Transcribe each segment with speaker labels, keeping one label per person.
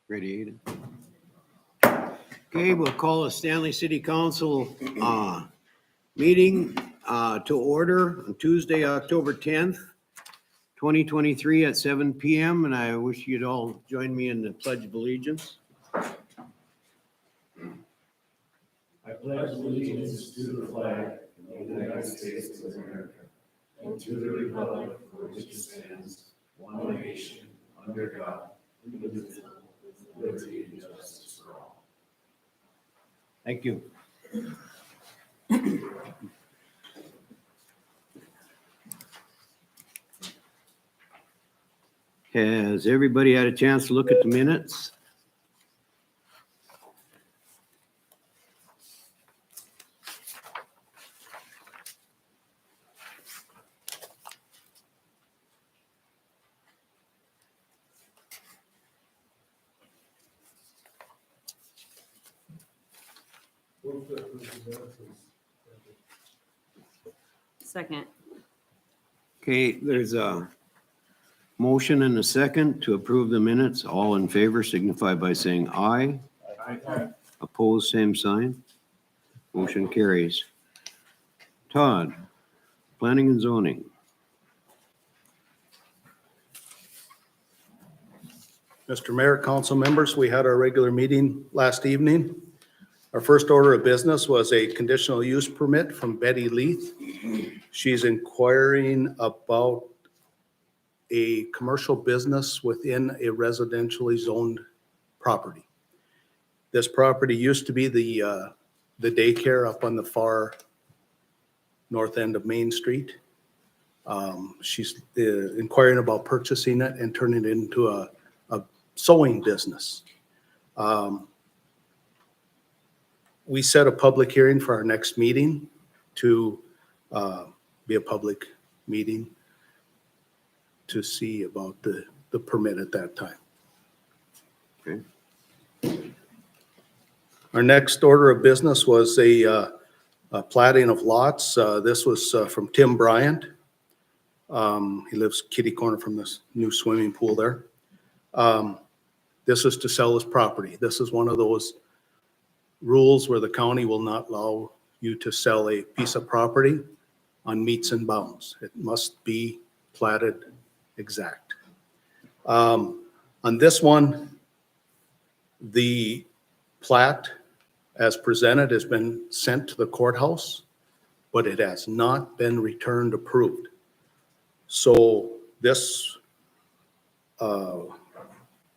Speaker 1: Ready, Aiden? Okay, we'll call the Stanley City Council meeting to order on Tuesday, October 10th, 2023 at 7 PM. And I wish you'd all join me in the Pledge of Allegiance.
Speaker 2: I pledge allegiance to the flag of the United States of America and to the republic for which it stands, one nation, under God, indivisible, with liberty and justice for all.
Speaker 1: Thank you. Has everybody had a chance to look at the minutes?
Speaker 3: Second.
Speaker 1: Okay, there's a motion and a second to approve the minutes. All in favor signify by saying aye. Opposed, same sign. Motion carries. Todd, planning and zoning.
Speaker 4: Mr. Mayor, council members, we had our regular meeting last evening. Our first order of business was a conditional use permit from Betty Leith. She's inquiring about a commercial business within a residentially zoned property. This property used to be the daycare up on the far north end of Main Street. She's inquiring about purchasing it and turning it into a sewing business. We set a public hearing for our next meeting to be a public meeting to see about the permit at that time.
Speaker 1: Okay.
Speaker 4: Our next order of business was a platting of lots. This was from Tim Bryant. He lives kitty corner from this new swimming pool there. This is to sell his property. This is one of those rules where the county will not allow you to sell a piece of property on meets and bounds. It must be platted exact. On this one, the plat as presented has been sent to the courthouse, but it has not been returned approved. So this, the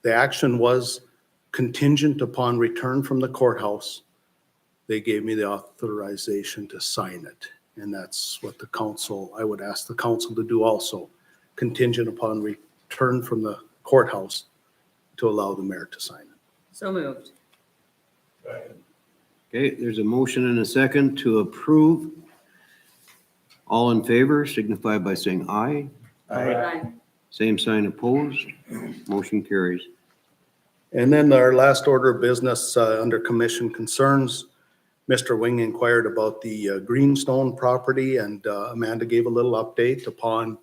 Speaker 4: action was contingent upon return from the courthouse. They gave me the authorization to sign it. And that's what the council, I would ask the council to do also, contingent upon return from the courthouse to allow the mayor to sign it.
Speaker 3: So moved.
Speaker 1: Okay, there's a motion and a second to approve. All in favor signify by saying aye.
Speaker 3: Aye.
Speaker 1: Same sign opposed. Motion carries.
Speaker 4: And then our last order of business under commission concerns, Mr. Wing inquired about the Greenstone property, and Amanda gave a little update upon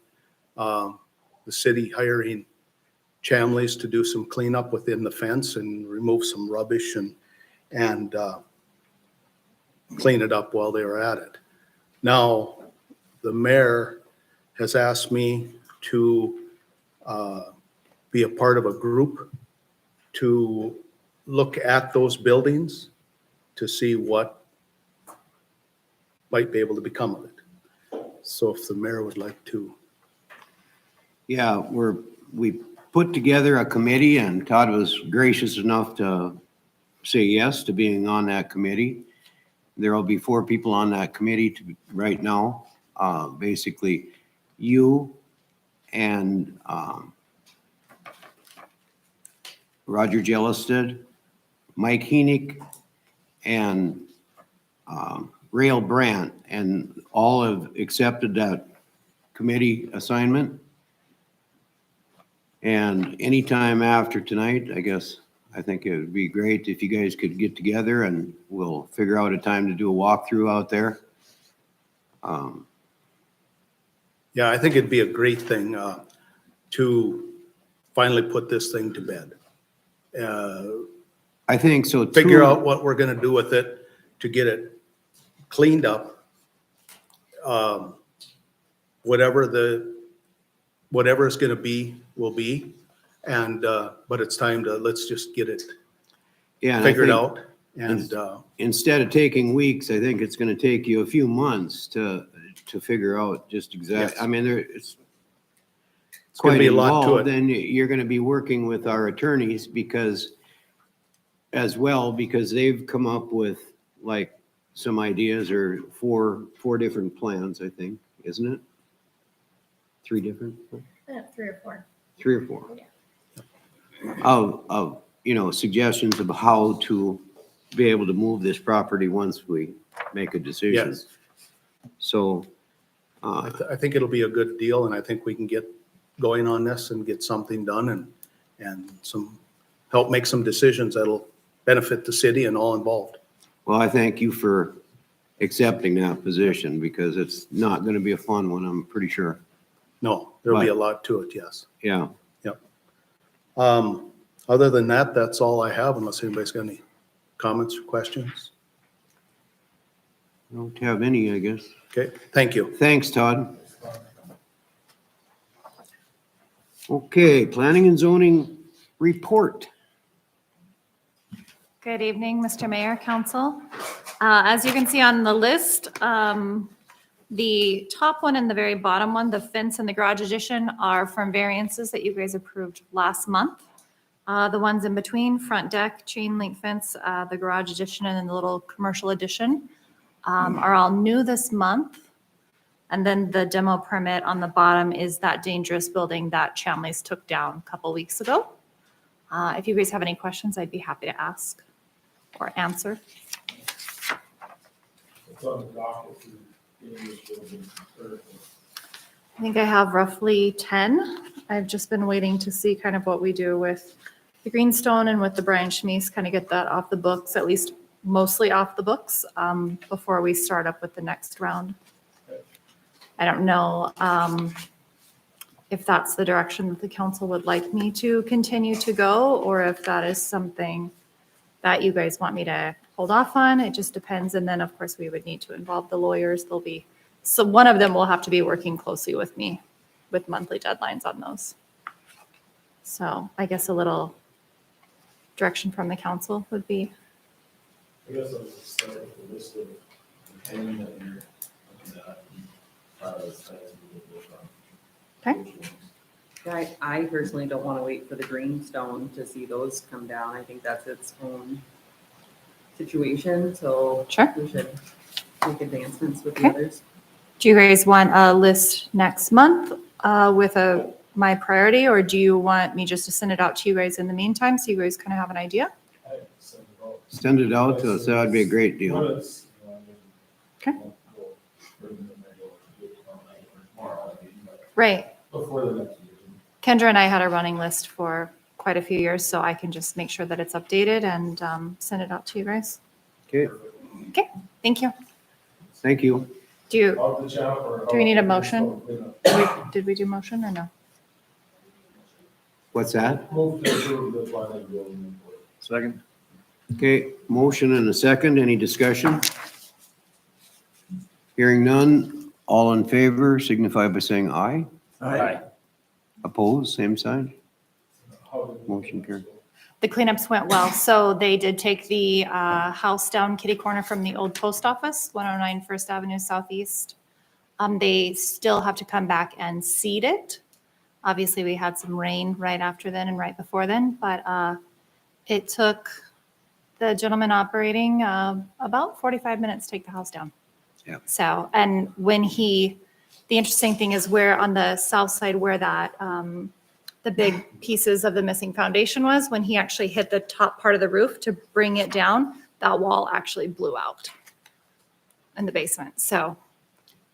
Speaker 4: the city hiring Chamleys to do some cleanup within the fence and remove some rubbish and clean it up while they were at it. Now, the mayor has asked me to be a part of a group to look at those buildings to see what might be able to become of it. So if the mayor would like to.
Speaker 1: Yeah, we put together a committee, and Todd was gracious enough to say yes to being on that committee. There will be 4 people on that committee right now. Basically, you and Roger Jellisted, Mike Heenick, and Rail Brandt, and all have accepted that committee assignment. And anytime after tonight, I think it would be great if you guys could get together and we'll figure out a time to do a walkthrough out there.
Speaker 4: Yeah, I think it'd be a great thing to finally put this thing to bed.
Speaker 1: I think so too.
Speaker 4: figure out what we're gonna do with it to get it cleaned up. Whatever it's gonna be, will be. And, but it's time to, let's just get it
Speaker 1: Yeah, and I
Speaker 4: figured
Speaker 1: think
Speaker 4: out. And,
Speaker 1: instead of taking weeks, I think it's gonna take you a few months to figure out just exactly,
Speaker 4: Yes.
Speaker 1: I mean, it's
Speaker 4: it's gonna
Speaker 1: quite
Speaker 4: be a lot to
Speaker 1: involved.
Speaker 4: it.
Speaker 1: Then you're gonna be working with our attorneys because they've come up with like some ideas or four different plans, I think, isn't it? Three different,
Speaker 5: 3 or 4.
Speaker 1: three or four? Of, suggestions of how to be able to move this property once we make a decision.
Speaker 4: Yes.
Speaker 1: So,
Speaker 4: I think it'll be a good deal, and I think we can get going on this and get something done and help make some decisions that'll benefit the city and all involved.
Speaker 1: well, I thank you for accepting that position because it's not gonna be a fun one, I'm pretty sure.
Speaker 4: No, there'll be a
Speaker 1: Right.
Speaker 4: lot to it, yes.
Speaker 1: Yeah.
Speaker 4: Other than that, that's all I have, unless anybody's got any comments or questions.
Speaker 1: I don't have any, I guess.
Speaker 4: Okay, thank you.
Speaker 1: Thanks, Todd. Okay, planning and zoning report.
Speaker 5: Good evening, Mr. Mayor, Council. As you can see on the list, the top one and the very bottom one, the fence and the garage addition, are from variances that you guys approved last month. The ones in between, front deck, chain link fence, the garage addition, and then the little commercial addition, are all new this month. And then the demo permit on the bottom is that dangerous building that Chamleys took down a couple weeks ago. If you guys have any questions, I'd be happy to ask or answer.
Speaker 2: It's on the docket for dangerous buildings.
Speaker 5: I think I have roughly 10. I've just been waiting to see kind of what we do with the Greenstone and with the Brian Schmies, kind of get that off the books, at least mostly off the books, before we start up with the next round. I don't know if that's the direction that the council would like me to continue to go, or if that is something that you guys want me to hold off on. It just depends. And then, of course, we would need to involve the lawyers. So one of them will have to be working closely with me with monthly deadlines on those. So I guess a little direction from the council would be,
Speaker 2: I guess I'll just start with the list of the 10 that you're looking at.
Speaker 5: Okay.
Speaker 3: I personally don't want to wait for the Greenstone to see those come down. I think that's its own situation, so
Speaker 5: Sure.
Speaker 3: we should make advancements with the
Speaker 5: Okay.
Speaker 3: others.
Speaker 5: do you guys want a list next month with my priority, or do you want me just to send it out to you guys in the meantime, so you guys kind of have an idea?
Speaker 1: Send it out to us, that would be a great deal.
Speaker 5: Okay. Right.
Speaker 2: Before the next meeting.
Speaker 5: Kendra and I had a running list for quite a few years, so I can just make sure that it's updated and send it out to you guys.
Speaker 1: Okay,
Speaker 5: Okay, thank you.
Speaker 1: thank you.
Speaker 5: Do
Speaker 2: Off the chop or?
Speaker 5: we need a motion? did we do motion or no?
Speaker 1: What's that?
Speaker 2: Move to approve the planning building report.
Speaker 6: Second.
Speaker 1: Okay, motion and a second, any discussion? Hearing none, all in favor signify by saying aye.
Speaker 6: Aye.
Speaker 1: Opposed, same sign.
Speaker 2: How did-
Speaker 1: Motion carried.
Speaker 5: The cleanups went well. So they did take the house down kitty corner from the old post office, 109 First Avenue Southeast. They still have to come back and seed it. Obviously, we had some rain right after then and right before then, but it took the gentleman operating about 45 minutes to take the house down.
Speaker 1: Yeah.
Speaker 5: So, and when the interesting thing is where on the south side where that, the big pieces of the missing foundation was, when he actually hit the top part of the roof to bring it down, that wall actually blew out in the basement. So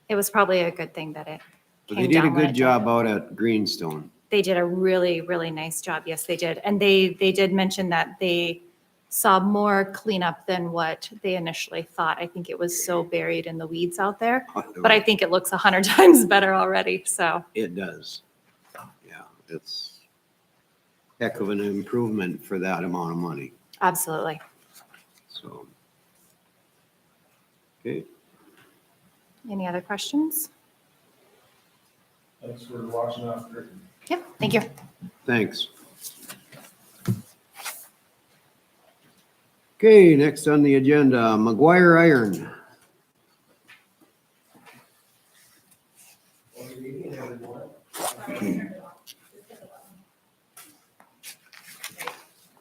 Speaker 5: it was probably a good thing that it
Speaker 1: But they
Speaker 5: came
Speaker 1: did a
Speaker 5: down when
Speaker 1: good
Speaker 5: it did.
Speaker 1: job out at Greenstone.
Speaker 5: They did a really, really nice job. Yes, they did. And they did mention that they saw more cleanup than what they initially thought. I think it was so buried in the weeds out there, but I think it looks 100 times better already. So,
Speaker 1: It does. Yeah, heck of an improvement for that amount of money,
Speaker 5: Absolutely.
Speaker 1: so. Okay,
Speaker 5: Any other questions?
Speaker 2: Thanks for watching after.
Speaker 5: Yep, thank you.
Speaker 1: thanks. Okay, next on the agenda, McGuire Iron.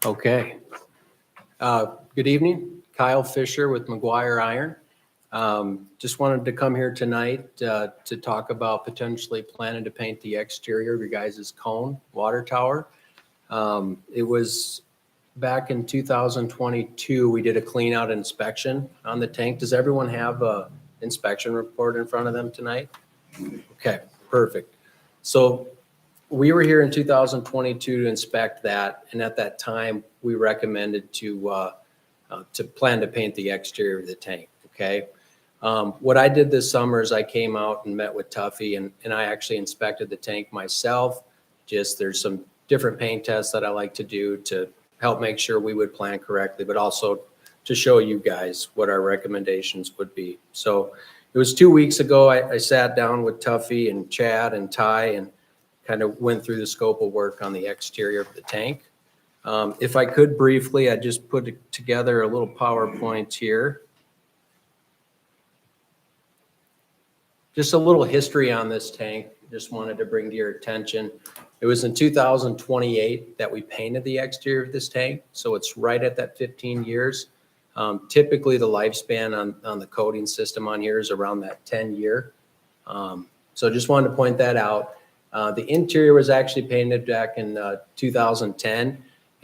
Speaker 6: Okay. Good evening, Kyle Fisher with McGuire Iron. Just wanted to come here tonight to talk about potentially planning to paint the exterior of your guys' cone water tower. It was back in 2022, we did a clean out inspection on the tank. Does everyone have a inspection report in front of them tonight? Okay, perfect. So we were here in 2022 to inspect that, and at that time, we recommended to plan to paint the exterior of the tank, okay? What I did this summer is I came out and met with Tuffy, and I actually inspected the tank myself. Just there's some different paint tests that I like to do to help make sure we would plan correctly, but also to show you guys what our recommendations would be. So it was 2 weeks ago, I sat down with Tuffy and Chad and Ty and kind of went through the scope of work on the exterior of the tank. If I could briefly, I just put together a little PowerPoint here. Just a little history on this tank. Just wanted to bring to your attention. It was in 2028 that we painted the exterior of this tank. So it's right at that 15 years. Typically the lifespan on the coating system on here is around that 10-year. So just wanted to point that out. The interior was actually painted back in 2010.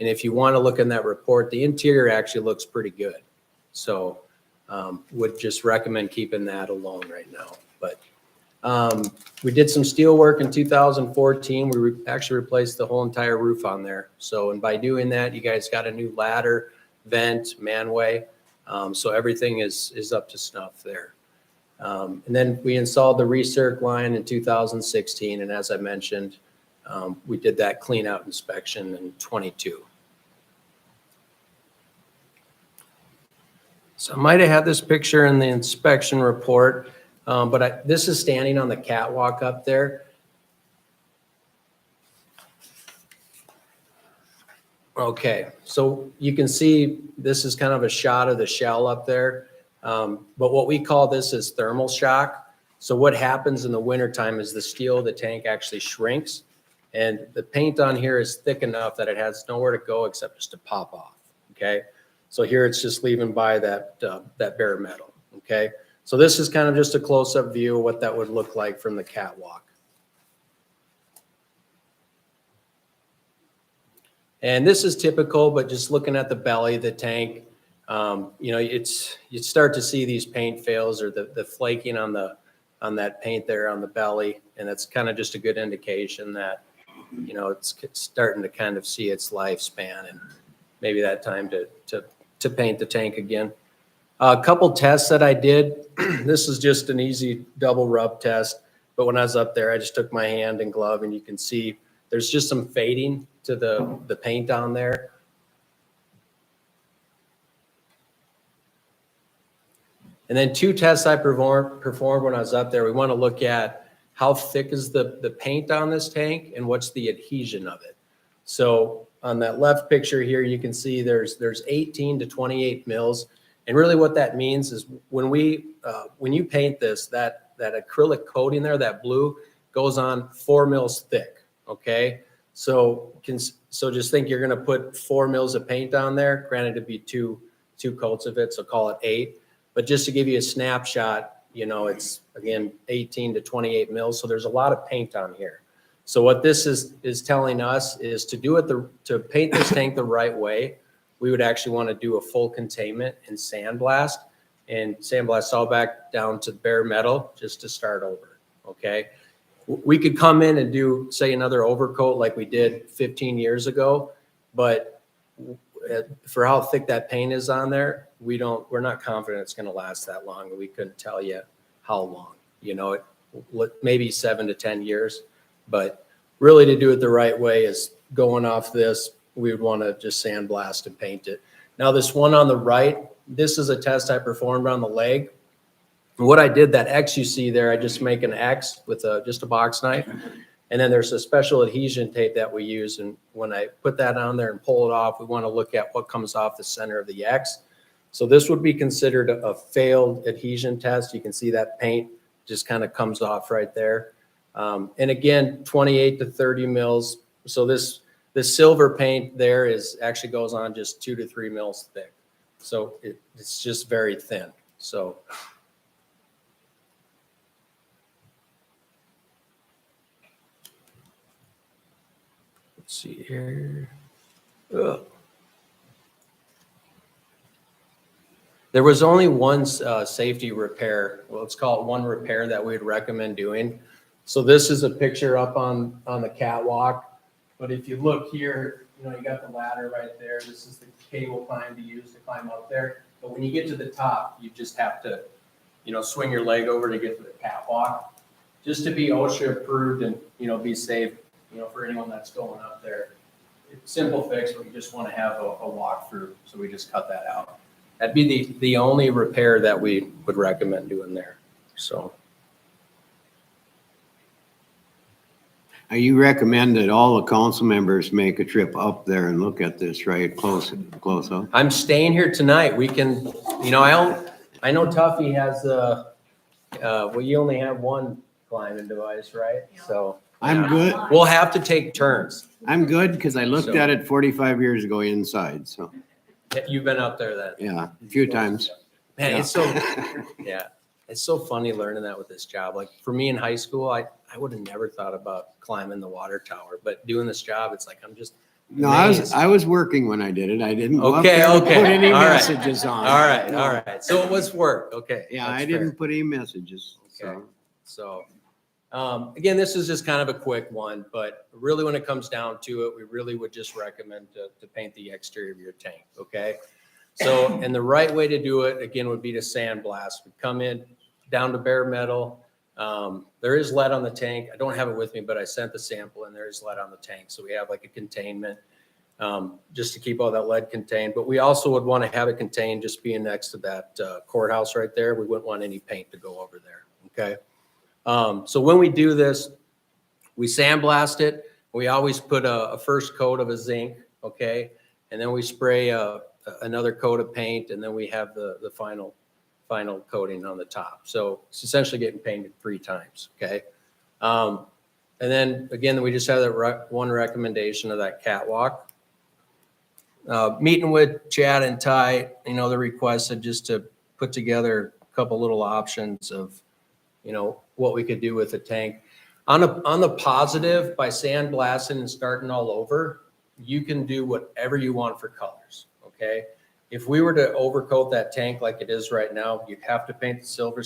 Speaker 6: And if you want to look in that report, the interior actually looks pretty good. So would just recommend keeping that alone right now. But we did some steel work in 2014. We actually replaced the whole entire roof on there. So, and by doing that, you guys got a new ladder, vent, manway. So everything is up to snuff there. And then we installed the recirc line in 2016. And as I mentioned, we did that clean out inspection in 22. So I might have had this picture in the inspection report, but this is standing on the catwalk up there. Okay, so you can see this is kind of a shot of the shell up there. But what we call this is thermal shock. So what happens in the wintertime is the steel of the tank actually shrinks, and the paint on here is thick enough that it has nowhere to go except just to pop off, okay? So here it's just leaving by that bare metal, okay? So this is kind of just a close-up view of what that would look like from the catwalk. And this is typical, but just looking at the belly of the tank, you know, you start to see these paint fails or the flaking on that paint there on the belly. And that's kind of just a good indication that, you know, it's starting to kind of see its lifespan and maybe that time to paint the tank again. A couple tests that I did. This is just an easy double rub test. But when I was up there, I just took my hand and glove, and you can see there's just some fading to the paint on there. And then two tests I performed when I was up there. We want to look at how thick is the paint on this tank and what's the adhesion of it. So on that left picture here, you can see there's 18 to 28 mils. And really what that means is when you paint this, that acrylic coating there, that blue, goes on 4 mils thick, okay? So just think you're gonna put 4 mils of paint on there. Granted, it'd be two coats of it, so call it 8. But just to give you a snapshot, you know, it's again 18 to 28 mils. So there's a lot of paint on here. So what this is telling us is to paint this tank the right way, we would actually want to do a full containment and sandblast all back down to bare metal just to start over. Okay. We could come in and do, say, another overcoat like we did 15 years ago, but for how thick that paint is on there, we're not confident it's going to last that long. And we couldn't tell you how long, you know, maybe 7 to 10 years, but really to do it the right way is going off this, we would want to just sandblast and paint it. Now this one on the right, this is a test I performed on the leg. And what I did, that X you see there, I just make an X with just a box knife. And then there's a special adhesion tape that we use. And when I put that on there and pull it off, we want to look at what comes off the center of the X. So this would be considered a failed adhesion test. You can see that paint just kind of comes off right there. And again, 28 to 30 mils. So this silver paint there actually goes on just 2 to 3 mils thick. So it's just very thin. So let's see here. Ugh. There was only one safety repair. Well, let's call it one repair that we'd recommend doing. So this is a picture up on the catwalk. But if you look here, you know, you got the ladder right there. This is the cable climb to use to climb up there. But when you get to the top, you just have to, you know, swing your leg over to get to the catwalk. Just to be OSHA approved and, you know, be safe, you know, for anyone that's going up there. It's simple fix, but we just want to have a walkthrough. So we just cut that out. That'd be the only repair that we would recommend doing there. So.
Speaker 1: You recommend that all the council members make a trip up there and look at this, right? Close up.
Speaker 6: I'm staying here tonight. We can, you know, I know Tuffy has well, you only have one climbing device, right? So.
Speaker 1: I'm
Speaker 6: yeah.
Speaker 1: good.
Speaker 6: We'll have to take turns.
Speaker 1: I'm good because I looked
Speaker 6: So-
Speaker 1: at it 45 years ago inside, so,
Speaker 6: You've been up there then.
Speaker 1: yeah, a few times.
Speaker 6: Man,
Speaker 1: Yeah.
Speaker 6: it's so, yeah, it's so funny learning that with this job. Like for me in high school, I would have never thought about climbing the water tower, but doing this job, it's like, I'm just.
Speaker 1: No,
Speaker 6: amazed.
Speaker 1: I was working when I did it. I didn't go up
Speaker 6: Okay,
Speaker 1: there to
Speaker 6: okay.
Speaker 1: put any
Speaker 6: All right.
Speaker 1: messages on.
Speaker 6: All right,
Speaker 1: No.
Speaker 6: all right. So it was work. Okay.
Speaker 1: Yeah,
Speaker 6: that's
Speaker 1: I
Speaker 6: fair.
Speaker 1: didn't put any messages,
Speaker 6: Okay.
Speaker 1: so.
Speaker 6: So, again, this is just kind of a quick one, but really when it comes down to it, we really would just recommend to paint the exterior of your tank, okay? So, and the right way to do it, again, would be to sandblast. We come in down to bare metal. There is lead on the tank. I don't have it with me, but I sent the sample and there is lead on the tank. So we have like a containment just to keep all that lead contained. But we also would want to have it contained just being next to that courthouse right there. We wouldn't want any paint to go over there, okay? So when we do this, we sandblast it. We always put a first coat of a zinc, okay? And then we spray another coat of paint, and then we have the final coating on the top. So it's essentially getting painted 3 times, okay? And then again, we just have that one recommendation of that catwalk. Meeting with Chad and Ty, you know, they requested just to put together a couple little options of, you know, what we could do with the tank. On the positive, by sandblasting and starting all over, you can do whatever you want for colors, okay? If we were to overcoat that tank like it is right now, you'd have to paint the silver.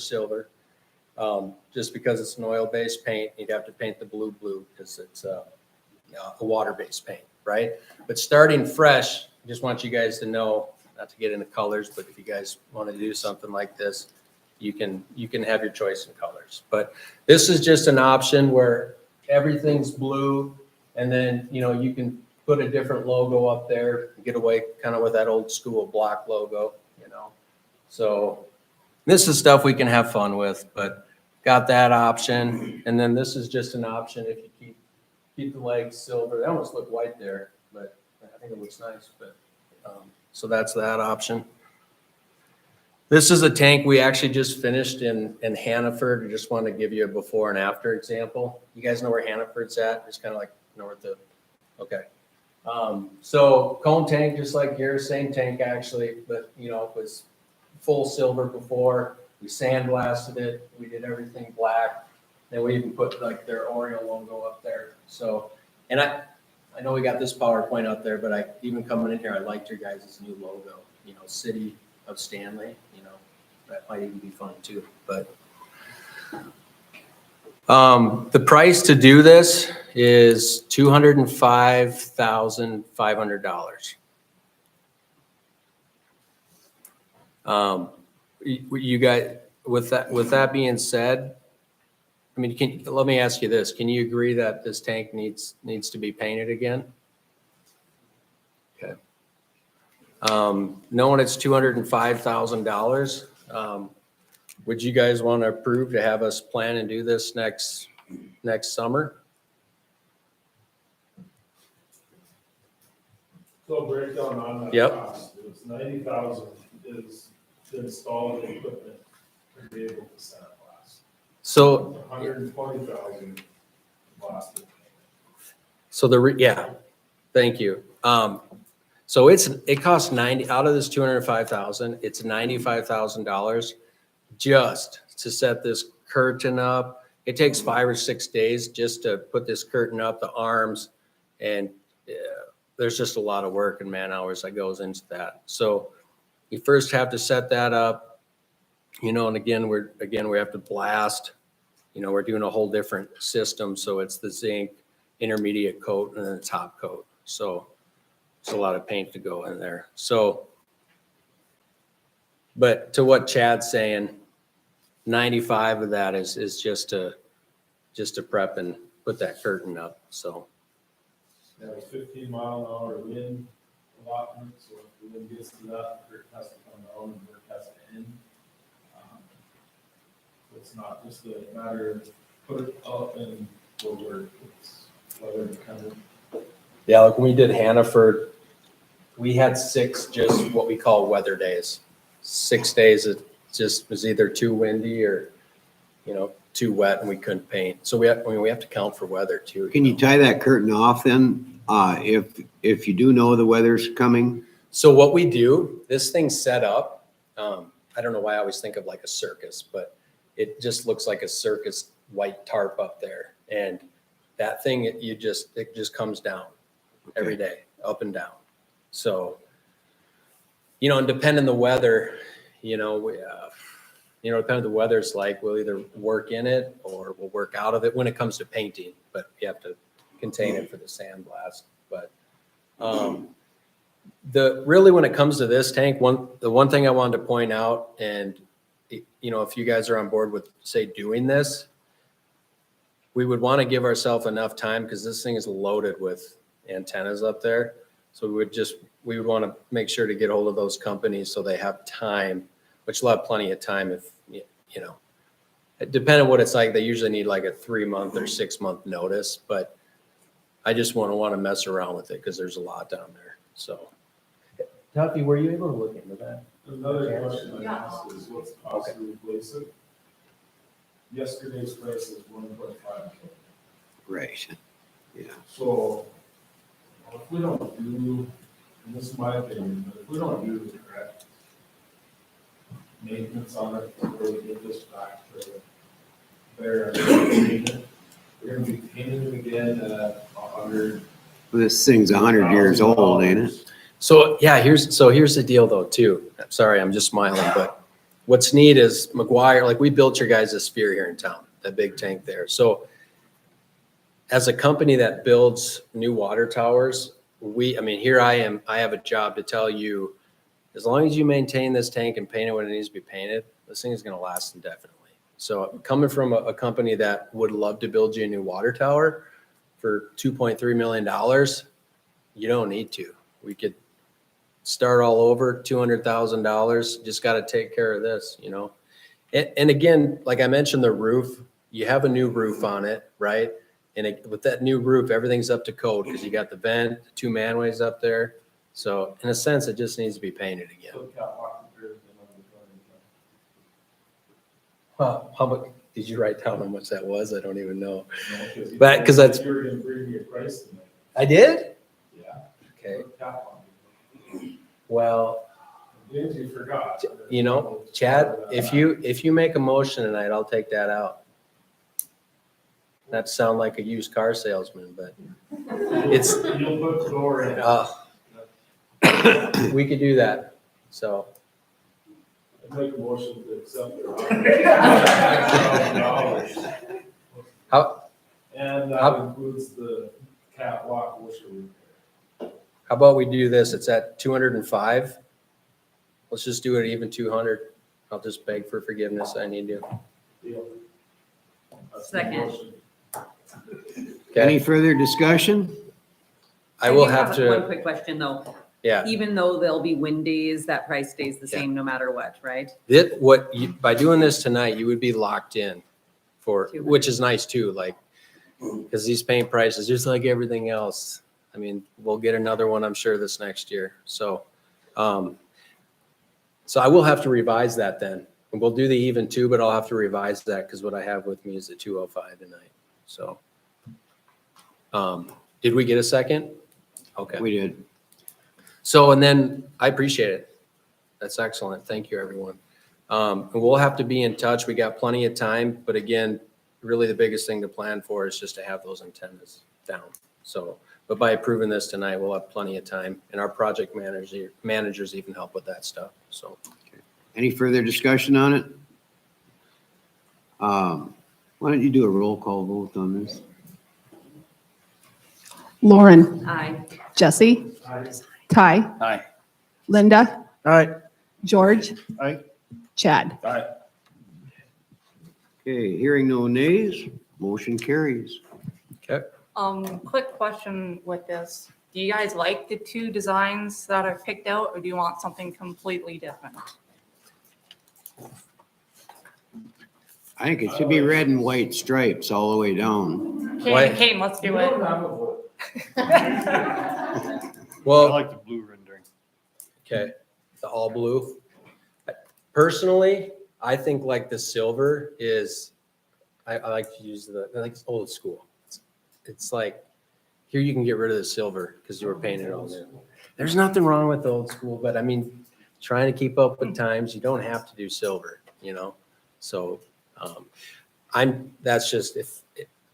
Speaker 6: Just because it's an oil-based paint, you'd have to paint the blue because it's a water-based paint, right? But starting fresh, I just want you guys to know, not to get into colors, but if you guys want to do something like this, you can have your choice in colors. But this is just an option where everything's blue, and then, you know, you can put a different logo up there, get away kind of with that old school block logo, you know. So this is stuff we can have fun with, but got that option. And then this is just an option if you keep the legs silver. They almost look white there, but I think it looks nice. But so that's that option. This is a tank we actually just finished in Hannaford. I just want to give you a before and after example. You guys know where Hannaford's at? It's kind of like north of, okay. So cone tank, just like yours, same tank actually, but you know, it was full silver before. We sandblasted it. We did everything black. Then we even put like their Oriole logo up there. So, and I know we got this PowerPoint up there, but even coming in here, I liked your guys' new logo, you know, City of Stanley, you know, that might even be fun too, but the price to do this is $205,500. You guys, with that being said, I mean, let me ask you this: can you agree that this tank needs to be painted again? Knowing it's $205,000, would you guys want to approve to have us plan and do this next summer?
Speaker 2: So breakdown on that
Speaker 6: Yep.
Speaker 2: cost, it's 90,000 is to install the equipment to be able to sandblast.
Speaker 6: So,
Speaker 2: 120,000 blasted.
Speaker 6: so yeah, thank you. So it costs 90, out of this 205,000, it's $95,000 just to set this curtain up. It takes 5 or 6 days just to put this curtain up, the arms, and there's just a lot of work and man hours that goes into that. So you first have to set that up, and again, we have to blast, we're doing a whole different system. So it's the zinc intermediate coat and then the top coat. So it's a lot of paint to go in there. So, but to what Chad's saying, 95 of that is just to prep and put that curtain up. So,
Speaker 2: Now, 15-mile-an-hour wind allotment, so if the wind gets to that, it has to come down and it has to end. It's not just a matter of put it up and go work, it's weather dependent.
Speaker 6: yeah, like when we did Hannaford, we had 6 just what we call weather days. 6 days it just was either too windy or, too wet and we couldn't paint. So we have to count for weather too.
Speaker 1: Can you tie that curtain off then, if you do know the weather's coming?
Speaker 6: So what we do, this thing's set up, I don't know why I always think of like a circus, but it just looks like a circus white tarp up there. And that thing, it just comes down every day, up and down. So, and depending on the weather, depending on the weather, it's like we'll either work in it or we'll work out of it when it comes to painting, but you have to contain it for the sandblast. But really when it comes to this tank, the one thing I wanted to point out, and if you guys are on board with say doing this, we would want to give ourselves enough time because this thing is loaded with antennas up there. So we would want to make sure to get hold of those companies so they have time, which will have plenty of time if, depending on what it's like, they usually need like a 3-month or 6-month notice, but I just want to mess around with it because there's a lot down there. So, Tuffy, were you able to look into that?
Speaker 2: Another question I asked is what's the cost to replace it? Yesterday's price is 1.5 million.
Speaker 1: Right. Yeah.
Speaker 2: So if we don't do, and this is my opinion, but if we don't do the correct maintenance on it, where we get this back to there, we're gonna be painting it again at 100.
Speaker 1: This thing's 100 years old, ain't it?
Speaker 6: So yeah, here's the deal though too. I'm sorry, I'm just smiling, but what's neat is McGuire, like we built your guys' Sphere here in town, that big tank there. So as a company that builds new water towers, here I am, I have a job to tell you, as long as you maintain this tank and paint it when it needs to be painted, this thing is going to last indefinitely. So coming from a company that would love to build you a new water tower for $2.3 million, you don't need to. We could start all over, $200,000, just got to take care of this, And again, like I mentioned, the roof, you have a new roof on it, right? And with that new roof, everything's up to code because you got the vent, the 2 manways up there. So in a sense, it just needs to be painted again.
Speaker 2: So catwalk repairs and
Speaker 6: How much, did you write down how much that was? I don't even know.
Speaker 2: everything.
Speaker 6: But- 'cause that's-
Speaker 2: You were gonna bring me a price tonight.
Speaker 6: I did?
Speaker 2: Yeah.
Speaker 6: Okay,
Speaker 2: Catwalk.
Speaker 6: well,
Speaker 2: James, you forgot.
Speaker 6: Chad, if you make a motion tonight, I'll take that out. Not to sound like a used car salesman, but it's,
Speaker 2: You'll put the door in.
Speaker 6: we could do that. So,
Speaker 2: I'd make a motion to accept it.
Speaker 6: how
Speaker 2: And that includes the catwalk washer repair.
Speaker 6: about we do this? It's at 205. Let's just do it even 200. I'll just beg for forgiveness. I need to.
Speaker 2: Deal. That's the
Speaker 3: Second.
Speaker 2: motion.
Speaker 1: Any
Speaker 6: Okay.
Speaker 1: further discussion?
Speaker 6: I will
Speaker 3: do
Speaker 6: have
Speaker 3: One
Speaker 6: to,
Speaker 3: quick question though.
Speaker 6: Yeah.
Speaker 3: Even though there'll be wind days, that price stays the
Speaker 6: Yeah.
Speaker 3: same no matter what, right?
Speaker 6: By doing this tonight, you would be locked in for, which is nice too, like, because these paint prices, just like everything else. I mean, we'll get another one, I'm sure, this next year. So I will have to revise that then. And we'll do the even two, but I'll have to revise that because what I have with me is the 205 tonight. So, did we get a second? Okay.
Speaker 1: We did.
Speaker 6: So, and then I appreciate it. That's excellent. Thank you, everyone. And we'll have to be in touch. We got plenty of time, but again, really the biggest thing to plan for is just to have those antennas down. So, but by approving this tonight, we'll have plenty of time, and our project managers even help with that stuff. So,
Speaker 1: Any further discussion on it? Why don't you do a roll call vote on this?
Speaker 7: Lauren,
Speaker 3: Aye.
Speaker 7: Jesse, Ty,
Speaker 2: Aye.
Speaker 7: Linda,
Speaker 2: Aye.
Speaker 7: George,
Speaker 2: Aye.
Speaker 7: Chad.
Speaker 2: Aye.
Speaker 1: Okay, hearing no nays, motion carries.
Speaker 6: okay.
Speaker 8: Quick question with this. Do you guys like the two designs that are picked out, or do you want something completely different?
Speaker 1: I think it should be red and white stripes all the way down.
Speaker 6: Why-
Speaker 8: Kane, let's do it.
Speaker 6: Well,
Speaker 2: like the blue rendering.
Speaker 6: okay, the all blue. Personally, I think like the silver is, I like to use I like it's old school. It's like, here you can get rid of the silver because you were painted all new. There's nothing wrong with the old school, but I mean, trying to keep up with times, you don't have to do silver, you know? So, that's just, if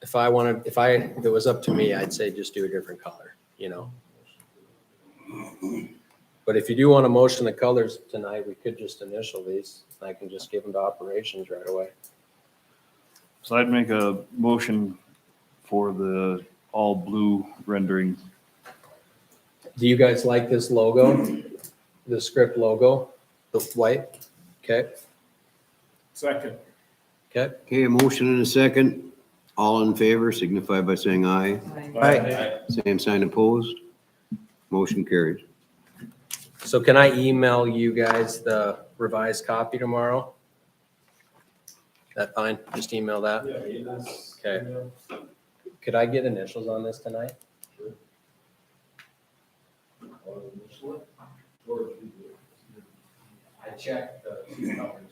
Speaker 6: it was up to me, I'd say just do a different color, you know? But if you do want to motion the colors tonight, we could just initial these. I can just give them to operations right away.
Speaker 2: So I'd make a motion for the all blue rendering.
Speaker 6: Do you guys like this logo? The script logo, the white? Okay,
Speaker 2: Second.
Speaker 6: okay.
Speaker 1: Okay, a motion and a second. All in favor signify by saying aye.
Speaker 2: Aye.
Speaker 1: Same sign opposed. Motion carries.
Speaker 6: So can I email you guys the revised copy tomorrow? That fine? Just email that? Okay. Could I get initials on this tonight? I checked the two colors.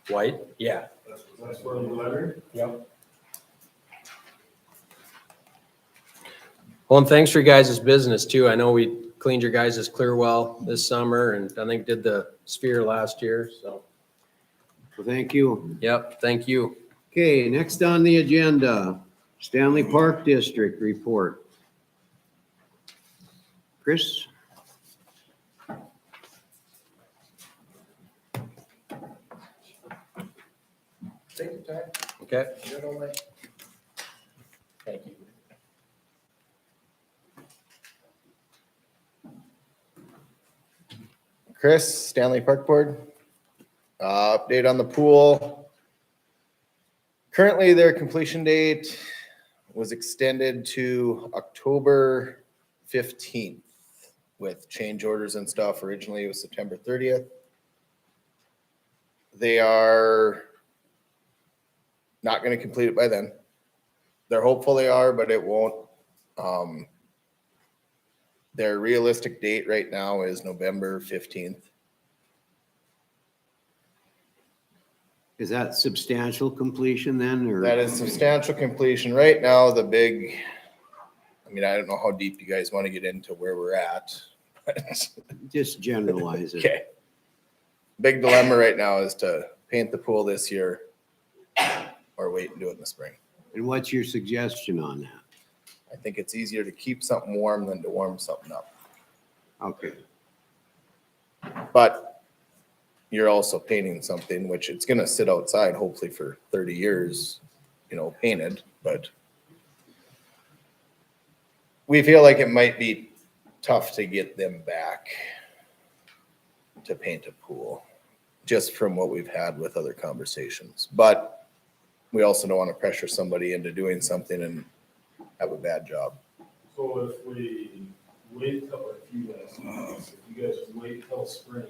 Speaker 6: White? Yeah.
Speaker 2: That's for the letter?
Speaker 6: Yep. Well, and thanks for your guys' business too. I know we cleaned your guys' clear well this summer and I think did the sphere last year, so.
Speaker 1: Well, thank you.
Speaker 6: Yep, thank you.
Speaker 1: Okay, next on the agenda, Stanley Park District report. Chris?
Speaker 6: Take your time. Okay. Thank you.
Speaker 9: Chris, Stanley Park Board. Update on the pool. Currently, their completion date was extended to October 15th with change orders and stuff. Originally, it was September 30th. They are not going to complete it by then. They're hopeful they are, but it won't. Their realistic date right now is November 15th.
Speaker 1: Is that substantial completion then, or?
Speaker 9: That is substantial completion. Right now, the big, I mean, I don't know how deep you guys want to get into where we're at.
Speaker 1: Just generalize it.
Speaker 9: Okay. Big dilemma right now is to paint the pool this year or wait and do it in the spring.
Speaker 1: And what's your suggestion on that?
Speaker 9: I think it's easier to keep something warm than to warm something up.
Speaker 1: Okay,
Speaker 9: But you're also painting something which it's gonna sit outside hopefully for 30 years, you know, painted, but we feel like it might be tough to get them back to paint a pool. just from what we've had with other conversations. But we also don't want to pressure somebody into doing something and have a bad job.
Speaker 2: So if we wait till, if you guys wait till spring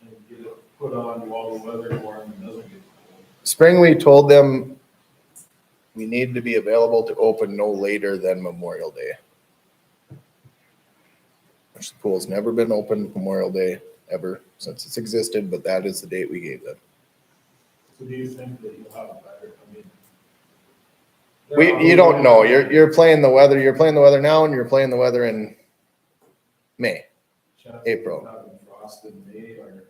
Speaker 2: and get it put on while the weather warm and doesn't get cold.
Speaker 9: Spring, we told them we need to be available to open no later than Memorial Day. Which the pool's never been open Memorial Day ever since it's existed, but that is the date we gave them.
Speaker 2: So do you think that you'll have a better, I mean?
Speaker 9: You don't know. You're playing the weather. You're playing the weather now, and you're playing the weather in May.
Speaker 2: Chances of
Speaker 9: April.
Speaker 2: having frost in May are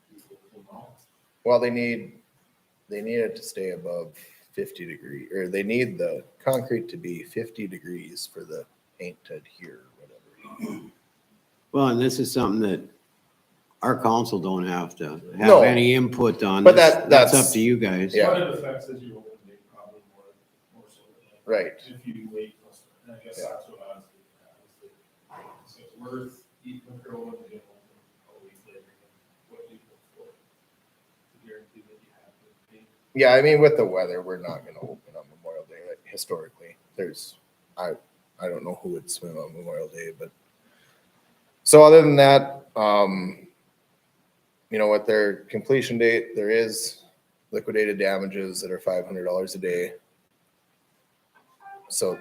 Speaker 2: people will know.
Speaker 9: Well, they need it to stay above 50 degrees, or they need the concrete to be 50 degrees for the paint to adhere, whatever.
Speaker 1: Well, and this is something that our council don't have to
Speaker 9: No.
Speaker 1: have any input on.
Speaker 9: But
Speaker 1: This-
Speaker 9: that's-
Speaker 1: That's up to you guys.
Speaker 9: Yeah.
Speaker 2: What it affects is your open date probably more so than.
Speaker 9: Right.
Speaker 2: If you wait, till spring. And I guess
Speaker 9: Yeah.
Speaker 2: that's what I was getting at, is that, so it's worth eating the crow and getting open a week later than what you look for. To guarantee that you have the paint.
Speaker 9: Yeah, I mean, with the weather, we're not gonna open on Memorial Day. Like, historically, I don't know who would swim on Memorial Day, but. So other than that, you know, with their completion date, there is liquidated damages that are $500 a day. So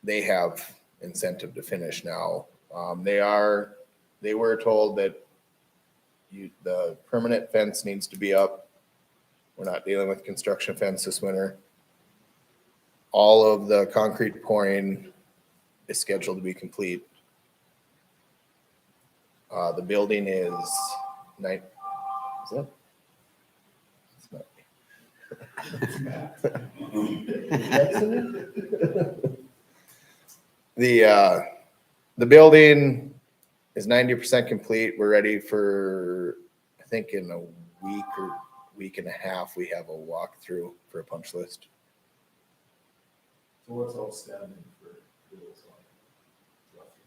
Speaker 9: they have incentive to finish now. They were told that the permanent fence needs to be up. We're not dealing with construction fence this winter. All of the concrete pouring is scheduled to be complete. The building is is it? It's not. The building is 90% complete. We're ready for, I think in a week or week and a half, we have a walkthrough for a punch list.
Speaker 2: So what's outstanding for bills on it? Roughly,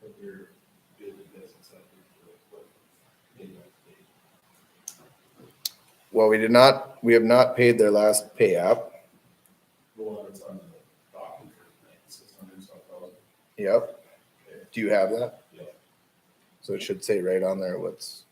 Speaker 2: from your daily business, I think, for what they have paid.
Speaker 9: Well, we have not paid their last pay app.
Speaker 2: The one that's on the document, like, 600-something.
Speaker 9: Yep. Do you have that?
Speaker 2: Yeah.
Speaker 9: So it should say right on there what's.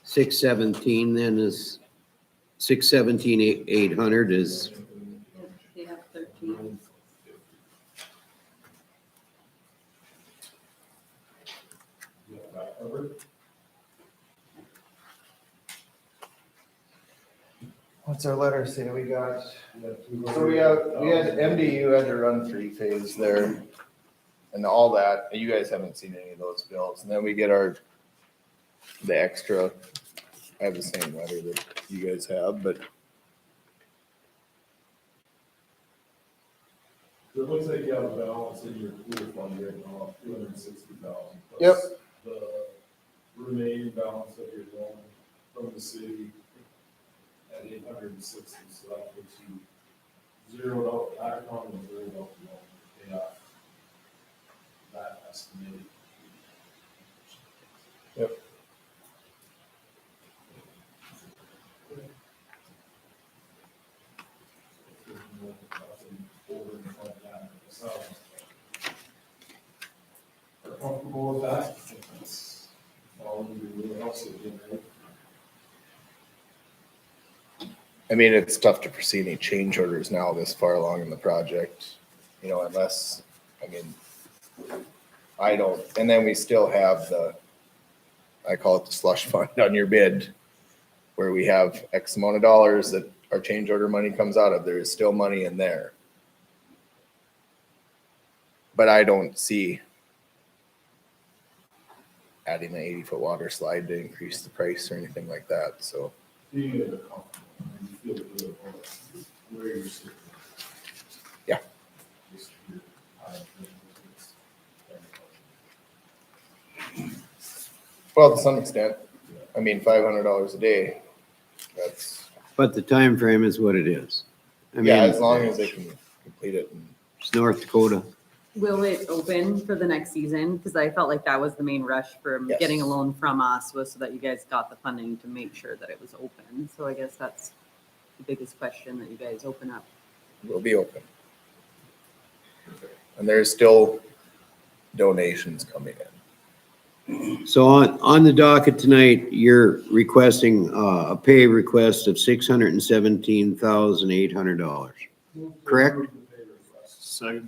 Speaker 1: $617 then is, $617,800 is,
Speaker 3: They have 13.
Speaker 2: You have that covered?
Speaker 9: What's our letter say we got?
Speaker 2: You have
Speaker 9: So we had MDU had to run 3-phase there and all that. You guys haven't seen any of those bills. And then we get the extra. I have the same letter that you guys have, but
Speaker 2: So it looks like you have a balance in your pool fund right now of 260,000.
Speaker 9: Yep.
Speaker 2: The remaining balance of your loan from the city at 860, so that puts you zeroed out, that account is zeroed out the loan, pay off that estimated.
Speaker 9: Yep.
Speaker 2: Are comfortable with that? That's all you really else is in there.
Speaker 9: I mean, it's tough to foresee any change orders now this far along in the project, you know, unless, I mean, I don't, and then we still have I call it the slush fund on your bid, where we have X amount of dollars that our change order money comes out of. There is still money in there. But I don't see adding an 80-foot water slide to increase the price or anything like that, so.
Speaker 2: You get it comfortable, and you feel good about where you're sitting.
Speaker 9: Yeah.
Speaker 2: Just your time frame,
Speaker 9: Well, to some extent, I mean, $500 a day. That's,
Speaker 1: But the time frame is what it is. I
Speaker 9: yeah,
Speaker 1: mean,
Speaker 9: as long as they can complete it.
Speaker 1: it's North Dakota.
Speaker 3: Will it open for the next season? Because I felt like that was the main rush for
Speaker 9: Yes.
Speaker 3: getting a loan from us, was so that you guys got the funding to make sure that it was open. So I guess that's the biggest question, that you guys open up.
Speaker 9: Will be open. And there's still donations coming in.
Speaker 1: So on the docket tonight, you're requesting a pay request of $617,800. Correct?
Speaker 2: Second.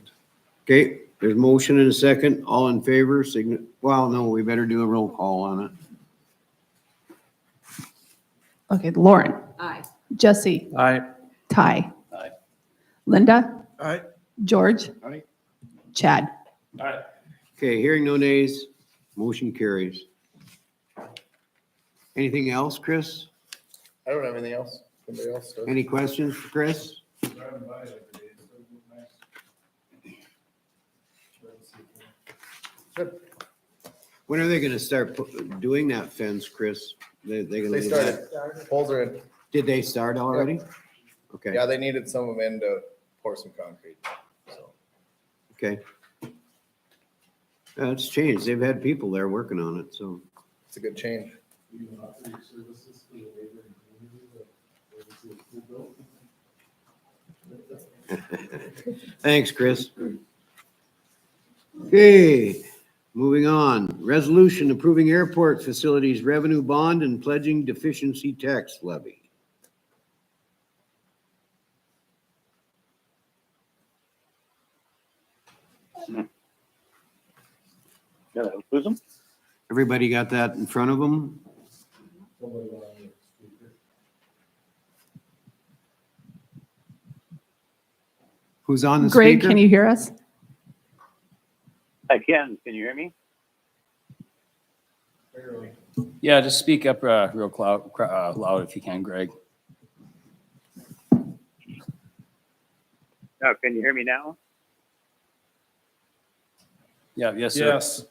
Speaker 1: Okay, there's motion and a second. All in favor, well, no, we better do a roll call on it.
Speaker 7: Okay, Lauren,
Speaker 3: Aye.
Speaker 7: Jesse,
Speaker 2: Aye.
Speaker 7: Ty.
Speaker 2: Aye.
Speaker 7: Linda,
Speaker 2: Aye.
Speaker 7: George.
Speaker 2: Aye.
Speaker 7: Chad.
Speaker 2: Aye.
Speaker 1: Okay, hearing no nays, motion carries. Anything else, Chris?
Speaker 9: I don't have anything else. Somebody else does?
Speaker 1: Any questions for Chris? When are they gonna start doing that fence, Chris? They gonna
Speaker 9: They
Speaker 1: do that?
Speaker 9: started, poles are in.
Speaker 1: Did they start already? Okay,
Speaker 9: Yeah, they needed some of them in to pour some concrete, so.
Speaker 1: okay. It's changed. They've had people there working on it, so.
Speaker 9: It's a good change.
Speaker 1: Thanks, Chris. Okay, moving on. Resolution approving airport facilities revenue bond and pledging deficiency tax levy. Everybody got that in front of them? Who's on the
Speaker 7: Greg,
Speaker 1: speaker?
Speaker 7: can you hear us?
Speaker 10: I can. Can you hear me?
Speaker 11: Yeah, just speak up real loud if you can, Greg.
Speaker 10: No, can you hear me now?
Speaker 11: Yeah, yes, sir.
Speaker 2: Yes.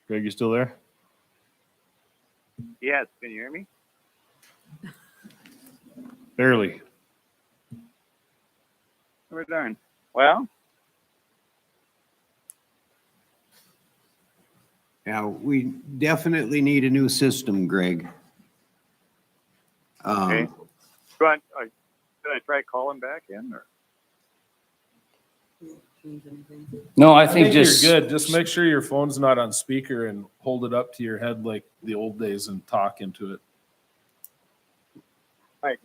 Speaker 2: Greg, you still there?
Speaker 10: Yes. Can you hear me?
Speaker 2: Barely.
Speaker 10: We're done. Well,
Speaker 1: Yeah, we definitely need a new system, Greg.
Speaker 10: Okay. Should I try calling back in or?
Speaker 3: Change anything?
Speaker 11: No, I
Speaker 2: I
Speaker 11: think
Speaker 2: think
Speaker 11: just
Speaker 2: you're good. Just make sure your phone's not on speaker and hold it up to your head like the old days and talk into it.
Speaker 10: Right.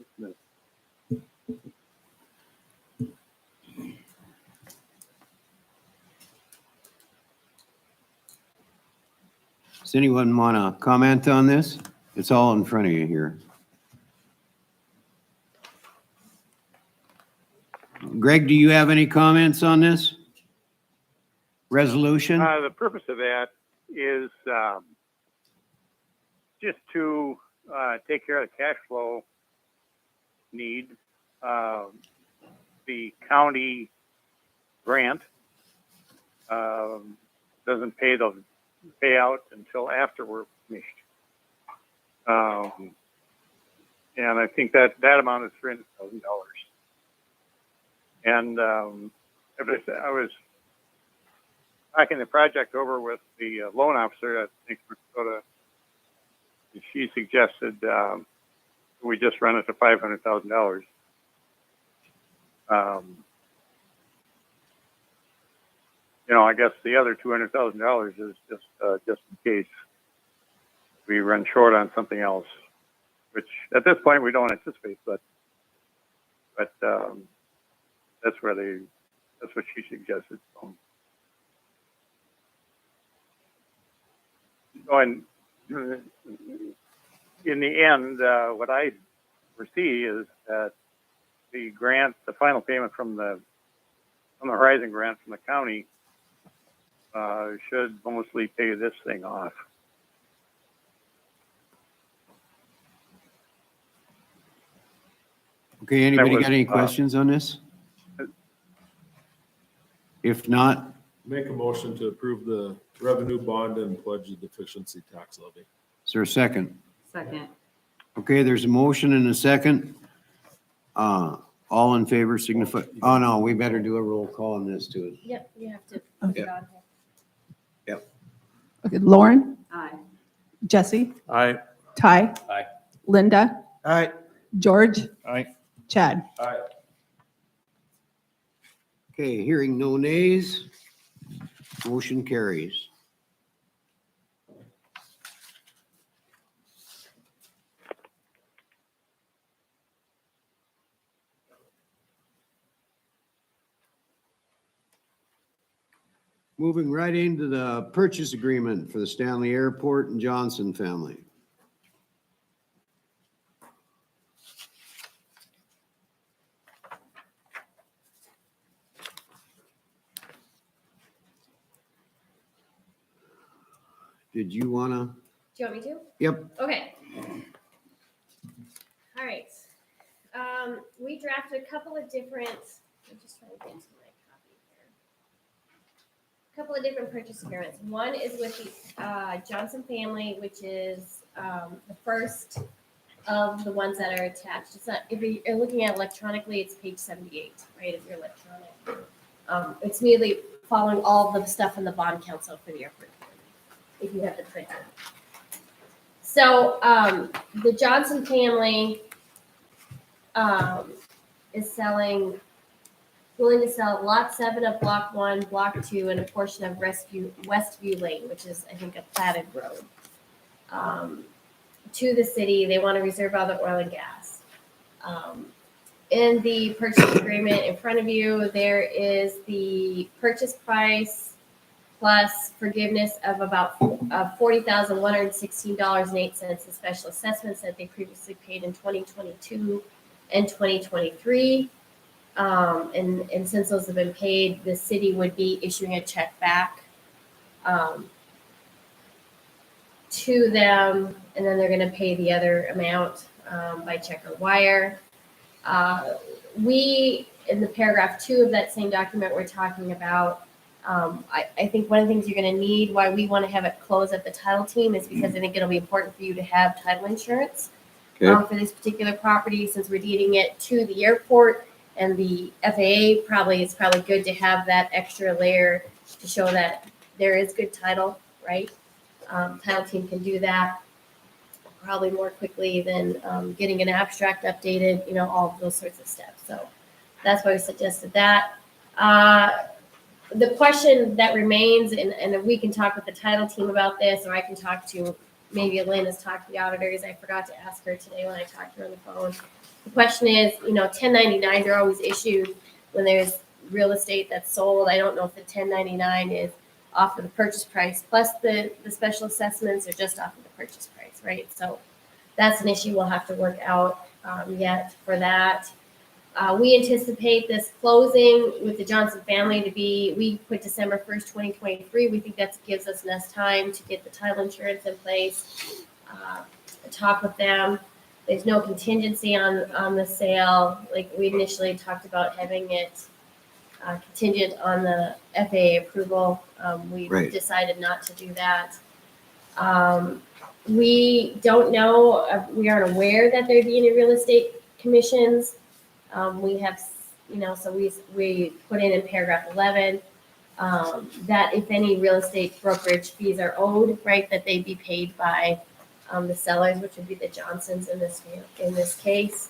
Speaker 1: Does anyone want to comment on this? It's all in front of you here. Greg, do you have any comments on this resolution?
Speaker 10: The purpose of that is just to take care of the cash flow need. The county grant doesn't pay the payout until after we're finished. And I think that amount is $300,000. And I was talking the project over with the loan officer at Minnesota. She suggested we just run it to $500,000. I guess the other $200,000 is just in case we run short on something else, which at this point we don't anticipate, but that's what she suggested. And in the end, what I foresee is that the grant, the final payment from the from the Horizon grant from the county, should mostly pay this thing off.
Speaker 1: Okay, anybody
Speaker 10: was,
Speaker 1: got any questions on this? If not,
Speaker 2: Make a motion to approve the revenue bond and pledge the deficiency tax levy.
Speaker 1: is there a second?
Speaker 3: Second.
Speaker 1: Okay, there's a motion and a second. All in favor signify, oh no, we better do a roll call on this too.
Speaker 12: Yep, you have to.
Speaker 7: Okay.
Speaker 12: put it on here.
Speaker 7: Okay, Lauren,
Speaker 3: Aye.
Speaker 7: Jesse,
Speaker 2: Aye.
Speaker 7: Ty.
Speaker 11: Aye.
Speaker 7: Linda,
Speaker 9: Aye.
Speaker 7: George,
Speaker 11: Aye.
Speaker 7: Chad.
Speaker 2: Aye.
Speaker 1: Okay, hearing no nays, motion carries. Moving right into the purchase agreement for the Stanley Airport and Johnson family. Did you wanna?
Speaker 12: Do you want me to?
Speaker 1: Yep.
Speaker 12: Okay. All right. We drafted a couple of different, I'm just trying to get to my copy here. A couple of different purchase agreements. One is with the Johnson family, which is the first of the ones that are attached. It's not, if you're looking at it electronically, it's page 78, right, if you're electronic. It's immediately following all the stuff in the bond council for the airport, if you have the printer. So the Johnson family is willing to sell lot 7 of block 1, block 2, and a portion of Westview Lane, which is, I think, a platted road, to the city. They want to reserve all the oil and gas. In the purchase agreement in front of you, there is the purchase price plus forgiveness of about $40,116.08 in special assessments that they previously paid in 2022 and 2023. And since those have been paid, the city would be issuing a check back to them, and then they're going to pay the other amount by check or wire. We, in the paragraph 2 of that same document, we're talking about, I think one of the things you're going to need, why we want to have it close at the title team, is because I think it'll be important for you to have title insurance for this particular property, since we're deeding it to the airport, and the FAA it's probably good to have that extra layer to show that there is good title, right? Title team can do that probably more quickly than getting an abstract updated, all of those sorts of steps. So that's why we suggested that. The question that remains, and we can talk with the title team about this, or I can talk to, maybe Elena's talked to the auditors. I forgot to ask her today when I talked to her on the phone. The question is, 1099s are always issued when there's real estate that's sold. I don't know if the 1099 is off of the purchase price plus the special assessments, or just off of the purchase price, right? So that's an issue we'll have to work out yet for that. We anticipate this closing with the Johnson family to be, we put December 1st, 2023. We think that gives us enough time to get the title insurance in place, talk with them. There's no contingency on the sale. Like we initially talked about having it contingent on the FAA approval. We decided not to do that. We don't know, we aren't aware that there'd be any real estate commissions. We have, so we put in paragraph 11 that if any real estate brokerage fees are owed, right, that they be paid by the sellers, which would be the Johnsons in this case.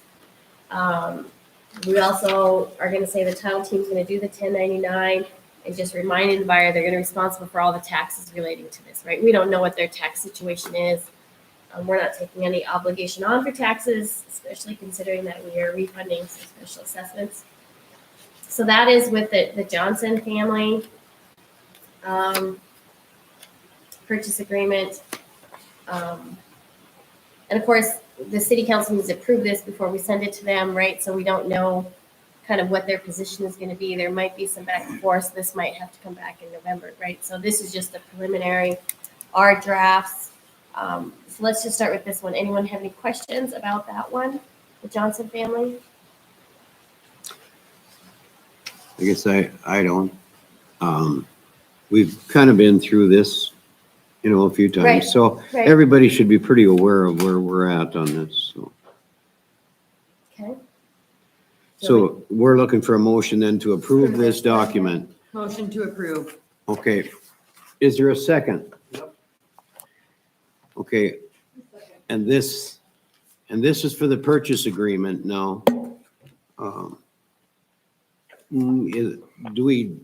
Speaker 12: We also are going to say the title team's going to do the 1099 and just reminding the buyer they're going to be responsible for all the taxes relating to this, right? We don't know what their tax situation is. We're not taking any obligation on for taxes, especially considering that we are refunding some special assessments. So that is with the Johnson family purchase agreement. And of course, the city council needs to approve this before we send it to them, right? So we don't know kind of what their position is gonna be. There might be some back and forth. This might have to come back in November, right? So this is just the preliminary, our drafts. So let's just start with this one. Anyone have any questions about that one? The Johnson family?
Speaker 1: I guess I don't. We've kind of been through this, a few times.
Speaker 12: Right,
Speaker 1: So
Speaker 12: right.
Speaker 1: everybody should be pretty aware of where we're at on this, so.
Speaker 12: Okay.
Speaker 1: So we're looking for a motion then to approve this document.
Speaker 3: Motion to approve.
Speaker 1: Okay. Is there a second? Okay. And this is for the purchase agreement now. Do we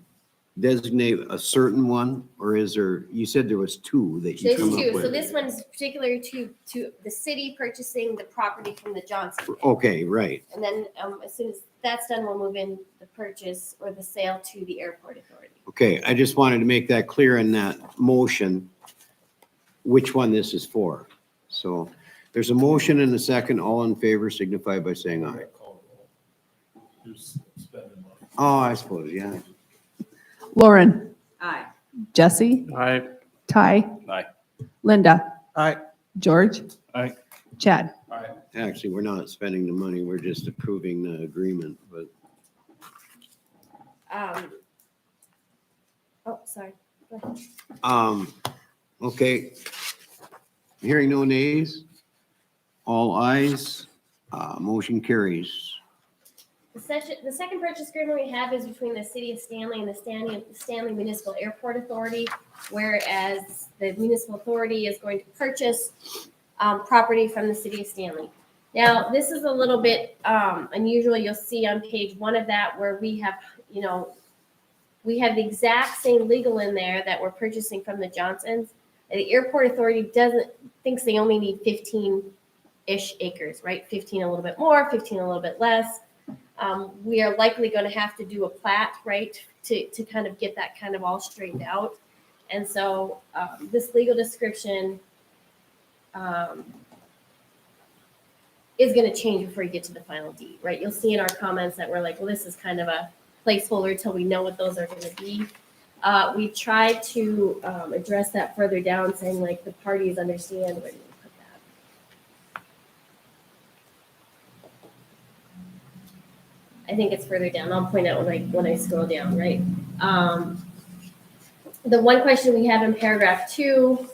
Speaker 1: designate a certain one, or is there, you said there was two that you
Speaker 12: There's
Speaker 1: come
Speaker 12: two.
Speaker 1: up
Speaker 12: So
Speaker 1: with?
Speaker 12: this one's particular to the city purchasing the property from the Johnson.
Speaker 1: Okay, right.
Speaker 12: And then as soon as that's done, we'll move in the purchase or the sale to the airport authority.
Speaker 1: Okay, I just wanted to make that clear in that motion, which one this is for. So there's a motion and a second. All in favor signify by saying aye.
Speaker 2: Who's spending money?
Speaker 1: Oh, I suppose, yeah.
Speaker 7: Lauren,
Speaker 3: Aye.
Speaker 7: Jesse,
Speaker 11: Aye.
Speaker 7: Ty,
Speaker 11: Aye.
Speaker 7: Linda,
Speaker 4: Aye.
Speaker 7: George,
Speaker 11: Aye.
Speaker 7: Chad.
Speaker 2: Aye.
Speaker 1: Actually, we're not spending the money. We're just approving the agreement, but
Speaker 12: Oh, sorry. Go ahead.
Speaker 1: okay. Hearing no nays, all ayes, motion carries.
Speaker 12: The second purchase agreement we have is between the city of Stanley and the Stanley Municipal Airport Authority, whereas the municipal authority is going to purchase property from the city of Stanley. Now, this is a little bit unusual. You'll see on page 1 of that where we have, we have the exact same legal in there that we're purchasing from the Johnsons. The airport authority thinks they only need 15-ish acres, right? 15 a little bit more, 15 a little bit less. We are likely going to have to do a plat, right, to kind of get that kind of all straightened out. And so this legal description is going to change before you get to the final deed, right? You'll see in our comments that we're like, well, this is kind of a placeholder until we know what those are going to be. We tried to address that further down, saying like the parties understand where you put that. I think it's further down. I'll point out when I scroll down, right? The one question we have in paragraph 2,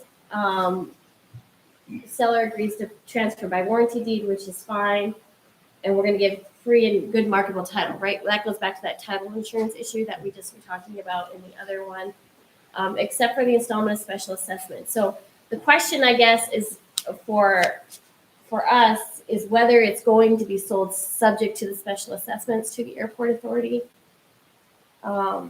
Speaker 12: seller agrees to transfer by warranty deed, which is fine. And we're going to give free and good marketable title, right? That goes back to that title insurance issue that we just were talking about in the other one, except for the installment of special assessment. So the question, I guess, is for us is whether it's going to be sold subject to the special assessments to the airport authority.
Speaker 3: Well,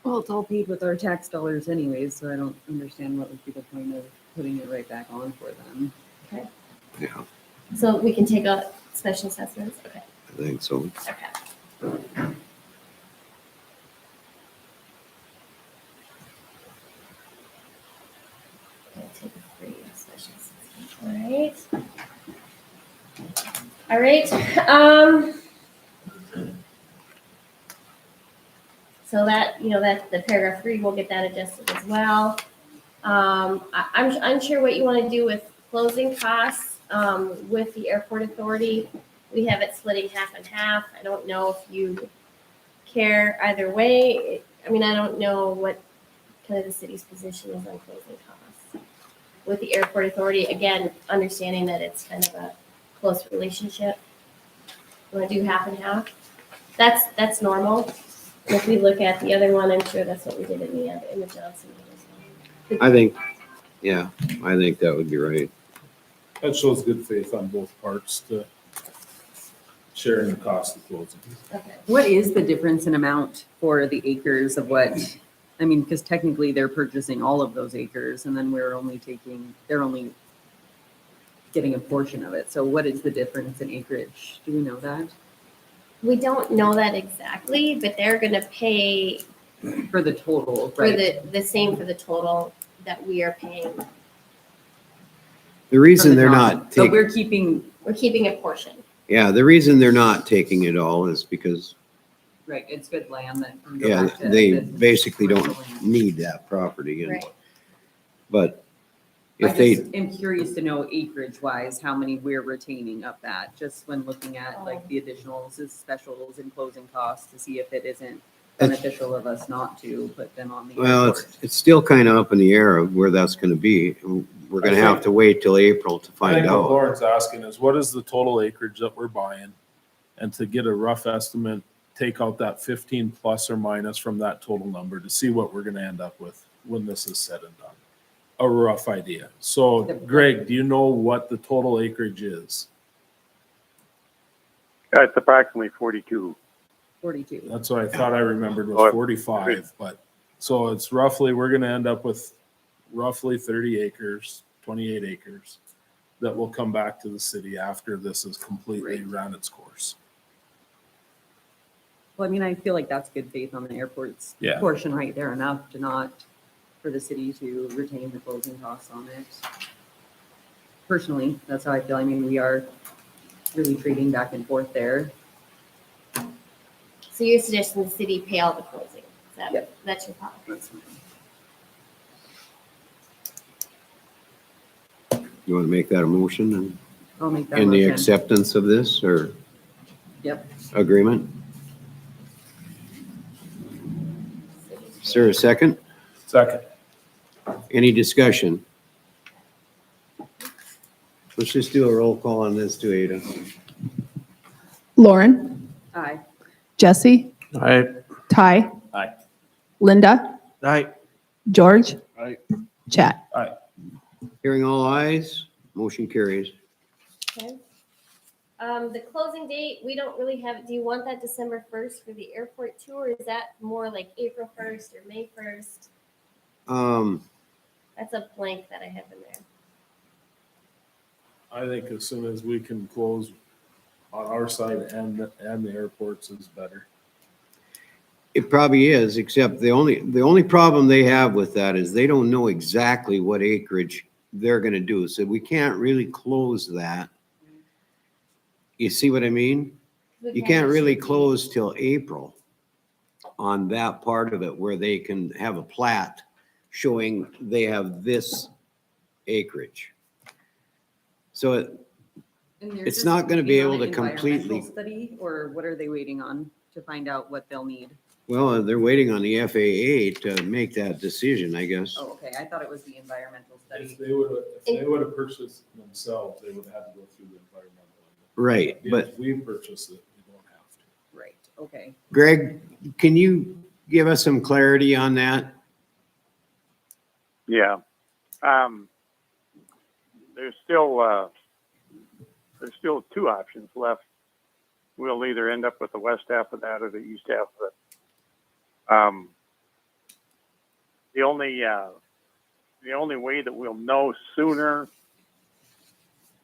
Speaker 3: it's all paid with our tax dollars anyways, so I don't understand what would be the point of putting it right back on for them.
Speaker 12: Okay.
Speaker 1: Yeah,
Speaker 12: So we can take out special assessments. Okay.
Speaker 1: I think so.
Speaker 12: Okay. I'll take a free special assessment. All right. So that, that the paragraph 3, we'll get that adjusted as well. I'm unsure what you want to do with closing costs with the airport authority. We have it splitting half and half. I don't know if you care either way. I mean, I don't know what kind of the city's position is on closing costs with the airport authority. Again, understanding that it's kind of a close relationship. You want to do half and half? That's normal. If we look at the other one, I'm sure that's what we did in the Johnson one as well.
Speaker 1: I think that would be right.
Speaker 2: That shows good faith on both parts to sharing the cost of closing.
Speaker 12: Okay.
Speaker 3: What is the difference in amount for the acres of what, I mean, because technically they're purchasing all of those acres and then they're only getting a portion of it. So what is the difference in acreage? Do we know that?
Speaker 12: We don't know that exactly, but they're going to pay
Speaker 3: For the total,
Speaker 12: for
Speaker 3: right?
Speaker 12: the same for the total that we are paying.
Speaker 1: The reason they're not
Speaker 3: But
Speaker 1: taking,
Speaker 3: we're keeping,
Speaker 12: We're keeping a portion.
Speaker 1: Yeah, the reason they're not taking it all is because,
Speaker 3: Right, it's good land that can go
Speaker 1: yeah,
Speaker 3: back to
Speaker 1: they
Speaker 3: business
Speaker 1: basically don't
Speaker 3: commercial land.
Speaker 1: need that property. And
Speaker 12: Right.
Speaker 1: But
Speaker 3: I
Speaker 1: if they,
Speaker 3: just am curious to know acreage wise, how many we're retaining of that, just when looking at
Speaker 12: Oh.
Speaker 3: like the additionals, the specials and closing costs to see if it isn't beneficial of us not to put them on the
Speaker 1: well,
Speaker 3: airport.
Speaker 1: it's still kind of up in the air of where that's gonna be. We're gonna have to wait till April to
Speaker 2: I
Speaker 1: find
Speaker 2: think what
Speaker 1: out.
Speaker 2: Lauren's asking is what is the total acreage that we're buying? And to get a rough estimate, take out that 15 plus or minus from that total number to see what we're gonna end up with when this is said and done. A rough idea. So Greg, do you know what the total acreage is?
Speaker 10: It's approximately 42.
Speaker 3: 42.
Speaker 2: That's what I thought I remembered
Speaker 10: Oh,
Speaker 2: was 45, but, so it's roughly, we're gonna end up with roughly 30 acres, 28 acres that will come back to the city after this has completely ran its course.
Speaker 3: Well, I mean, I feel like that's good faith on the airport's
Speaker 2: Yeah.
Speaker 3: portion right there enough to not, for the city to retain the closing costs on it. Personally, that's how I feel. I mean, we are really trading back and forth there.
Speaker 12: So you're suggesting the city pay all the closing? Is that,
Speaker 3: Yep.
Speaker 12: that's your thought?
Speaker 3: That's fine.
Speaker 1: You wanna make that a motion and
Speaker 3: I'll make that
Speaker 1: in the
Speaker 3: motion.
Speaker 1: acceptance of this or
Speaker 3: Yep.
Speaker 1: agreement? Is there a second?
Speaker 2: Second.
Speaker 1: Any discussion? Let's just do a roll call on this too, Ada.
Speaker 7: Lauren,
Speaker 3: Aye.
Speaker 7: Jesse,
Speaker 11: Aye.
Speaker 7: Ty.
Speaker 11: Aye.
Speaker 7: Linda,
Speaker 11: Aye.
Speaker 7: George.
Speaker 2: Aye.
Speaker 7: Chad.
Speaker 1: Hearing all ayes, motion carries.
Speaker 12: Okay. The closing date, we don't really have, do you want that December 1st for the airport tour? Is that more like April 1st or May 1st? That's a blank that I have in there.
Speaker 2: I think as soon as we can close on our side and the airports is better.
Speaker 1: It probably is, except the only problem they have with that is they don't know exactly what acreage they're gonna do. So we can't really close that. You see what I mean? You can't really close till April on that part of it where they can have a plat showing they have this acreage. So
Speaker 3: And they're
Speaker 1: It's
Speaker 3: just
Speaker 1: not gonna be
Speaker 3: waiting on
Speaker 1: able
Speaker 3: an
Speaker 1: to completely-
Speaker 3: environmental Study, or what are they waiting on to find out what they'll need?
Speaker 1: well, they're waiting on the FAA to make that decision, I guess.
Speaker 3: Oh, okay, I thought it was the environmental
Speaker 2: If
Speaker 3: study.
Speaker 2: they would have purchased themselves, they would have had to go through the environmental.
Speaker 1: Right, but
Speaker 2: If we purchase it, we don't have to.
Speaker 3: Right, okay.
Speaker 1: Greg, can you give us some clarity on that?
Speaker 10: Yeah. There's still two options left. We'll either end up with the west half of that or the east half of it. The only way that we'll know sooner,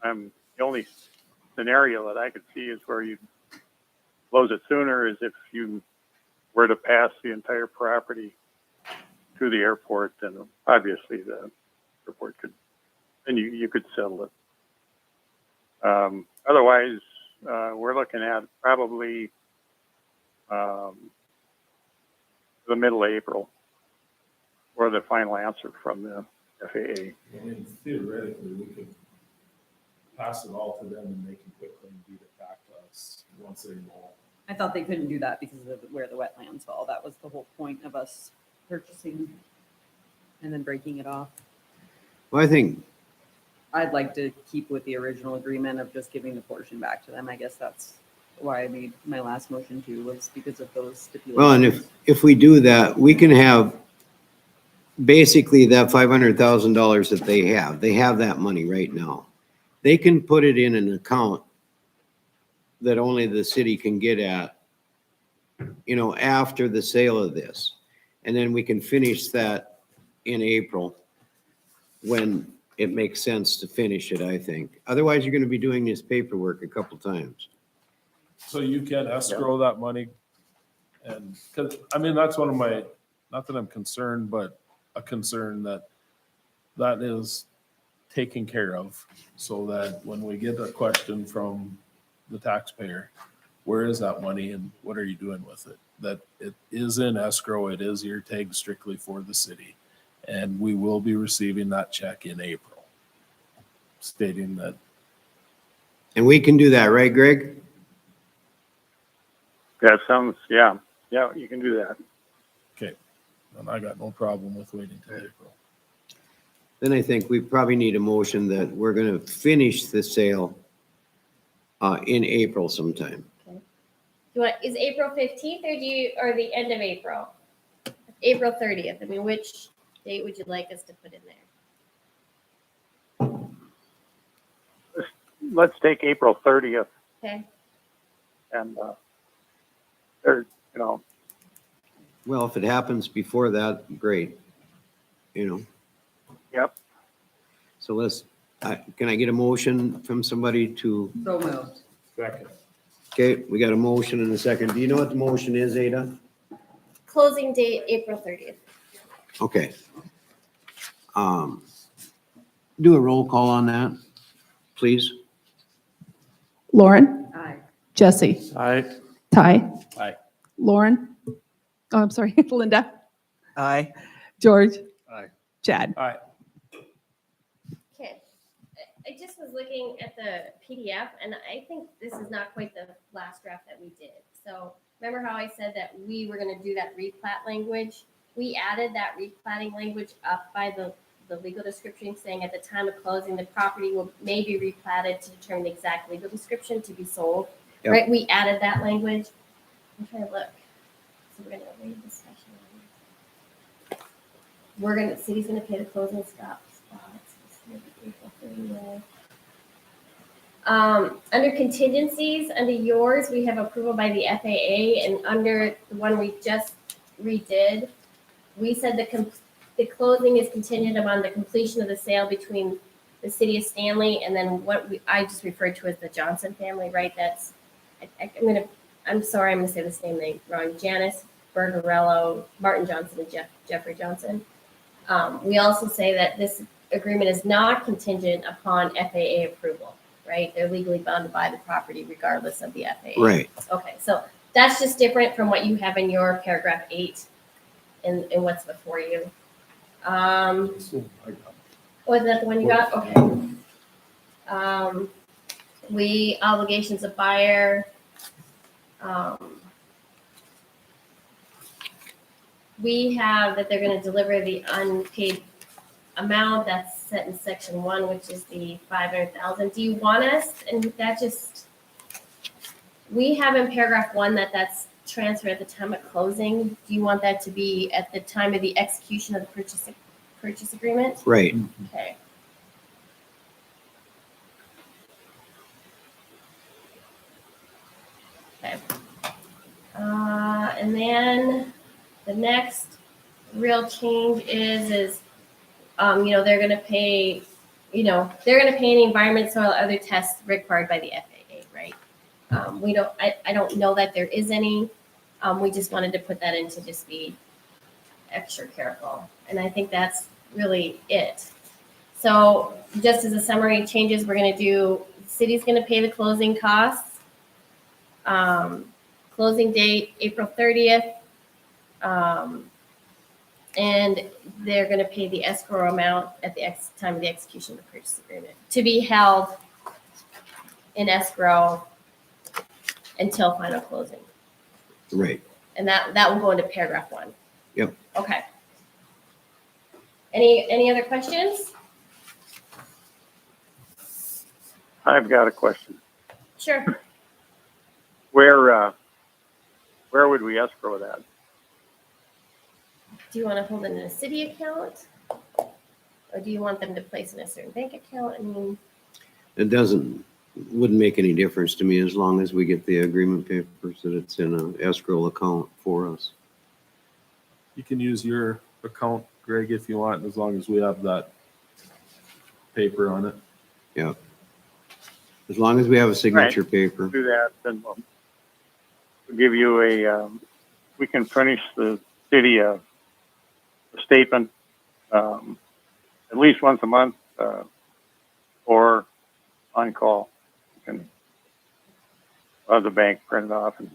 Speaker 10: the only scenario that I could see is where you close it sooner is if you were to pass the entire property to the airport, then obviously the airport could, and you could settle it. Otherwise, we're looking at probably the middle of April for the final answer from the FAA.
Speaker 2: I mean, theoretically, we could pass it all to them and they can quickly beat it back to us once they know.
Speaker 3: I thought they couldn't do that because of where the wetlands fall. That was the whole point of us purchasing and then breaking it off.
Speaker 1: Well, I think,
Speaker 3: I'd like to keep with the original agreement of just giving the portion back to them. I guess that's why I made my last motion too, was because of those stipulations.
Speaker 1: well, and if we do that, we can have basically that $500,000 that they have that money right now. They can put it in an account that only the city can get at, after the sale of this. And then we can finish that in April when it makes sense to finish it, I think. Otherwise, you're gonna be doing this paperwork a couple times.
Speaker 2: So you can escrow that money and, cause, I mean, that's one of my, not that I'm concerned, but a concern that is taken care of so that when we get a question from the taxpayer, where is that money and what are you doing with it? That it is in escrow, it is ear tagged strictly for the city. And we will be receiving that check in April, stating that
Speaker 1: And we can do that, right, Greg?
Speaker 10: That sounds, yeah, you can do that.
Speaker 2: and I got no problem with waiting till April.
Speaker 1: Then I think we probably need a motion that we're gonna finish the sale in April sometime.
Speaker 12: Is April 15th or the end of April? April 30th. I mean, which date would you like us to put in there?
Speaker 10: Let's take April 30th
Speaker 12: Okay.
Speaker 10: and, or, you know,
Speaker 1: Well, if it happens before that, great. You know,
Speaker 10: yep.
Speaker 1: so can I get a motion from somebody to,
Speaker 3: So moved.
Speaker 2: Second.
Speaker 1: okay, we got a motion and a second. Do you know what the motion is, Ada?
Speaker 12: Closing date, April 30th.
Speaker 1: Okay. Do a roll call on that, please.
Speaker 7: Lauren,
Speaker 3: Aye.
Speaker 7: Jesse,
Speaker 2: Aye.
Speaker 7: Ty.
Speaker 11: Aye.
Speaker 7: Lauren. Oh, I'm sorry, Linda,
Speaker 6: Aye.
Speaker 7: George.
Speaker 2: Aye.
Speaker 7: Chad.
Speaker 2: Aye.
Speaker 12: Okay. I just was looking at the PDF and I think this is not quite the last draft that we did. So remember how I said that we were going to do that replat language? We added that replatting language up by the legal description saying at the time of closing, the property may be replatted to determine the exact legal description to be sold.
Speaker 1: Yep.
Speaker 12: Right? We added that language. I'm trying to look. So we're going to read this section. City's going to pay the closing spots. Under contingencies, under yours, we have approval by the FAA, and under the one we just redid, we said the closing is contingent upon the completion of the sale between the city of Stanley and then I just referred to as the Johnson family, right? That's, I'm sorry, I'm gonna say this name wrong. Janice Bergarello, Martin Johnson, and Jeffrey Johnson. We also say that this agreement is not contingent upon FAA approval, right? They're legally bound to buy the property regardless of the FAA.
Speaker 1: Right.
Speaker 12: Okay, so that's just different from what you have in your paragraph 8 in what's before you. Was that the one you got? Okay. Obligations of buyer. We have that they're going to deliver the unpaid amount that's set in section 1, which is the 500,000. Do you want us, and that just, we have in paragraph 1 that's transferred at the time of closing. Do you want that to be at the time of the execution of the purchase agreement?
Speaker 1: Right.
Speaker 12: Okay. Okay. And then the next real change is they're going to pay, they're going to pay any environment, soil, other tests required by the FAA, right? I don't know that there is any. We just wanted to put that in to just be extra careful. And I think that's really it. So just as a summary changes, we're going to do, the city's going to pay the closing costs. Closing date, April 30th. And they're going to pay the escrow amount at the time of the execution of the purchase agreement to be held in escrow until final closing.
Speaker 1: Right.
Speaker 12: And that will go into paragraph 1.
Speaker 1: Yep.
Speaker 12: Okay. Any other questions?
Speaker 10: I've got a question.
Speaker 12: Sure.
Speaker 10: Where would we escrow that?
Speaker 12: Do you want to hold it in a city account? Or do you want them to place in a certain bank account? I mean,
Speaker 1: It wouldn't make any difference to me as long as we get the agreement papers that it's in an escrow account for us.
Speaker 2: You can use your account, Greg, if you want, as long as we have that paper on it.
Speaker 1: Yeah. As long as we have a signature paper.
Speaker 10: Do that, then we'll give you we can furnish the city a statement at least once a month or on call. You can of the bank printed off and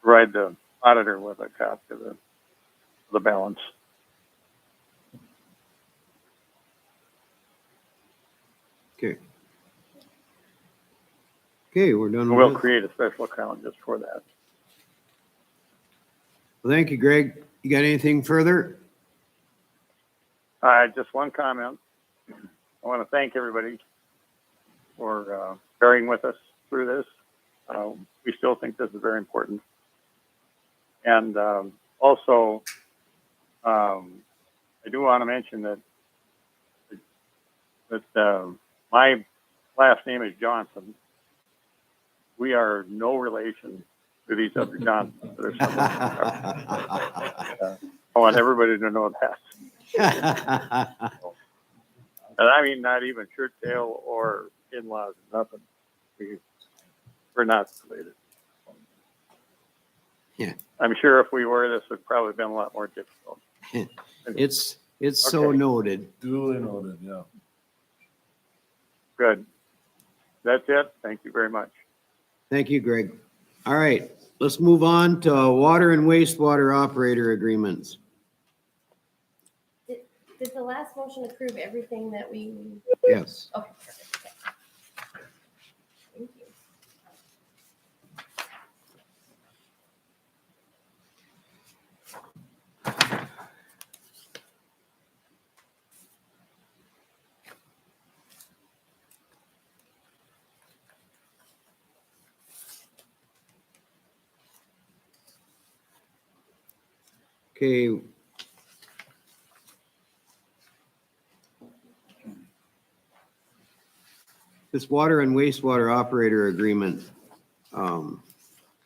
Speaker 10: provide the auditor with a copy of the balance.
Speaker 1: Okay. Okay, we're done
Speaker 10: We'll
Speaker 1: with it.
Speaker 10: create a special account just for that.
Speaker 1: Well, thank you, Greg. You got anything further?
Speaker 10: Just one comment. I want to thank everybody for bearing with us through this. We still think this is very important. And also, I do want to mention that my last name is Johnson. We are no relation to these other Johnsons. I want everybody to know that. And I mean, not even shirt tail or in-laws, nothing. We're not related.
Speaker 1: Yeah.
Speaker 10: I'm sure if we were, this would probably been a lot more difficult.
Speaker 1: It's so
Speaker 10: Okay.
Speaker 1: noted.
Speaker 2: Duly noted, yeah.
Speaker 10: Good. That's it. Thank you very much.
Speaker 1: Thank you, Greg. All right, let's move on to water and wastewater operator agreements.
Speaker 12: Did the last motion approve everything that we?
Speaker 1: Yes.
Speaker 12: Okay, perfect. Okay. Thank you.
Speaker 1: Okay. This water and wastewater operator agreement,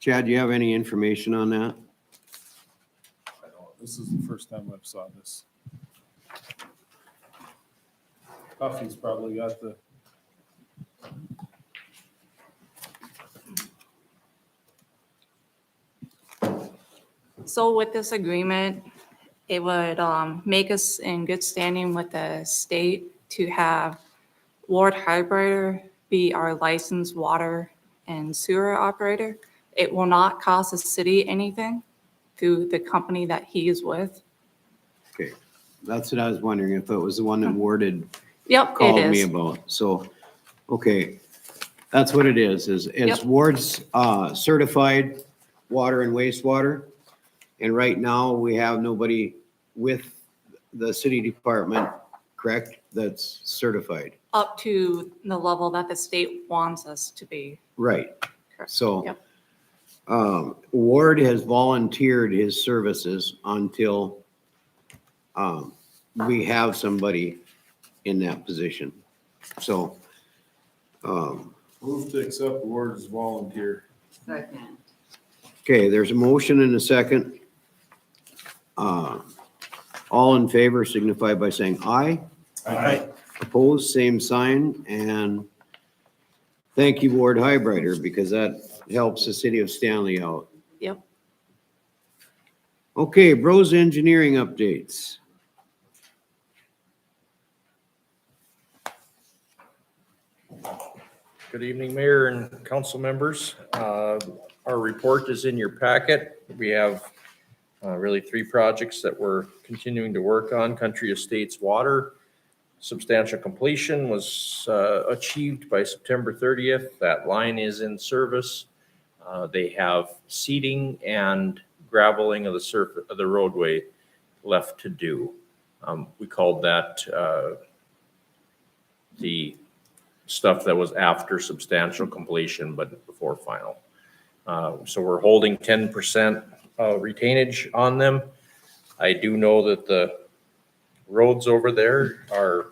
Speaker 1: Chad, do you have any information on that?
Speaker 2: I don't, this is the first time I've saw this. Coffee's probably got the.
Speaker 8: So with this agreement, it would make us in good standing with the state to have Ward Highbrighter be our licensed water and sewer operator. It will not cost the city anything through the company that he is with.
Speaker 1: Okay, that's what I was wondering, if it was the one that Ward
Speaker 8: Yep, it
Speaker 1: called me
Speaker 8: is.
Speaker 1: about. So, okay, that's what it is
Speaker 8: Yep.
Speaker 1: Ward's certified water and wastewater. And right now, we have nobody with the city department, correct, that's certified.
Speaker 8: Up to the level that the state wants us to be.
Speaker 1: Right.
Speaker 8: Correct.
Speaker 1: So,
Speaker 8: Yep.
Speaker 1: Ward has volunteered his services until we have somebody in that position. So,
Speaker 2: Move to accept Ward as volunteer.
Speaker 3: Second.
Speaker 1: okay, there's a motion and a second. All in favor signify by saying aye.
Speaker 2: Aye.
Speaker 1: Opposed, same sign, and thank you, Ward Highbrighter, because that helps the city of Stanley out.
Speaker 8: Yep.
Speaker 1: Okay, Bros Engineering updates.
Speaker 13: Good evening, Mayor and council members. Our report is in your packet. We have really three projects that we're continuing to work on. Country Estates Water, substantial completion was achieved by September 30th. That line is in service. They have seeding and graveling of the surface of the roadway left to do. We called that the stuff that was after substantial completion, but before final. So we're holding 10% retainage on them. I do know that the roads over there are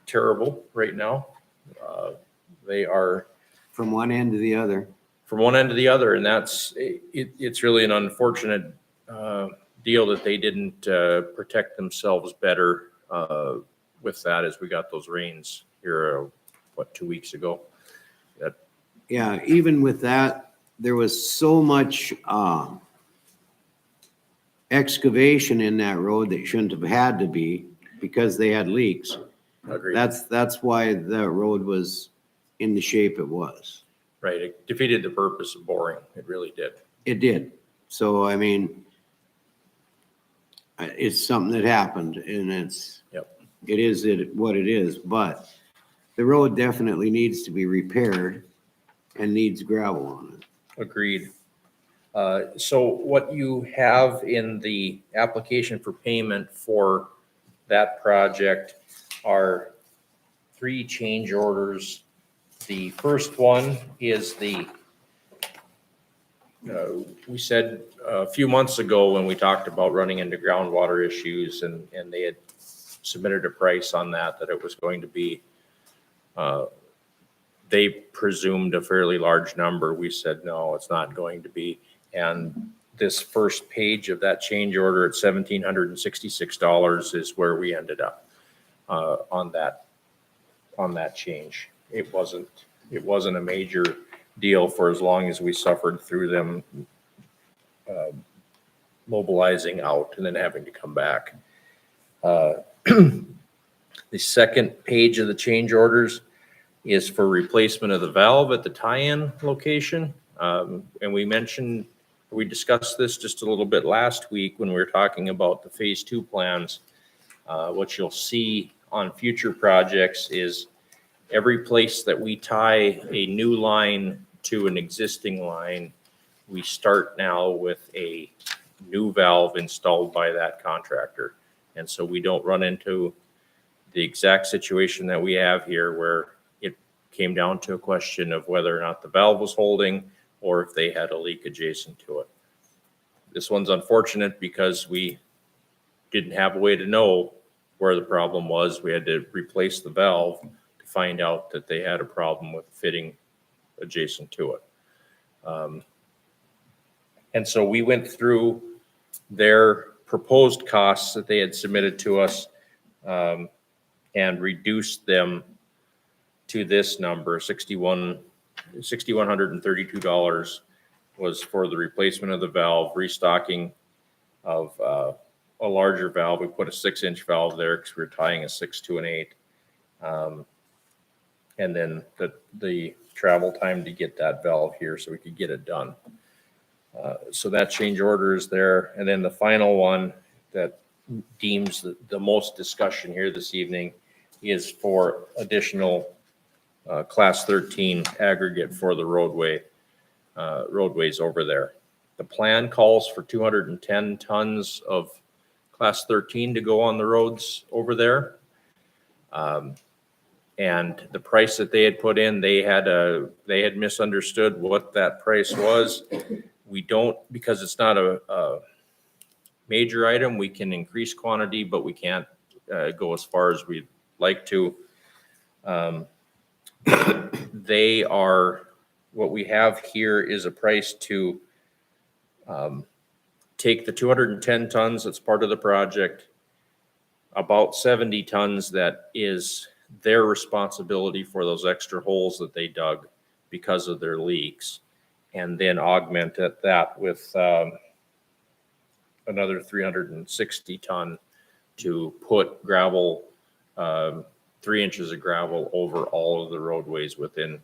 Speaker 13: terrible right now. They are
Speaker 1: From one end to the other.
Speaker 13: from one end to the other, and it's really an unfortunate deal that they didn't protect themselves better with that as we got those rains here, 2 weeks ago.
Speaker 1: Yeah, even with that, there was so much excavation in that road that shouldn't have had to be because they had leaks.
Speaker 13: Agreed.
Speaker 1: That's why the road was in the shape it was.
Speaker 13: Right, it defeated the purpose of boring. It really did.
Speaker 1: It did. So, I mean, it's something that happened and
Speaker 13: Yep.
Speaker 1: it is what it is, but the road definitely needs to be repaired and needs gravel on it.
Speaker 13: Agreed. So what you have in the application for payment for that project are 3 change orders. The first one is we said a few months ago when we talked about running into groundwater issues and they had submitted a price on that it was going to be, they presumed a fairly large number. We said, no, it's not going to be. And this first page of that change order at $1,766 is where we ended up on that change. It wasn't a major deal for as long as we suffered through them mobilizing out and then having to come back. The second page of the change orders is for replacement of the valve at the tie-in location. And we discussed this just a little bit last week when we were talking about the phase 2 plans. What you'll see on future projects is every place that we tie a new line to an existing line, we start now with a new valve installed by that contractor. And so we don't run into the exact situation that we have here where it came down to a question of whether or not the valve was holding or if they had a leak adjacent to it. This one's unfortunate because we didn't have a way to know where the problem was. We had to replace the valve to find out that they had a problem with fitting adjacent to it. And so we went through their proposed costs that they had submitted to us and reduced them to this number, $6,132 was for the replacement of the valve, restocking of a larger valve. We put a 6-inch valve there because we were tying a 6 to an 8. And then the travel time to get that valve here so we could get it done. So that change order is there. And then the final one that deems the most discussion here this evening is for additional class 13 aggregate for the roadways over there. The plan calls for 210 tons of class 13 to go on the roads over there. And the price that they had put in, they had misunderstood what that price was. We don't, because it's not a major item, we can increase quantity, but we can't go as far as we'd like to. They are, what we have here is a price to take the 210 tons that's part of the project, about 70 tons that is their responsibility for those extra holes that they dug because of their leaks, and then augment that with another 360 ton to put gravel, 3 inches of gravel over all of the roadways within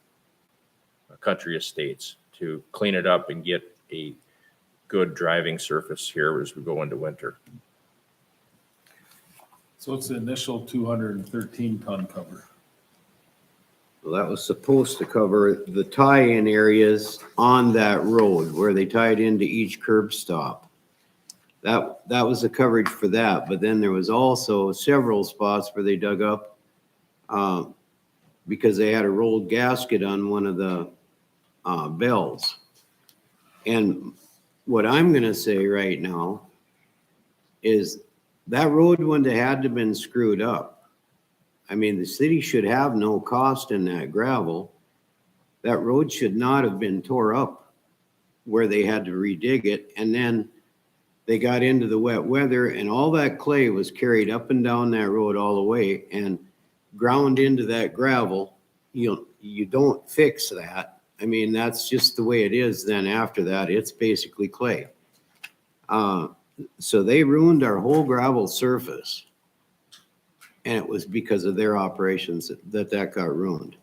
Speaker 13: Country Estates to clean it up and get a good driving surface here as we go into winter.
Speaker 2: So it's the initial 213 ton cover.
Speaker 1: Well, that was supposed to cover the tie-in areas on that road where they tied into each curb stop. That was the coverage for that, but then there was also several spots where they dug up because they had a rolled gasket on one of the bells. And what I'm gonna say right now is that road wouldn't have had to been screwed up. I mean, the city should have no cost in that gravel. That road should not have been tore up where they had to redig it. And then they got into the wet weather and all that clay was carried up and down that road all the way and ground into that gravel. You don't fix that. I mean, that's just the way it is. Then after that, it's basically clay. So they ruined our whole gravel surface. And it was because of their operations that got ruined.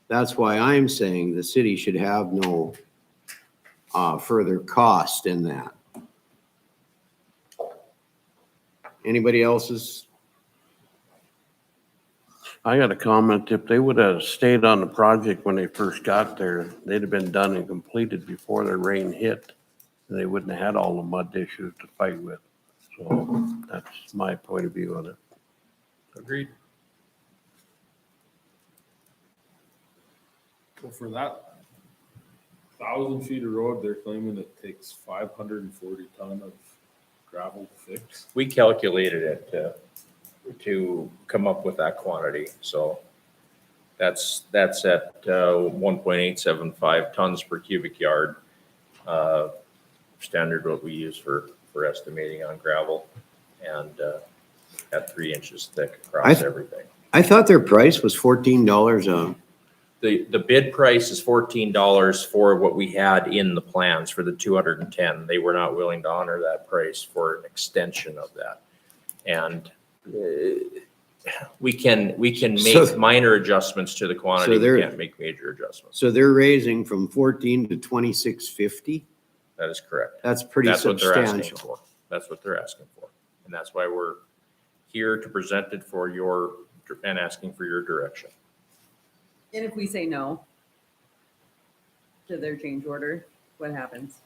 Speaker 1: That's why I'm saying the city should have no further cost in that. Anybody else's?
Speaker 2: I got a comment. If they would have stayed on the project when they first got there, they'd have been done and completed before the rain hit. They wouldn't have had all the mud issues to fight with. So that's my point of view on it.
Speaker 13: Agreed.
Speaker 14: So for that 1,000 feet of road, they're claiming it takes 540 ton of gravel to fix.
Speaker 13: We calculated it to come up with that quantity, so that's at 1.875 tons per cubic yard. Standard what we use for estimating on gravel, and at 3 inches thick across everything.
Speaker 1: I thought their price was $14 a.
Speaker 13: The bid price is $14 for what we had in the plans for the 210. They were not willing to honor that price for an extension of that. And we can make minor adjustments to the quantity.
Speaker 1: So they're-
Speaker 13: We can't make major adjustments.
Speaker 1: So they're raising from 14 to 2650?
Speaker 13: That is correct.
Speaker 1: That's pretty
Speaker 13: That's what they're asking
Speaker 1: substantial.
Speaker 13: for. That's what they're asking for. And that's why we're here to present it for your, and asking for your direction.
Speaker 3: And if we say no to their change order, what happens?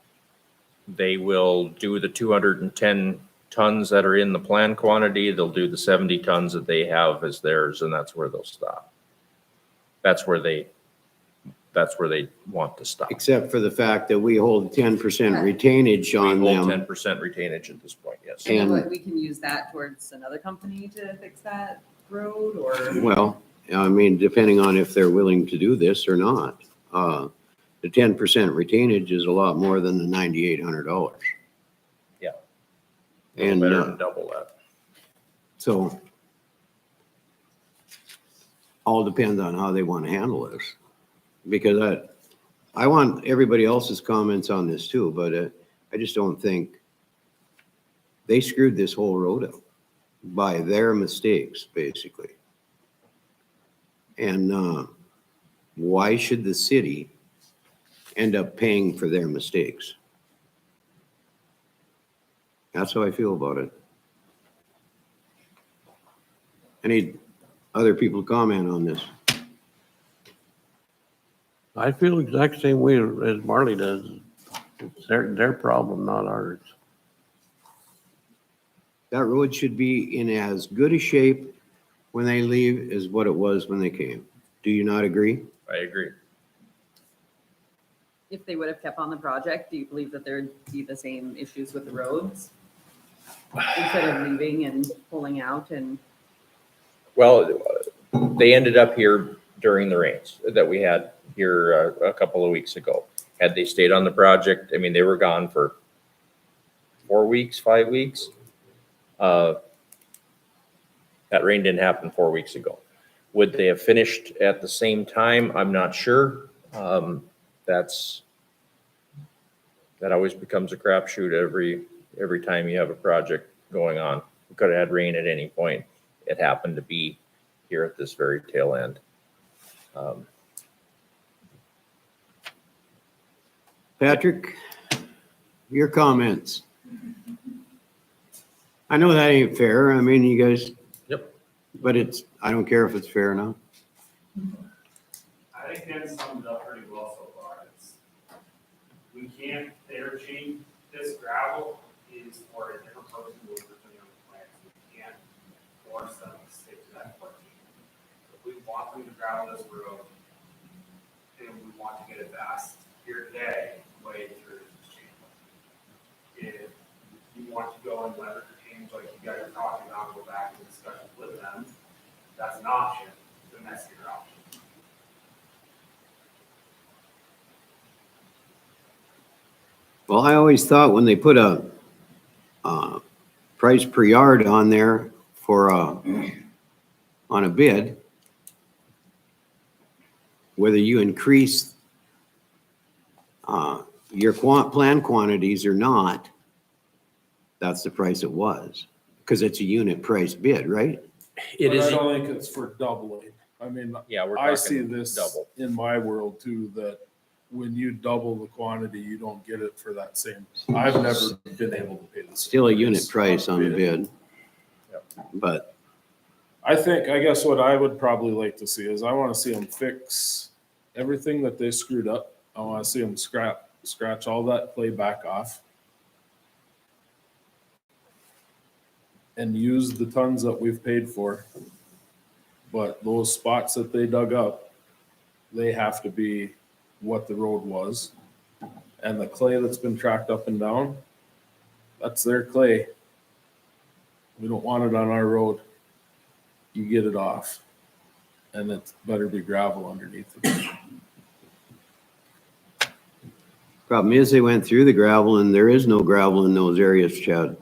Speaker 13: They will do the 210 tons that are in the plan quantity. They'll do the 70 tons that they have as theirs, and that's where they'll stop. That's where they want to stop.
Speaker 1: Except for the fact that we hold 10% retainage
Speaker 13: We
Speaker 1: on
Speaker 13: hold
Speaker 1: them.
Speaker 13: 10% retainage at this point, yes.
Speaker 3: And then
Speaker 1: And-
Speaker 3: what, we can use that towards another company to fix that road, or?
Speaker 1: Well, I mean, depending on if they're willing to do this or not. The 10% retainage is a lot more than the $9,800.
Speaker 13: Yeah.
Speaker 1: And
Speaker 13: Better than double that.
Speaker 1: so all depends on how they want to handle this. Because I want everybody else's comments on this too, but I just don't think they screwed this whole road up by their mistakes, basically. And why should the city end up paying for their mistakes? That's how I feel about it. I need other people to comment on this.
Speaker 2: I feel the exact same way as Marley does. It's their problem, not ours.
Speaker 1: That road should be in as good a shape when they leave as what it was when they came. Do you not agree?
Speaker 13: I agree.
Speaker 3: If they would have kept on the project, do you believe that there'd be the same issues with the roads? Instead of leaving and pulling out and,
Speaker 13: Well, they ended up here during the rains that we had here a couple of weeks ago. Had they stayed on the project, I mean, they were gone for 4 weeks, 5 weeks. That rain didn't happen 4 weeks ago. Would they have finished at the same time? I'm not sure. That always becomes a crapshoot every time you have a project going on. We could have had rain at any point. It happened to be here at this very tail end.
Speaker 1: Patrick, your comments. I know that ain't fair. I mean, you guys.
Speaker 13: Yep.
Speaker 1: But I don't care if it's fair or not.
Speaker 10: I think Ken summed it up pretty well so far. We can't interchange this gravel is for a different person who was originally on the plan. We can't force them to stick to that 14. If we want them to gravel this road, and we want to get it fast here today, way through the chain. If you want to go and leverage the change like you guys are talking about, go back to discussions with them, that's an option, the messier option.
Speaker 1: Well, I always thought when they put a price per yard on there for on a bid, whether you increase your plan quantities or not, that's the price it was, because it's a unit price bid, right?
Speaker 13: It
Speaker 14: But
Speaker 13: is,
Speaker 14: I don't think it's for doubling. I mean,
Speaker 13: Yeah, we're
Speaker 14: I see
Speaker 13: talking
Speaker 14: this
Speaker 13: double.
Speaker 14: in my world too, that when you double the quantity, you don't get it for that same. I've never been able to pay the.
Speaker 1: Still a unit price on the bid. But
Speaker 14: I guess what I would probably like to see is I want to see them fix everything that they screwed up. I want to see them scratch all that clay back off. And use the tons that we've paid for. But those spots that they dug up, they have to be what the road was. And the clay that's been tracked up and down, that's their clay. We don't want it on our road. You get it off. And it better be gravel underneath it.
Speaker 1: problem is they went through the gravel and there is no gravel in those areas, Chad.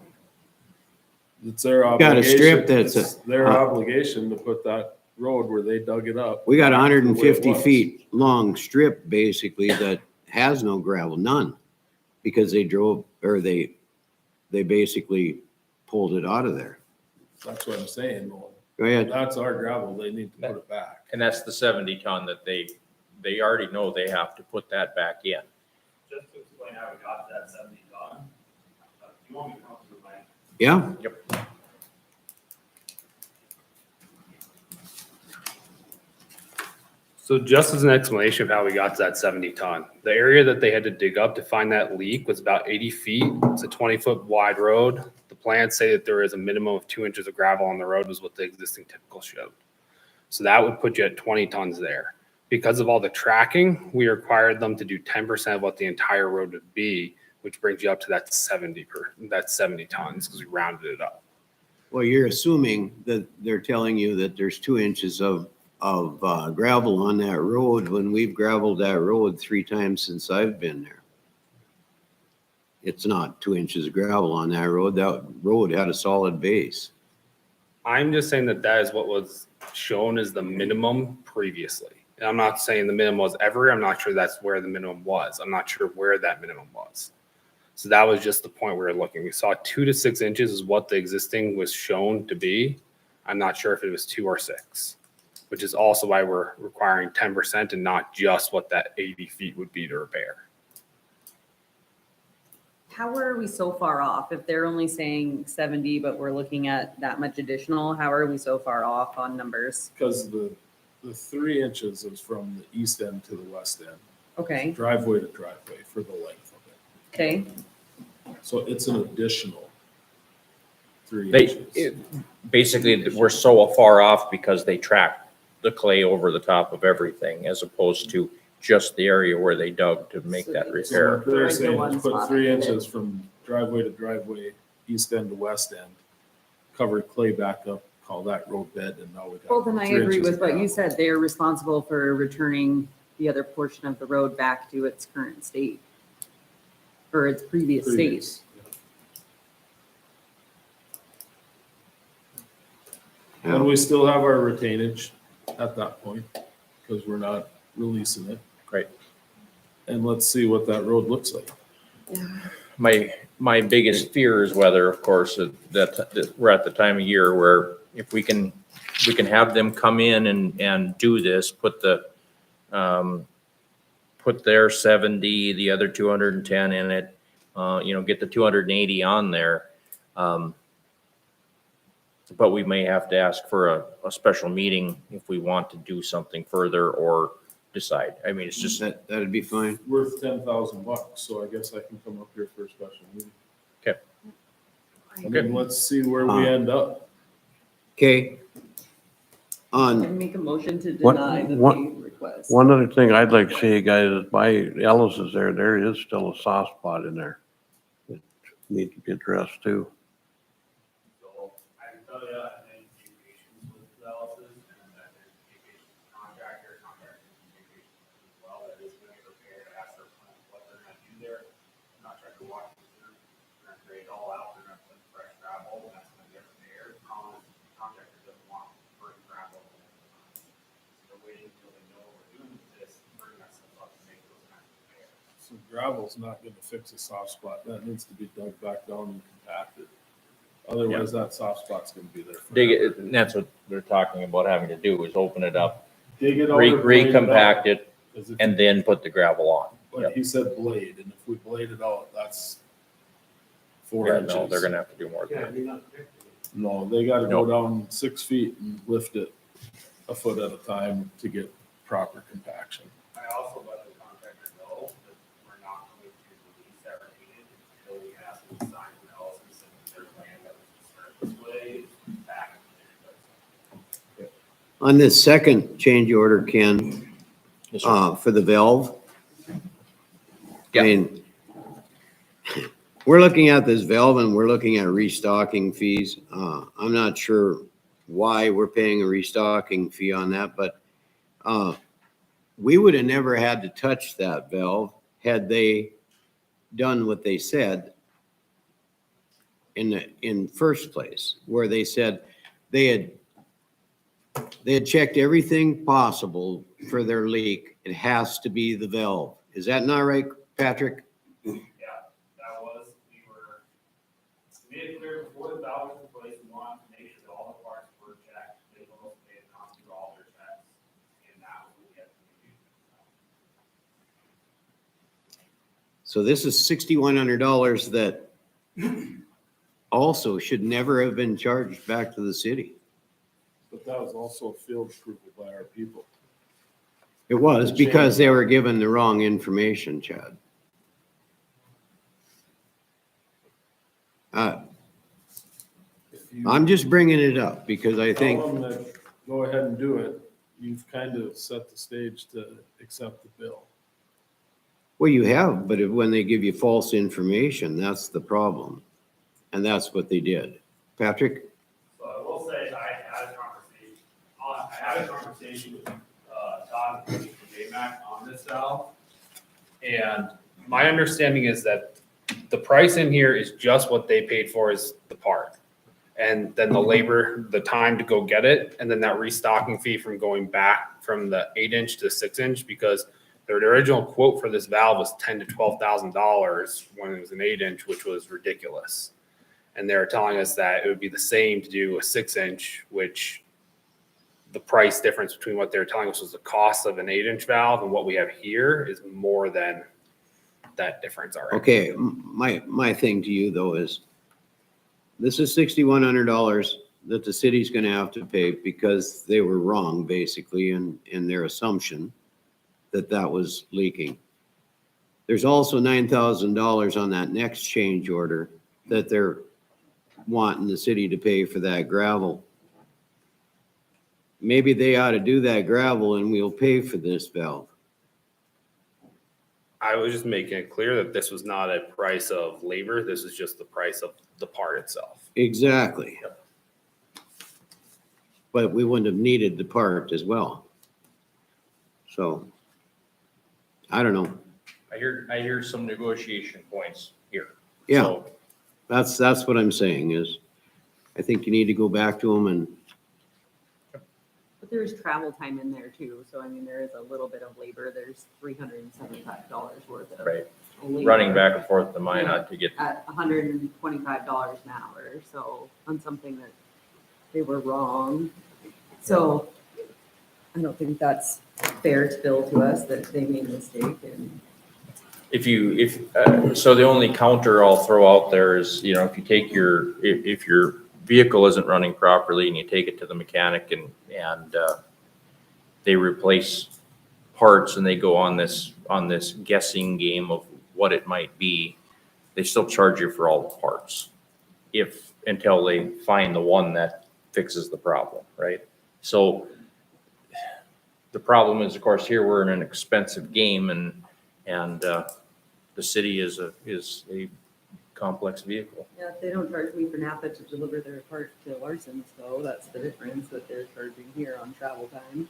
Speaker 14: It's their
Speaker 1: Got a strip
Speaker 14: obligation,
Speaker 1: that's
Speaker 14: it's their obligation to put that road where they dug it up.
Speaker 1: We got
Speaker 14: back to the way it
Speaker 1: 150
Speaker 14: was.
Speaker 1: feet long strip basically that has no gravel, none. Because they drove, or they basically pulled it out of there.
Speaker 14: That's what I'm saying. Well,
Speaker 1: Go ahead.
Speaker 14: that's our gravel. They need to put it back.
Speaker 13: And that's the 70 ton that they already know they have to put that back in.
Speaker 2: Just to explain how we got to that 70 ton, you want me to come through my
Speaker 1: Yeah?
Speaker 13: Yep.
Speaker 15: So just as an explanation of how we got to that 70 ton, the area that they had to dig up to find that leak was about 80 feet. It's a 20-foot wide road. The plans say that there is a minimum of 2 inches of gravel on the road was what the existing typical showed. So that would put you at 20 tons there. Because of all the tracking, we required them to do 10% of what the entire road would be, which brings you up to that 70 tons because we rounded it up.
Speaker 1: Well, you're assuming that they're telling you that there's 2 inches of gravel on that road when we've gravelled that road 3 times since I've been there. It's not 2 inches of gravel on that road. That road had a solid base.
Speaker 15: I'm just saying that that is what was shown as the minimum previously. And I'm not saying the minimum was ever. I'm not sure that's where the minimum was. I'm not sure where that minimum was. So that was just the point we were looking. We saw 2 to 6 inches is what the existing was shown to be. I'm not sure if it was 2 or 6, which is also why we're requiring 10% and not just what that 80 feet would be to repair.
Speaker 3: How are we so far off? If they're only saying 70, but we're looking at that much additional, how are we so far off on numbers?
Speaker 14: Because the 3 inches is from the east end to the west end.
Speaker 3: Okay,
Speaker 14: Driveway to driveway for the length of it.
Speaker 3: okay.
Speaker 14: So it's an additional 3
Speaker 13: They,
Speaker 14: inches.
Speaker 13: basically, we're so far off because they tracked the clay over the top of everything as opposed to just the area where they dug to make that
Speaker 14: So
Speaker 13: repair.
Speaker 14: what they're
Speaker 3: Like the
Speaker 14: saying
Speaker 3: one
Speaker 14: is put
Speaker 3: spot
Speaker 14: 3
Speaker 3: I did.
Speaker 14: inches from driveway to driveway, east end to west end, cover clay back up, call that road bed, and now we got.
Speaker 3: Well, then I
Speaker 14: 3
Speaker 3: agree
Speaker 14: inches
Speaker 3: with
Speaker 14: of
Speaker 3: what you
Speaker 14: gravel.
Speaker 3: said. They are responsible for returning the other portion of the road back to its current state. Or its previous state.
Speaker 14: Previous. And we still have our retainage at that point, because we're not releasing it.
Speaker 13: Right.
Speaker 14: And let's see what that road looks like.
Speaker 13: My biggest fear is whether, of course, that we're at the time of year where if we can have them come in and do this, put their 70, the other 210 in it, get the 280 on there. But we may have to ask for a special meeting if we want to do something further or decide. I mean, it's just,
Speaker 1: That'd be fine.
Speaker 14: Worth $10,000, so I guess I can come up here for a special meeting.
Speaker 13: Okay.
Speaker 14: And then let's see where we end up.
Speaker 1: Okay. On,
Speaker 3: And make a motion to
Speaker 16: What-
Speaker 3: deny the
Speaker 16: what-
Speaker 3: pay request.
Speaker 16: One other thing I'd like to see, guys, is by Ellis's there is still a soft spot in there that needs to be addressed too.
Speaker 2: So I can tell you, I've been in communications with Dallas's and that there's communication contractor communication as well that is going to repair to ask their plan what they're going to do there. I'm not trying to walk you through. They're going to grade it all out. They're going to put fresh gravel and that's going to get repaired. The problem is the contractor doesn't want burnt gravel. So they're waiting until they know what we're doing with this, bring that stuff up and make those kinds of repairs.
Speaker 14: So gravel's not gonna fix a soft spot. That needs to be dug back down and compacted. Otherwise, that soft spot's gonna be there.
Speaker 13: dig
Speaker 14: forever.
Speaker 13: it, and that's what they're talking about having to do is open it up
Speaker 14: Dig it out or blade it out.
Speaker 13: recompact it,
Speaker 14: 'Cause if-
Speaker 13: and then put the gravel on.
Speaker 14: But he said blade, and if we blade it out, that's 4
Speaker 13: Yeah,
Speaker 14: inches.
Speaker 13: no, they're gonna have to do more than that.
Speaker 14: No, they gotta go
Speaker 13: Nope.
Speaker 14: down 6 feet and lift it a foot at a time to get proper compaction.
Speaker 15: I also let the contractor know that we're not going to release that remaining until we have some design analysis and their plan that was started this way back.
Speaker 1: On this second change order, Ken,
Speaker 13: Yes, sir.
Speaker 1: for the valve.
Speaker 13: Yeah.
Speaker 1: I mean, we're looking at this valve and we're looking at restocking fees. I'm not sure why we're paying a restocking fee on that, but we would have never had to touch that valve had they done what they said in first place, where they said they had checked everything possible for their leak. It has to be the valve. Is that not right, Patrick?
Speaker 15: Yeah, that was, we made it clear before the valve was replaced, we wanted to make sure that all the parts were checked. They both made it not through all their checks, and that was what we had to do.
Speaker 1: So this is $6,100 that also should never have been charged back to the city.
Speaker 14: But that was also a field approval by our people.
Speaker 1: It was because they were given the wrong information, Chad.
Speaker 14: If you
Speaker 1: I'm just bringing it up because I
Speaker 14: tell
Speaker 1: think,
Speaker 14: them that go ahead and do it, you've kind of set the stage to accept the bill.
Speaker 1: well, you have, but when they give you false information, that's the problem. And that's what they did. Patrick?
Speaker 15: So I will say, I had a conversation with Todd from JMac on this valve. And my understanding is that the price in here is just what they paid for is the part. And then the labor, the time to go get it, and then that restocking fee from going back from the 8-inch to 6-inch, because their original quote for this valve was $10,000 to $12,000 when it was an 8-inch, which was ridiculous. And they're telling us that it would be the same to do a 6-inch, which the price difference between what they're telling us was the cost of an 8-inch valve and what we have here is more than that difference already.
Speaker 1: Okay, my thing to you though is, this is $6,100 that the city's gonna have to pay because they were wrong basically in their assumption that that was leaking. There's also $9,000 on that next change order that they're wanting the city to pay for that gravel. Maybe they ought to do that gravel and we'll pay for this valve.
Speaker 15: I was just making it clear that this was not a price of labor. This is just the price of the part itself.
Speaker 1: Exactly. But we wouldn't have needed the part as well. So, I don't know.
Speaker 13: I hear some negotiation points here.
Speaker 1: Yeah,
Speaker 13: So,
Speaker 1: that's what I'm saying is, I think you need to go back to them and,
Speaker 3: But there's travel time in there too, so I mean, there is a little bit of labor, there's $375 worth of.
Speaker 13: Right.
Speaker 3: labor
Speaker 13: running back and forth to Minot to get,
Speaker 3: At $125 an hour, so on something that they were wrong. So I don't think that's fair to bill to us that they made a mistake and.
Speaker 13: so the only counter I'll throw out there is, if you take if your vehicle isn't running properly and you take it to the mechanic and they replace parts and they go on this guessing game of what it might be, they still charge you for all the parts until they find the one that fixes the problem, right? So the problem is, of course, here we're in an expensive game and the city is a complex vehicle.
Speaker 3: Yeah, if they don't charge me for Napa to deliver their part to Larson's though, that's the difference that they're charging here on travel time.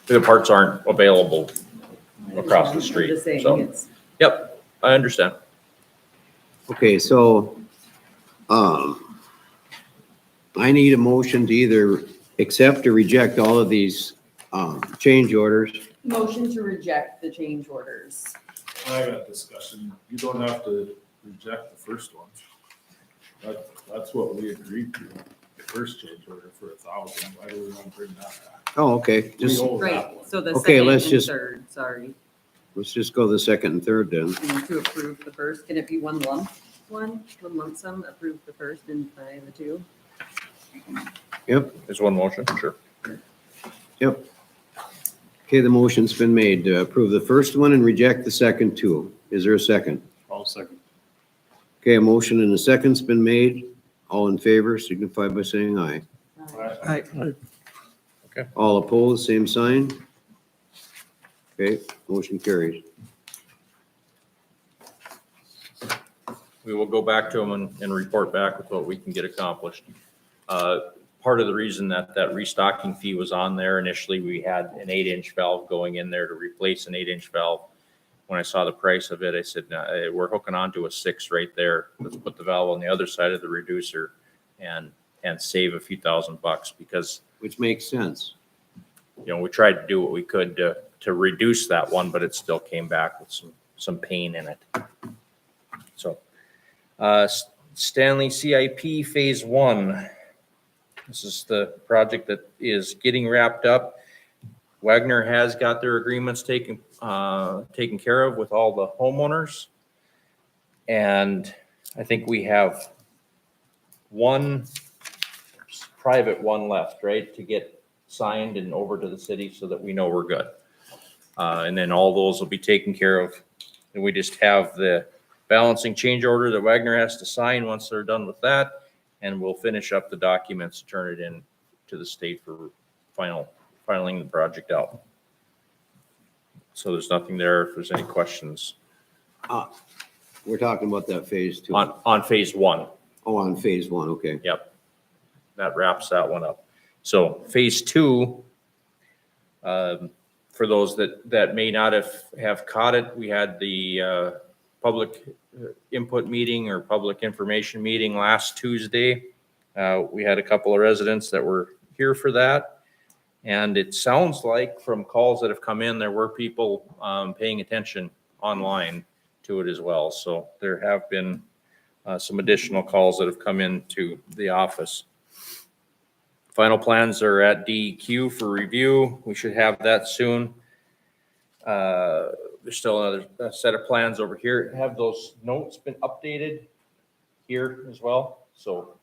Speaker 13: The parts aren't available across the street.
Speaker 3: I'm just saying,
Speaker 13: So,
Speaker 3: it's,
Speaker 13: yep, I understand.
Speaker 1: okay, so, I need a motion to either accept or reject all of these, change orders.
Speaker 3: motion to reject the change orders.
Speaker 14: I got discussion. You don't have to reject the first one. That's what we agreed to. first change order for 1,000. Why do we want to bring that back?
Speaker 1: Oh, okay,
Speaker 14: We
Speaker 1: just,
Speaker 14: owe that
Speaker 3: Right,
Speaker 14: one.
Speaker 3: so the
Speaker 1: Okay,
Speaker 3: second
Speaker 1: let's
Speaker 3: and
Speaker 1: just-
Speaker 3: third, sorry.
Speaker 1: let's just go the second and third then.
Speaker 3: And to approve the first, can it be one lump sum, approve the first and by the two?
Speaker 1: Yep,
Speaker 9: Is one motion? Sure.
Speaker 1: yep. Okay, the motion's been made to approve the first one and reject the second two. Is there a second?
Speaker 14: I'll second.
Speaker 1: Okay, a motion and a second's been made. All in favor signify by saying aye. All opposed, same sign. Okay, motion carries.
Speaker 13: We will go back to them and report back with what we can get accomplished. Part of the reason that restocking fee was on there initially, we had an 8-inch valve going in there to replace an 8-inch valve. When I saw the price of it, I said, "No, we're hooking onto a 6 right there. Let's put the valve on the other side of the reducer and save a few $1,000 because,
Speaker 1: Which makes sense.
Speaker 13: you know, we tried to do what we could to reduce that one, but it still came back with some pain in it. So, Stanley CIP Phase 1. This is the project that is getting wrapped up. Wagner has got their agreements taken care of with all the homeowners. And I think we have one private one left, right, to get signed and over to the city so that we know we're good. And then all those will be taken care of. And we just have the balancing change order that Wagner has to sign once they're done with that. And we'll finish up the documents, turn it in to the state for filing the project out. So there's nothing there if there's any questions
Speaker 1: We're talking about that phase two.
Speaker 13: on Phase 1.
Speaker 1: Oh, on phase one, okay.
Speaker 13: Yep. That wraps that one up. So Phase 2, for those that may not have caught it, we had the public input meeting or public information meeting last Tuesday. We had a couple of residents that were here for that. And it sounds like from calls that have come in, there were people paying attention online to it as well. So there have been some additional calls that have come into the office. Final plans are at DEQ for review. We should have that soon. There's still another set of plans over here. Have those notes been updated here as well? So,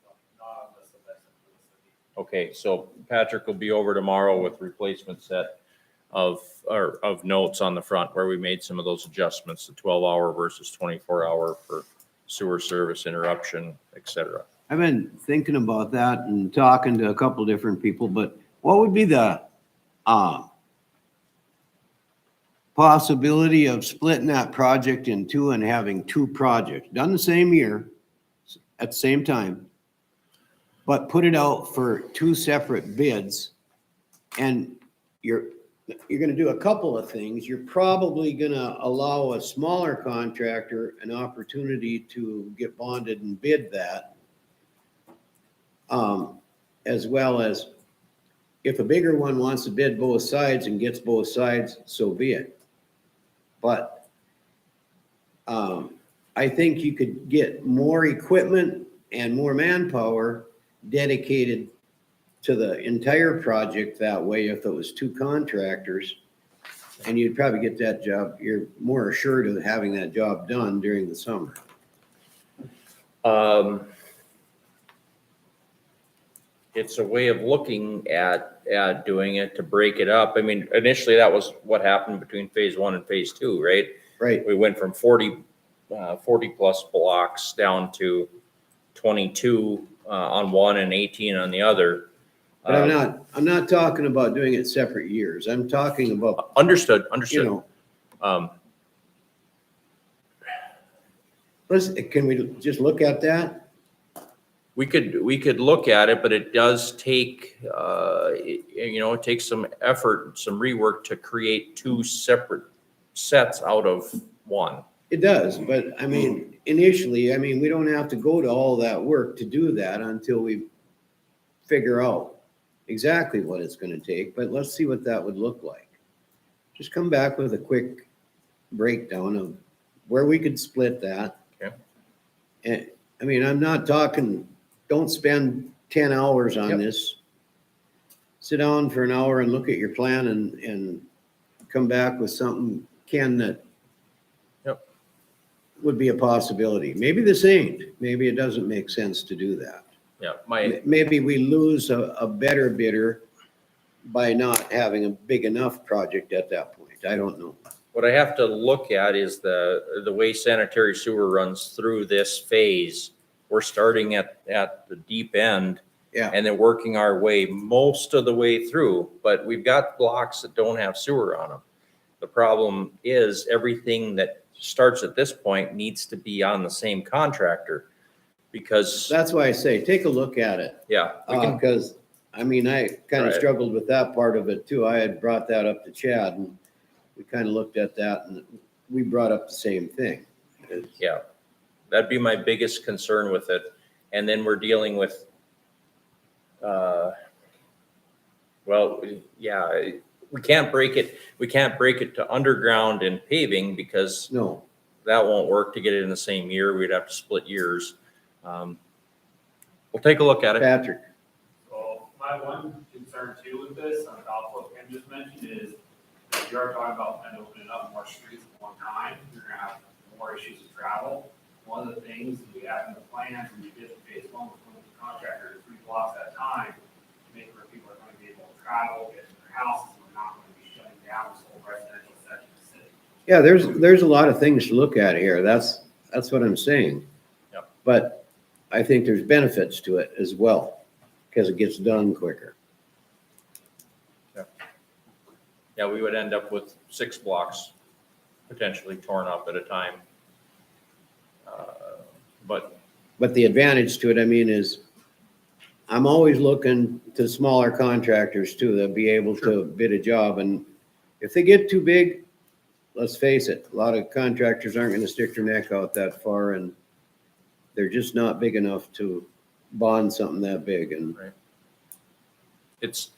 Speaker 13: okay, so Patrick will be over tomorrow with replacement set of notes on the front where we made some of those adjustments, the 12-hour versus 24-hour for sewer service interruption, et cetera.
Speaker 1: I've been thinking about that and talking to a couple different people, but what would be the possibility of splitting that project in two and having two projects done the same year at the same time, but put it out for two separate bids? And you're going to do a couple of things. You're probably going to allow a smaller contractor an opportunity to get bonded and bid that. As well as if a bigger one wants to bid both sides and gets both sides, so be it. But I think you could get more equipment and more manpower dedicated to the entire project that way if it was two contractors. And you'd probably get that job, you're more assured of having that job done during the summer.
Speaker 13: It's a way of looking at doing it to break it up. I mean, initially that was what happened between Phase 1 and Phase 2, right?
Speaker 1: Right.
Speaker 13: We went from 40 plus blocks down to 22 on one and 18 on the other.
Speaker 1: But I'm not talking about doing it separate years. I'm talking about,
Speaker 13: Understood.
Speaker 1: you know, can we just look at that?
Speaker 13: We could look at it, but it does take, it takes some effort, some rework to create two separate sets out of one.
Speaker 1: It does, but I mean, initially, we don't have to go to all that work to do that until we figure out exactly what it's gonna take, but let's see what that would look like. Just come back with a quick breakdown of where we could split that.
Speaker 13: Okay.
Speaker 1: And, I'm not talking, don't spend 10 hours on
Speaker 9: Yep.
Speaker 1: this. Sit down for an hour and look at your plan and come back with something, Ken, that
Speaker 9: Yep.
Speaker 1: would be a possibility. Maybe this ain't, maybe it doesn't make sense to do that.
Speaker 9: Yeah, my,
Speaker 1: Maybe we lose a better bidder by not having a big enough project at that point. I don't know.
Speaker 13: What I have to look at is the way sanitary sewer runs through this phase. We're starting at the deep end.
Speaker 1: Yeah.
Speaker 13: And then working our way most of the way through, but we've got blocks that don't have sewer on them. The problem is everything that starts at this point needs to be on the same contractor because,
Speaker 1: That's why I say, take a look at it.
Speaker 13: yeah, we can,
Speaker 1: Because, I mean, I kind of
Speaker 13: Right.
Speaker 1: struggled with that part of it too. I had brought that up to Chad and we kind of looked at that and we brought up the same thing.
Speaker 13: yeah, that'd be my biggest concern with it. And then we're dealing with, well, yeah, we can't break it. We can't break it to underground and paving because
Speaker 1: No,
Speaker 13: that won't work to get it in the same year. We'd have to split years. We'll take a look at it.
Speaker 1: Patrick,
Speaker 15: So my one concern too with this, on top of what Ken just mentioned, is if you are talking about kind of opening up more streets at one time, you're gonna have more issues with travel. One of the things we have in the plans when you did the phase one with one of the contractors, 3 blocks at a time, to make where people are gonna be able to travel, get to their houses, and we're not gonna be shutting down this whole residential section of the city.
Speaker 1: yeah, there's a lot of things to look at here. That's what I'm saying.
Speaker 13: Yep.
Speaker 1: But I think there's benefits to it as well, because it gets done quicker.
Speaker 13: Yeah, we would end up with 6 blocks potentially torn up at a time. But
Speaker 1: But the advantage to it, I mean, is I'm always looking to smaller contractors too, that'll be able to bid a job. And if they get too big, let's face it, a lot of contractors aren't gonna stick their neck out that far and they're just not big enough to bond something that big. And
Speaker 13: it's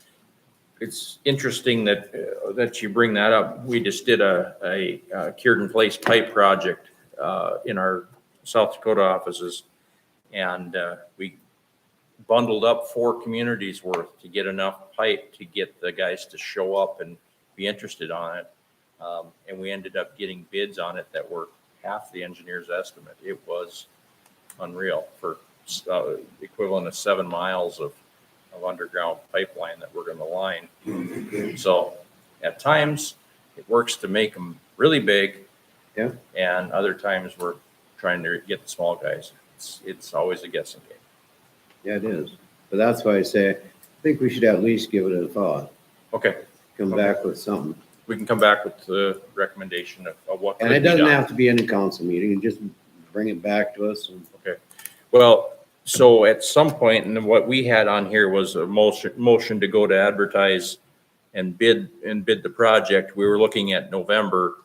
Speaker 13: interesting that you bring that up. We just did a cured in place pipe project in our South Dakota offices. And we bundled up 4 communities worth to get enough pipe to get the guys to show up and be interested on it. And we ended up getting bids on it that were half the engineer's estimate. It was unreal for equivalent of 7 miles of underground pipeline that we're going to line. So at times it works to make them really big.
Speaker 1: Yeah.
Speaker 13: And other times we're trying to get the small guys. It's always a guessing game.
Speaker 1: yeah, it is. But that's why I say, I think we should at least give it a thought,
Speaker 13: Okay,
Speaker 1: come back with something.
Speaker 13: we can come back with the recommendation of what
Speaker 1: And
Speaker 13: could
Speaker 1: it
Speaker 13: be
Speaker 1: doesn't
Speaker 13: done.
Speaker 1: have to be in a council meeting, and just bring it back to us. And
Speaker 13: Okay, well, so at some point, and what we had on here was a motion to go to advertise and bid the project. We were looking at November.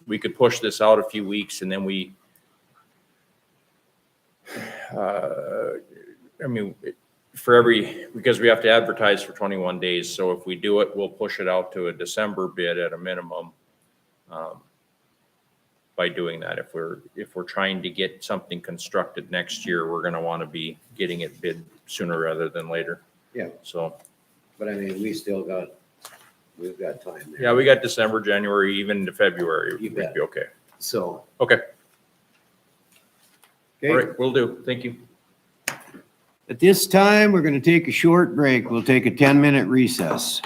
Speaker 13: We could push this out a few weeks and then because we have to advertise for 21 days. So if we do it, we'll push it out to a December bid at a minimum. By doing that, if we're trying to get something constructed next year, we're gonna wanna be getting it bid sooner rather than later.
Speaker 1: Yeah.
Speaker 13: So,
Speaker 1: But I mean, we've got time there.
Speaker 13: yeah, we got December, January, even into February,
Speaker 1: You
Speaker 13: we'd
Speaker 1: bet.
Speaker 13: be okay.
Speaker 1: So,
Speaker 13: Okay, all
Speaker 1: okay.
Speaker 13: right, will do. Thank you.
Speaker 1: At this time, we're gonna take a short break. We'll take a 10-minute recess.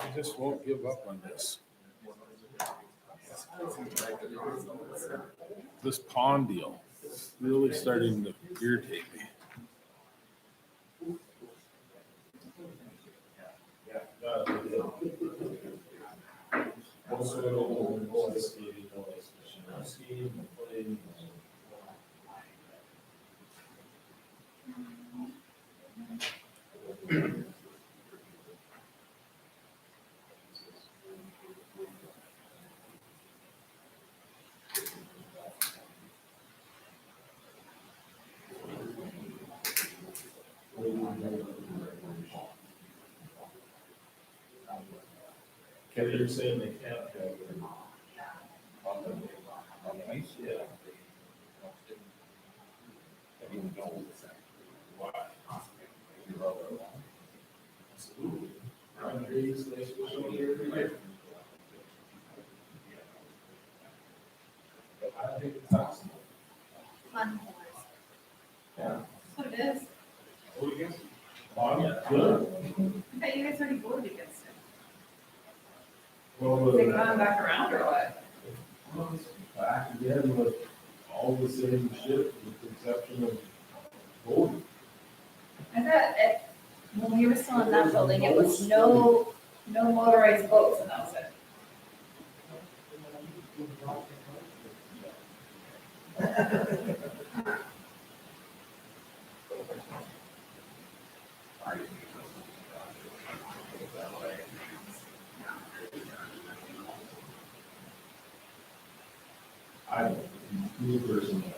Speaker 14: I just won't give up on this. This pond deal is really starting to irritate me. they need. Okay, you're saying they can't have it. Yeah. I think it's possible. Yeah.
Speaker 5: What it is.
Speaker 14: Vote against it. Good.
Speaker 5: But you guys already voted against it.
Speaker 14: Well,
Speaker 5: Is it going back around or what?
Speaker 14: back again with all the same shit, with the exception of voting.
Speaker 5: I thought it, when we were still in that building, it was no motorized boats, and that was it.
Speaker 14: I don't, me personally.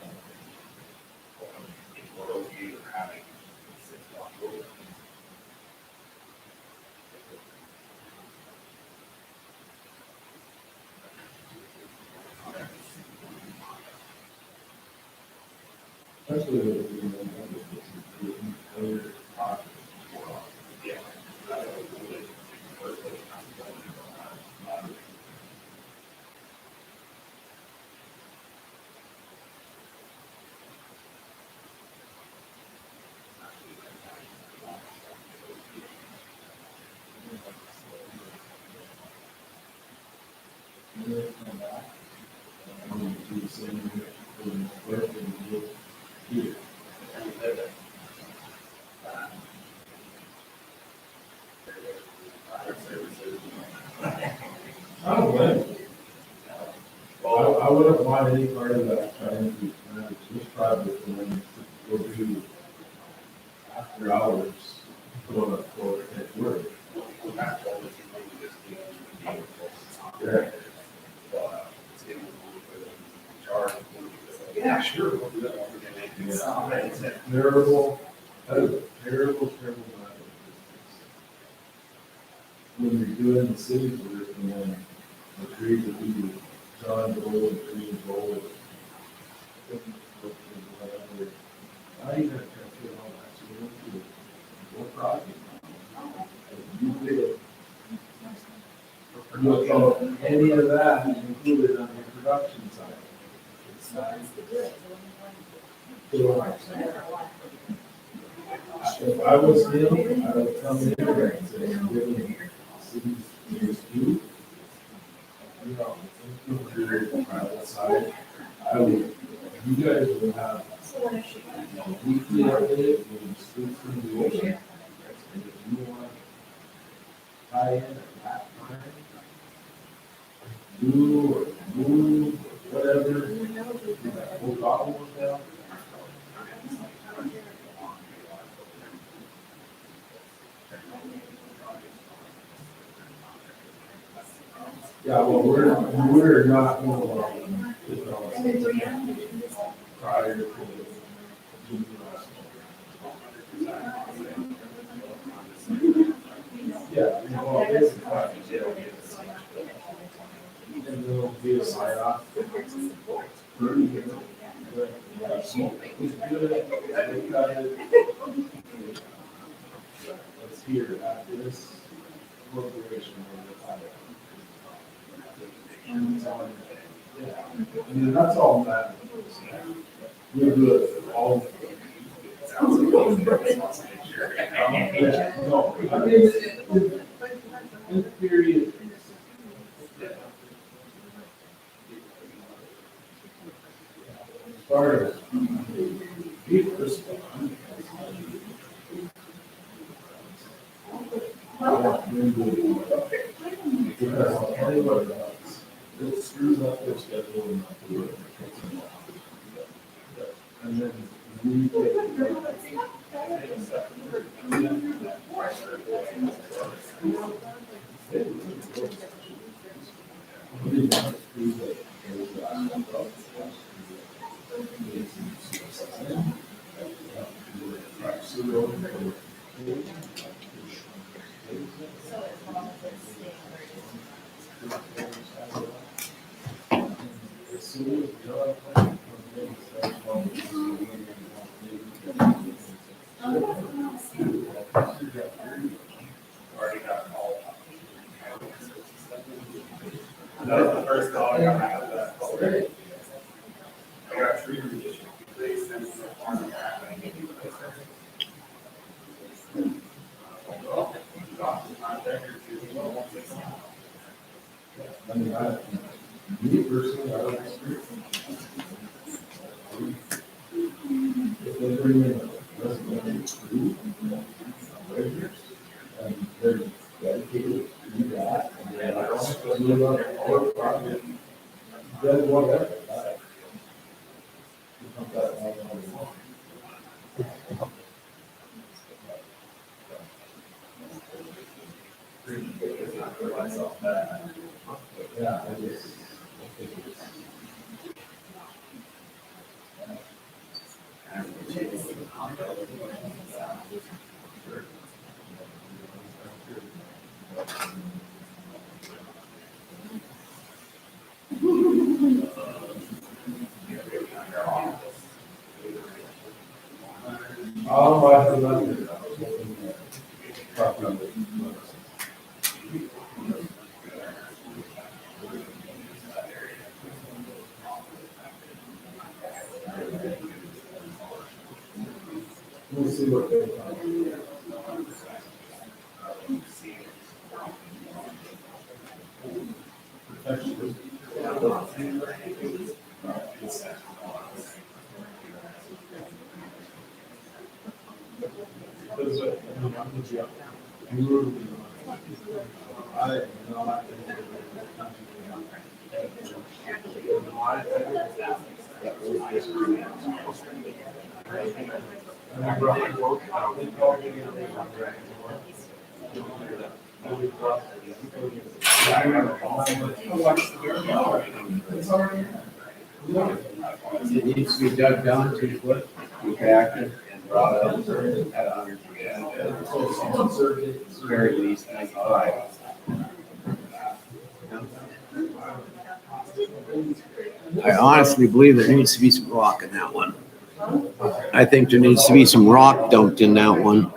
Speaker 14: Especially with the I don't blame you. I wouldn't want any part of that trying to manage this project and then go do after hours, quote unquote, at work. Yeah. Yeah, sure. It's a terrible, that is a terrible, terrible matter. When you're doing the city's work and then the trees that we do, John Dole and Green Dole. Now you gotta try to figure out that, so you don't do it. What project? You did. Look, any of that is included on your production side. It's not. If I was him, I would come in here and say, giving cities years due. You know, include your private side, I would, you guys would have weekly update with the streets from the ocean. And if you want to tie in at that time, do or move or whatever, we'll talk with them. Yeah, well, we're not going to, prior to. Yeah, well, it's fine. And there'll be a sign off. It's good, they cut it. Let's hear after this corporation. Yeah, I mean, that's all that. We're good, all. No, I mean, in period. As far as people respond. Because I'll tell you what it does. It screws up their schedule and not do it.
Speaker 1: It needs to be dug down 2 foot, compacted and brought up at 100%. Very least 95. I honestly believe there needs to be some rock in that one. I think there needs to be some rock dumped in that one.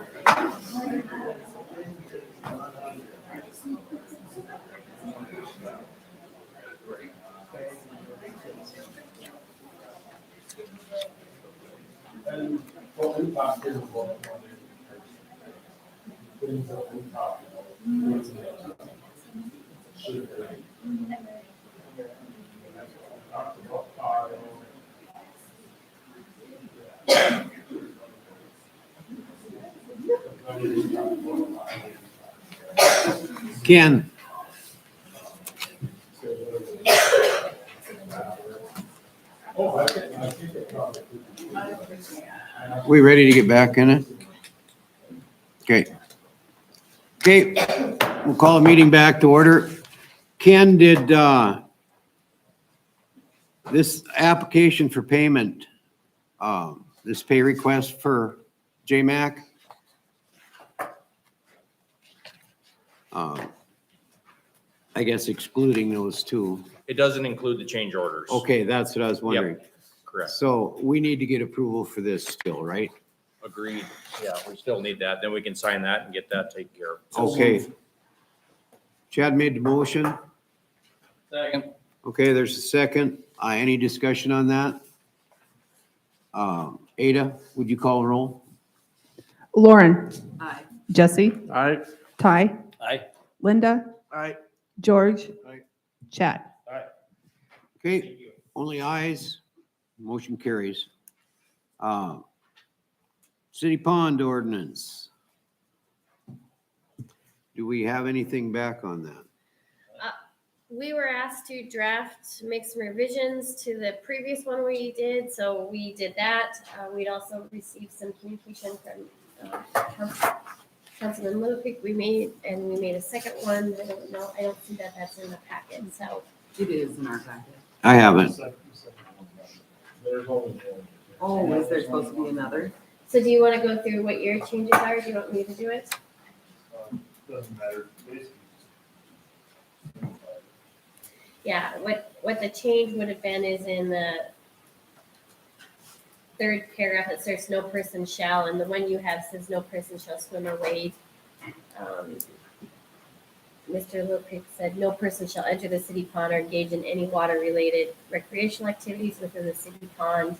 Speaker 1: Ken. We ready to get back in it? Okay. Okay, we'll call the meeting back to order. Ken, did this application for payment, this pay request for JMac? I guess excluding those two.
Speaker 13: It doesn't include the change orders.
Speaker 1: Okay, that's what I was wondering.
Speaker 13: Correct.
Speaker 1: So we need to get approval for this still, right?
Speaker 13: Agreed. Yeah, we still need that. Then we can sign that and get that taken care of.
Speaker 1: Okay. Chad made the motion.
Speaker 11: Second.
Speaker 1: Okay, there's a second. Any discussion on that? Ada, would you call a roll?
Speaker 7: Lauren,
Speaker 3: Aye.
Speaker 7: Jesse,
Speaker 16: Aye.
Speaker 7: Ty,
Speaker 11: Aye.
Speaker 7: Linda,
Speaker 1: Aye.
Speaker 7: George,
Speaker 1: Aye.
Speaker 7: Chad.
Speaker 1: Okay, only ayes. Motion carries. City pond ordinance. Do we have anything back on that?
Speaker 12: we were asked to make some revisions to the previous one we did, so we did that. We'd also received some communication from Councilman Littlefield. We made a second one. I don't know, I don't see that that's in the packet, so.
Speaker 3: It is in our packet.
Speaker 1: I haven't.
Speaker 2: There's only one.
Speaker 3: Oh, is there supposed to be another?
Speaker 12: So do you want to go through what your changes are? Do you want me to do it?
Speaker 2: Doesn't matter. Basically,
Speaker 12: Yeah, what the change would have been is in the third paragraph, it says no person shall, and the one you have says no person shall swim or wade. Mr. Lopez said, no person shall enter the city pond or engage in any water-related recreational activities within the city pond.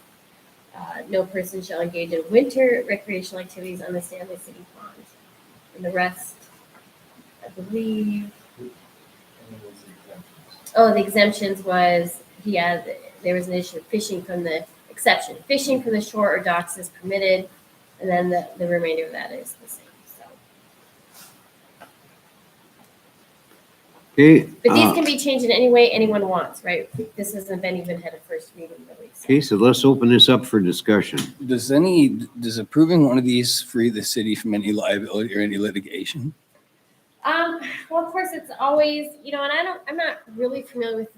Speaker 12: No person shall engage in winter recreational activities on the Stanley City Pond. And the rest, I believe, the exemptions was, there was an issue of fishing from the exception. Fishing from the shore or docks is permitted, and then the remainder of that is the same, so.
Speaker 1: Okay,
Speaker 12: But these can be changed in any way anyone wants, right? This hasn't been even had a first reading really. So.
Speaker 1: okay, so let's open this up for discussion.
Speaker 11: Does approving one of these free the city from any liability or any litigation?
Speaker 12: Well, of course, it's always, and I'm not really familiar with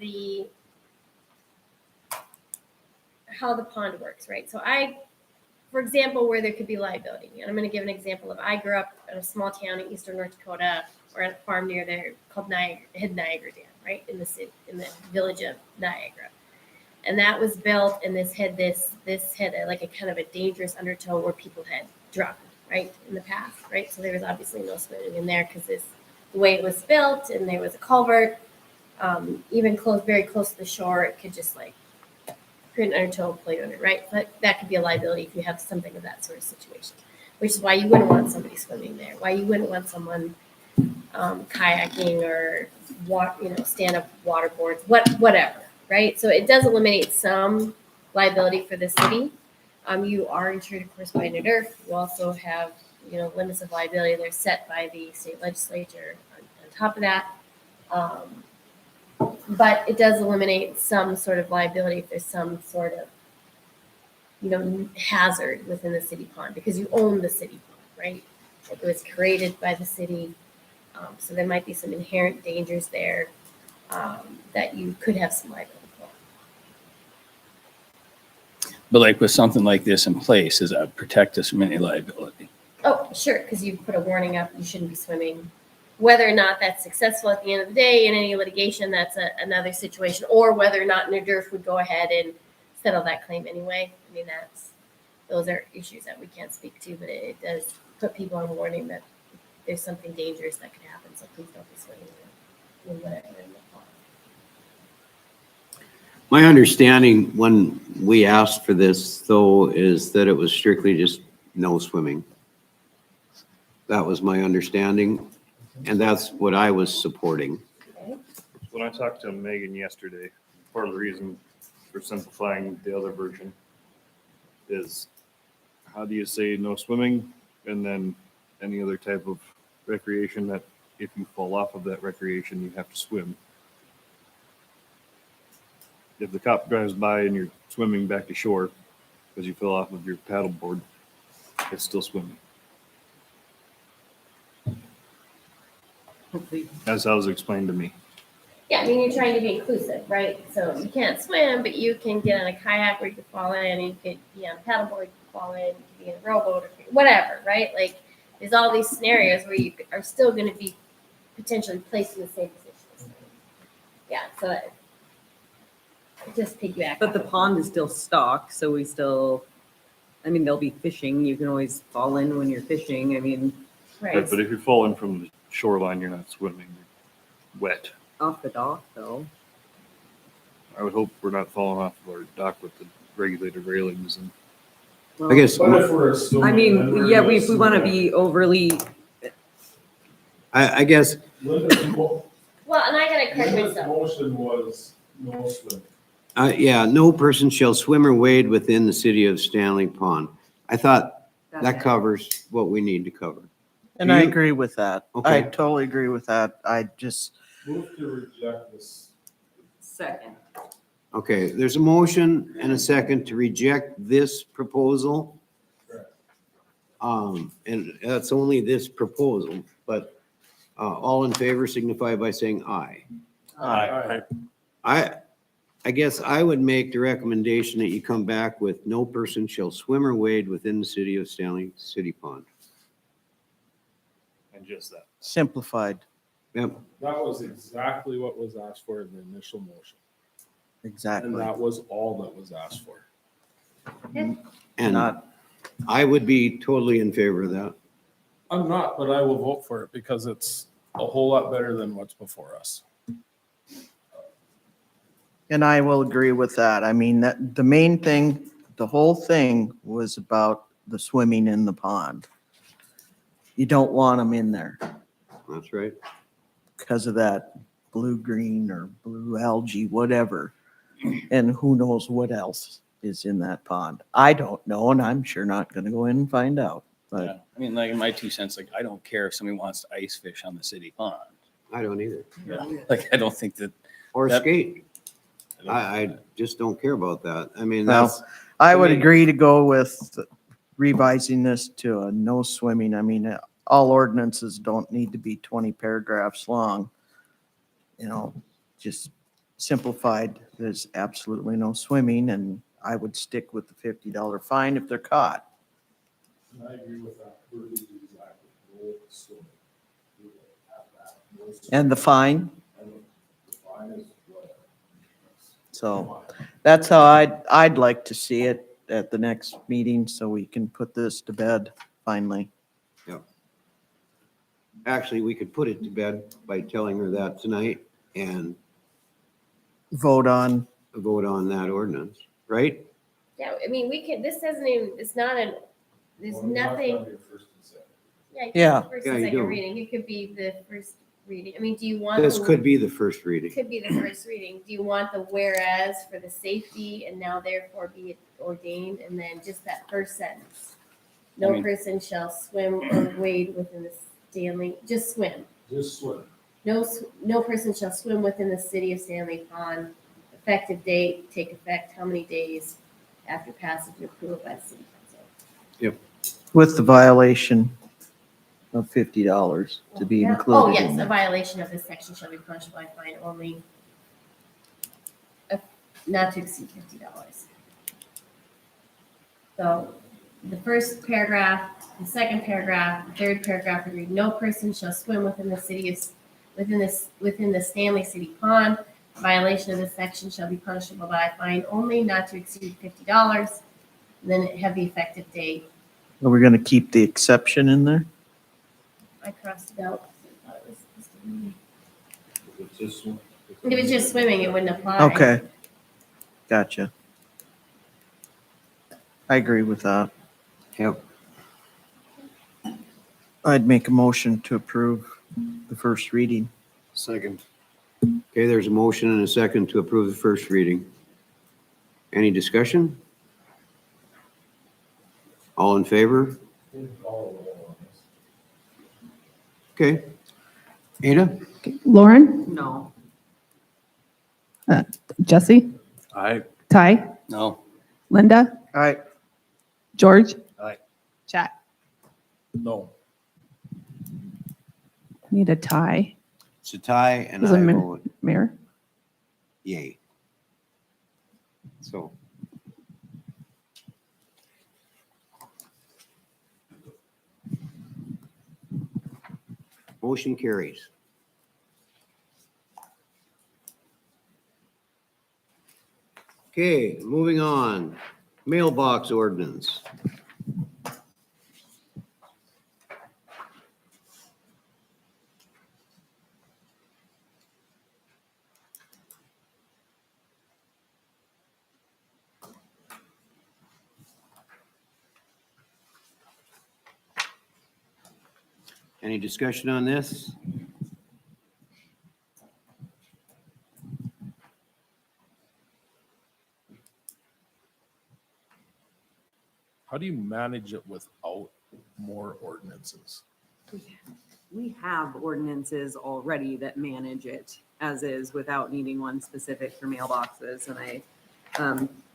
Speaker 12: how the pond works, right? So for example, where there could be liability, and I'm going to give an example of, I grew up in a small town in eastern North Dakota, or at a farm near there called Niagara Dam, right? In the village of Niagara. And that was built, and this had like a kind of a dangerous undertow where people had drowned, right? In the past, right? So there was obviously no swimming in there because the way it was built, and there was a culvert, even very close to the shore, it could just like create an undertow and play under, right? But that could be a liability if you have something of that sort of situation, which is why you wouldn't want somebody swimming there, why you wouldn't want someone kayaking or stand-up waterboards, whatever, right? So it does eliminate some liability for the city. You are insured, of course, by NERDF. You also have limits of liability. They're set by the state legislature on top of that. But it does eliminate some sort of liability if there's some sort of, hazard within the city pond, because you own the city pond, right? It was created by the city. So there might be some inherent dangers there that you could have some liability for.
Speaker 11: But like with something like this in place, does that protect us from any liability?
Speaker 12: Oh, sure, because you put a warning up, you shouldn't be swimming. Whether or not that's successful at the end of the day in any litigation, that's another situation, or whether or not NERDF would go ahead and settle that claim anyway. I mean, those are issues that we can't speak to, but it does put people on warning that there's something dangerous that could happen, so please don't be swimming in whatever in the pond.
Speaker 1: My understanding when we asked for this, though, is that it was strictly just no swimming. That was my understanding, and that's what I was supporting.
Speaker 12: Okay.
Speaker 2: When I talked to Megan yesterday, part of the reason for simplifying the other version is, how do you say no swimming and then any other type of recreation that if you fall off of that recreation, you have to swim? If the cop drives by and you're swimming back to shore because you fell off of your paddleboard, it's still swimming. That's how it was explained to me.
Speaker 12: Yeah, I mean, you're trying to be inclusive, right? So you can't swim, but you can get on a kayak where you can fall in, and you could be on a paddleboard, you can fall in, you can be in a rowboat, or whatever, right? Like, there's all these scenarios where you are still going to be potentially placed in the same position. Yeah, so it just piggyback.
Speaker 3: But the pond is still stocked, so there'll be fishing. You can always fall in when you're fishing. I mean,
Speaker 12: Right.
Speaker 2: But if you're falling from the shoreline, you're not swimming, you're wet.
Speaker 3: off the dock, though.
Speaker 2: I would hope we're not falling off of our dock with the regulated railings and.
Speaker 1: I guess,
Speaker 14: But if we're assuming.
Speaker 3: I mean,
Speaker 14: then we're
Speaker 3: yeah,
Speaker 14: gonna
Speaker 3: if we want to
Speaker 14: assume
Speaker 3: be overly,
Speaker 1: I guess,
Speaker 14: Linda's
Speaker 12: Well, and I gotta correct myself.
Speaker 14: motion was no swim.
Speaker 1: yeah, no person shall swim or wade within the city of Stanley Pond. I thought that covers what we need to cover.
Speaker 17: And
Speaker 1: Do
Speaker 17: I
Speaker 1: you?
Speaker 17: agree with that.
Speaker 1: Okay.
Speaker 17: I totally agree with that. I just,
Speaker 14: Move to reject this
Speaker 3: Second.
Speaker 1: Okay, there's a motion and a second to reject this proposal. And that's only this proposal, but all in favor signify by saying aye.
Speaker 14: Aye.
Speaker 1: I guess I would make the recommendation that you come back with no person shall swim or wade within the city of Stanley City Pond.
Speaker 14: And just that.
Speaker 17: Simplified,
Speaker 1: Yep,
Speaker 14: That was exactly what was asked for in the initial motion.
Speaker 17: exactly.
Speaker 14: And that was all that was asked for.
Speaker 1: and
Speaker 17: Not,
Speaker 1: I would be totally in favor of that.
Speaker 14: I'm not, but I will vote for it because it's a whole lot better than what's before us.
Speaker 17: and I will agree with that. I mean, that the main thing, the whole thing was about the swimming in the pond. You don't want them in there
Speaker 1: That's right.
Speaker 17: because of that blue-green or blue algae, whatever. And who knows what else is in that pond. I don't know, and I'm sure not gonna go in and find out,
Speaker 11: Yeah.
Speaker 17: but
Speaker 11: I mean, like in my 2 cents, like I don't care if somebody wants to ice fish on the city pond.
Speaker 1: I don't either.
Speaker 11: Like, I don't think that.
Speaker 1: Or
Speaker 11: That-
Speaker 1: skate. I just don't care about that. I mean,
Speaker 17: Well,
Speaker 1: that's,
Speaker 17: I would
Speaker 1: to me-
Speaker 17: agree to go with revising this to a no swimming. I mean, all ordinances don't need to be 20 paragraphs long. You know, just simplified, there's absolutely no swimming, and I would stick with the $50 fine if they're caught.
Speaker 14: And I agree with that. Exactly. No swimming. We will have that. No swimming.
Speaker 17: And the fine,
Speaker 14: And the fine is whatever.
Speaker 17: so that's how I'd like to see it at the next meeting, so we can put this to bed finally.
Speaker 1: actually, we could put it to bed by telling her that tonight and
Speaker 17: Vote on,
Speaker 1: vote on that ordinance, right?
Speaker 12: Yeah, I mean, we can, this doesn't even, it's not an, there's
Speaker 14: Well, you have to
Speaker 12: nothing.
Speaker 14: have your first and second.
Speaker 12: Yeah, you
Speaker 17: Yeah.
Speaker 12: can first
Speaker 1: Yeah,
Speaker 12: and
Speaker 1: you
Speaker 12: second
Speaker 1: do.
Speaker 12: reading. It could be the first reading. I mean, do you want?
Speaker 1: This
Speaker 12: the-
Speaker 1: could be the first reading.
Speaker 12: Could be the first reading. Do you want the whereas for the safety and now therefore be it ordained, and then just that first sentence?
Speaker 11: I
Speaker 12: No
Speaker 11: mean-
Speaker 12: person shall swim or wade within the Stanley, just swim.
Speaker 14: Just swim.
Speaker 12: No person shall swim within the city of Stanley Pond. Effective date, take effect how many days after passage and approval by the city council?
Speaker 17: with the violation of $50 to be
Speaker 12: Yeah.
Speaker 17: included.
Speaker 12: Oh, yes,
Speaker 17: in
Speaker 12: a
Speaker 17: there.
Speaker 12: violation of this section shall be punished by fine only not to exceed $50. So the first paragraph, the second paragraph, the third paragraph would read, no person shall swim within the city of, within the Stanley City Pond. Violation of this section shall be punishable by a fine only not to exceed $50. Then have the effective date.
Speaker 17: Are we gonna keep the exception in there?
Speaker 12: I crossed it out. I thought it was supposed to be-
Speaker 14: If it's just swim.
Speaker 12: If it was just swimming, it wouldn't apply.
Speaker 17: Okay. Gotcha. I agree with that.
Speaker 1: Yep.
Speaker 17: I'd make a motion to approve the first reading.
Speaker 1: Second. Okay, there's a motion and a second to approve the first reading. Any discussion? All in favor? Okay. Ada?
Speaker 7: Lauren,
Speaker 3: No.
Speaker 7: Jesse,
Speaker 16: I,
Speaker 7: Ty,
Speaker 11: No.
Speaker 7: Linda,
Speaker 17: All right,
Speaker 7: George.
Speaker 11: Aye.
Speaker 7: Chad.
Speaker 14: No.
Speaker 7: Need a tie.
Speaker 1: It's a tie and
Speaker 7: Is it
Speaker 1: I
Speaker 7: min-
Speaker 1: vote
Speaker 7: Mayor.
Speaker 1: yay. So. Motion carries. Okay, moving on. Mailbox ordinance. Any discussion on this?
Speaker 14: How do you manage it without more ordinances?
Speaker 3: We have ordinances already that manage it. as is without needing one specific for mailboxes. And I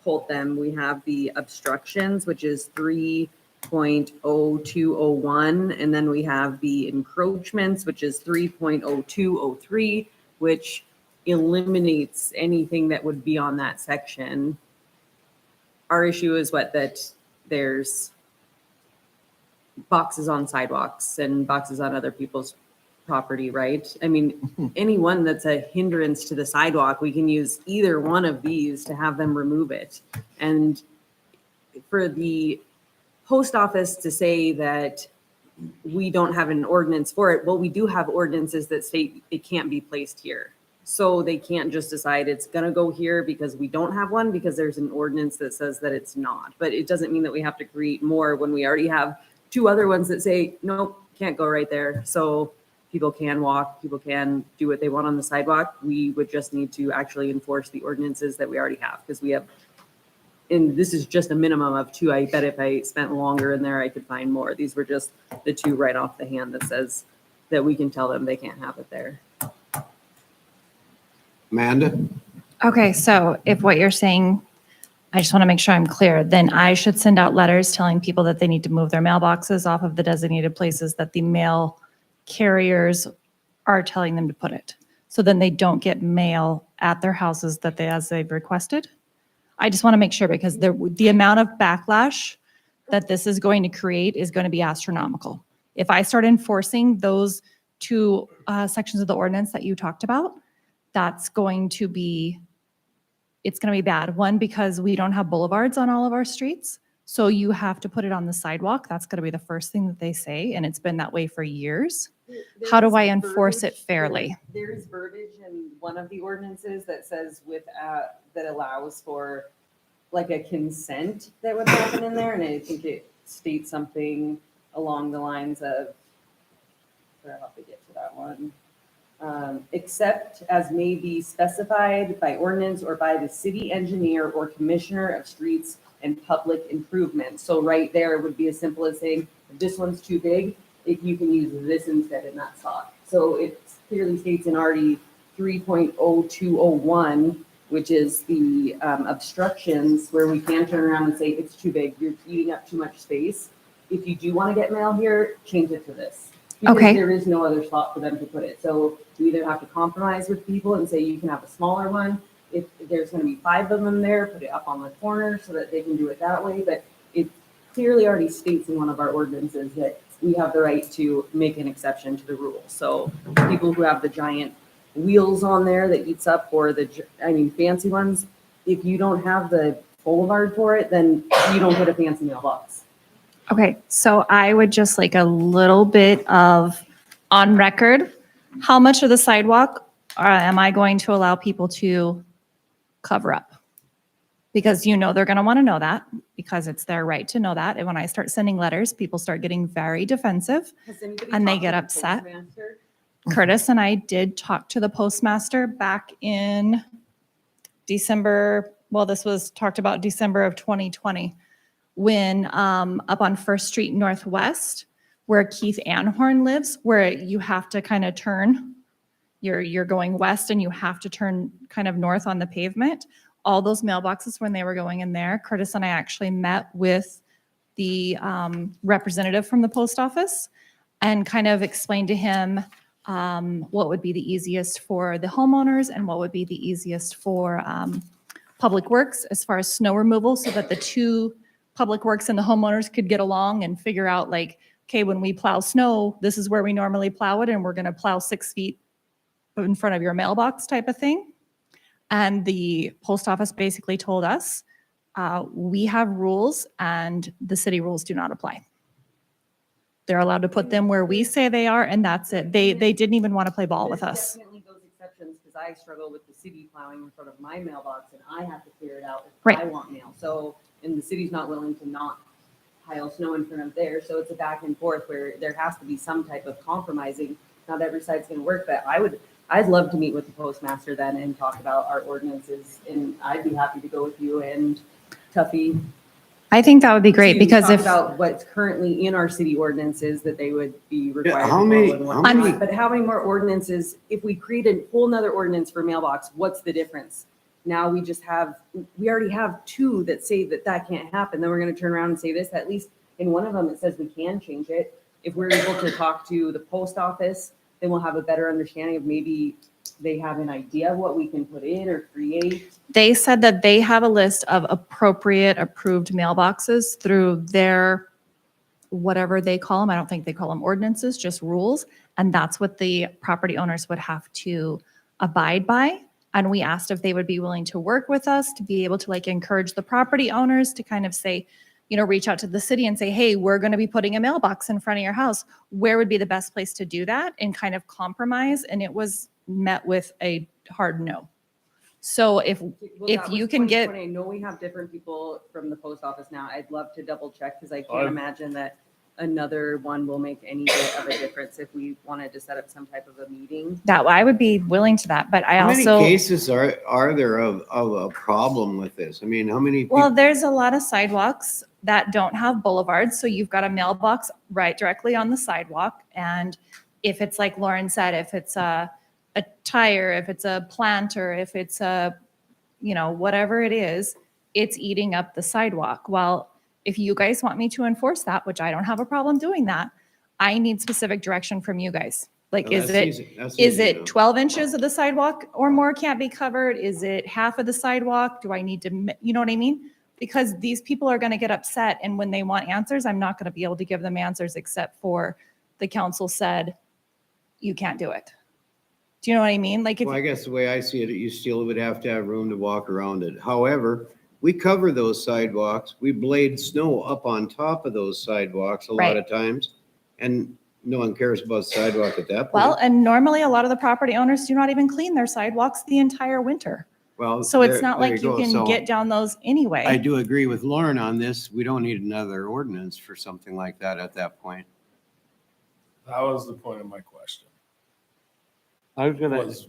Speaker 3: pulled them. We have the obstructions, which is 3.0201. And then we have the encroachments, which is 3.0203, which eliminates anything that would be on that section. Our issue is that there's boxes on sidewalks and boxes on other people's property, right? I mean, anyone that's a hindrance to the sidewalk, we can use either one of these to have them remove it. And for the post office to say that we don't have an ordinance for it, well, we do have ordinances that state it can't be placed here. So they can't just decide it's gonna go here because we don't have one, because there's an ordinance that says that it's not. But it doesn't mean that we have to create more when we already have 2 other ones that say, nope, can't go right there. So people can walk, people can do what they want on the sidewalk. We would just need to actually enforce the ordinances that we already have, because we have, and this is just a minimum of 2. I bet if I spent longer in there, I could find more. These were just the 2 right off the hand that says that we can tell them they can't have it there.
Speaker 1: Amanda?
Speaker 5: Okay, so if what you're saying, I just want to make sure I'm clear, then I should send out letters telling people that they need to move their mailboxes off of the designated places that the mail carriers are telling them to put it. So then they don't get mail at their houses as they've requested. I just want to make sure, because the amount of backlash that this is going to create is going to be astronomical. If I start enforcing those 2 sections of the ordinance that you talked about, it's going to be bad. One, because we don't have boulevards on all of our streets. So you have to put it on the sidewalk. That's going to be the first thing that they say. And it's been that way for years. How do I enforce it fairly?
Speaker 3: There is verbiage in one of the ordinances that says that allows for like a consent that would happen in there. And I think it states something along the lines of, I'll have to get to that one. Except as may be specified by ordinance or by the city engineer or commissioner of streets and public improvements. So right there would be as simple as saying, if this one's too big, if you can use this instead in that spot. So it clearly states in RD 3.0201, which is the obstructions, where we can turn around and say, it's too big, you're eating up too much space. If you do want to get mail here, change it to this. Because
Speaker 5: Okay.
Speaker 3: there is no other spot for them to put it. So you either have to compromise with people and say you can have a smaller one. If there's going to be 5 of them there, put it up on the corner so that they can do it that way. But it clearly already states in one of our ordinances that we have the right to make an exception to the rule. So people who have the giant wheels on there that eats up, or fancy ones, if you don't have the boulevard for it, then you don't get a fancy mailbox.
Speaker 5: Okay, so I would just like a little bit of on record, how much of the sidewalk am I going to allow people to cover up? Because they're going to want to know that, because it's their right to know that. And when I start sending letters, people start getting very defensive and they get upset. Curtis and I did talk to the postmaster back in December. Well, this was talked about December of 2020. When up on First Street Northwest, where Keith Anhorn lives, where you have to kind of turn, you're going west and you have to turn kind of north on the pavement. All those mailboxes, when they were going in there, Curtis and I actually met with the representative from the post office and kind of explained to him what would be the easiest for the homeowners and what would be the easiest for Public Works as far as snow removal, so that the 2 Public Works and the homeowners could get along and figure out, like, okay, when we plow snow, this is where we normally plow it, and we're going to plow 6 feet in front of your mailbox type of thing. And the post office basically told us, we have rules and the city rules do not apply. They're allowed to put them where we say they are, and that's it. They didn't even want to play ball with us.
Speaker 3: Definitely those exceptions, because I struggle with the city plowing in front of my mailbox, and I have to clear it out if
Speaker 5: Right.
Speaker 3: I want mail. So, and the city's not willing to not pile snow in front of there, so it's a back and forth where there has to be some type of compromising. Not every side's going to work, but I'd love to meet with the postmaster then and talk about our ordinances, and I'd be happy to go with you and Tuffy.
Speaker 5: I think that would be great
Speaker 3: to
Speaker 5: because
Speaker 3: talk
Speaker 5: if,
Speaker 3: about what's currently in our city ordinances that they would be required to
Speaker 1: how
Speaker 3: follow
Speaker 1: many-
Speaker 3: and
Speaker 1: how
Speaker 3: whatnot.
Speaker 1: many-
Speaker 3: But how many more ordinances, if we create a whole nother ordinance for mailbox, what's the difference? Now we just have, we already have two that say that that can't happen. Then we're gonna turn around and say this, at least in one of them, it says we can change it. If we're able to talk to the post office, then we'll have a better understanding of maybe they have an idea of what we can put in or create.
Speaker 5: they said that they have a list of appropriate approved mailboxes through their, whatever they call them, I don't think they call them ordinances, just rules. And that's what the property owners would have to abide by. And we asked if they would be willing to work with us to be able to like encourage the property owners to kind of say, you know, reach out to the city and say, hey, we're going to be putting a mailbox in front of your house. Where would be the best place to do that and kind of compromise? And it was met with a hard no. So if
Speaker 3: Well,
Speaker 5: If
Speaker 3: that
Speaker 5: you
Speaker 3: was
Speaker 5: can get-
Speaker 3: 2020. I know we have different people from the post office now. I'd love to double check because I can't
Speaker 14: I've-
Speaker 3: imagine that another one will make any bit of a difference if we wanted to set up some type of a meeting.
Speaker 5: that, I would be willing to that, but I
Speaker 1: How many
Speaker 5: also,
Speaker 1: cases are there of a problem with this? I mean, how many?
Speaker 5: well,
Speaker 1: peop-
Speaker 5: there's a lot of sidewalks that don't have boulevards. So you've got a mailbox right directly on the sidewalk. And if it's like Lauren said, if it's a tire, if it's a planter, if it's a, you know, whatever it is, it's eating up the sidewalk. Well, if you guys want me to enforce that, which I don't have a problem doing that, I need specific direction from you guys. Like,
Speaker 1: Well,
Speaker 5: is
Speaker 1: that's
Speaker 5: it,
Speaker 1: easy. That's
Speaker 5: is
Speaker 1: easy
Speaker 5: it
Speaker 1: enough.
Speaker 5: 12 inches of the sidewalk or more can't be covered? Is it half of the sidewalk? Do I need to, you know what I mean? Because these people are going to get upset, and when they want answers, I'm not going to be able to give them answers except for the council said, you can't do it. Do you know what I mean? Like, if,
Speaker 1: Well, I guess the way I see it, you still would have to have room to walk around it. However, we cover those sidewalks. We blade snow up on top of those sidewalks a lot
Speaker 5: Right.
Speaker 1: of times. And no one cares about sidewalk at that point.
Speaker 5: well, and normally a lot of the property owners do not even clean their sidewalks the entire winter.
Speaker 1: Well,
Speaker 5: So it's
Speaker 1: there-
Speaker 5: not
Speaker 1: there
Speaker 5: like you
Speaker 1: go.
Speaker 5: can
Speaker 1: So
Speaker 5: get down those anyway.
Speaker 1: I do agree with Lauren on this. We don't need another ordinance for something like that at that point.
Speaker 14: That was the point of my question.
Speaker 16: I was gonna,
Speaker 14: Was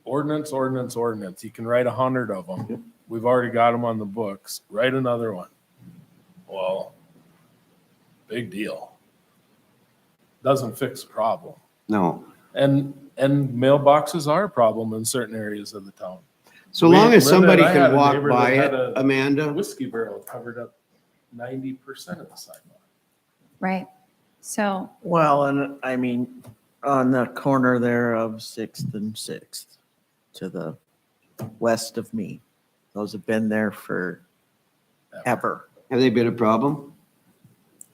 Speaker 14: ordinance, ordinance, ordinance. You can write 100 of them. We've already got them on the books. Write another one. Well, big deal. Doesn't fix the problem.
Speaker 1: No.
Speaker 14: And mailboxes are a problem in certain areas of the town.
Speaker 1: So long as
Speaker 14: Linda and
Speaker 1: somebody
Speaker 14: I had
Speaker 1: can
Speaker 14: a
Speaker 1: walk
Speaker 14: neighbor
Speaker 1: by
Speaker 14: that had
Speaker 1: it,
Speaker 14: a
Speaker 1: Amanda,
Speaker 14: Whiskey barrel covered up 90% of the sidewalk.
Speaker 5: Right. So,
Speaker 17: Well, and I mean, on the corner there of Sixth and Sixth to the west of me, those have been there for ever.
Speaker 1: have they been a problem?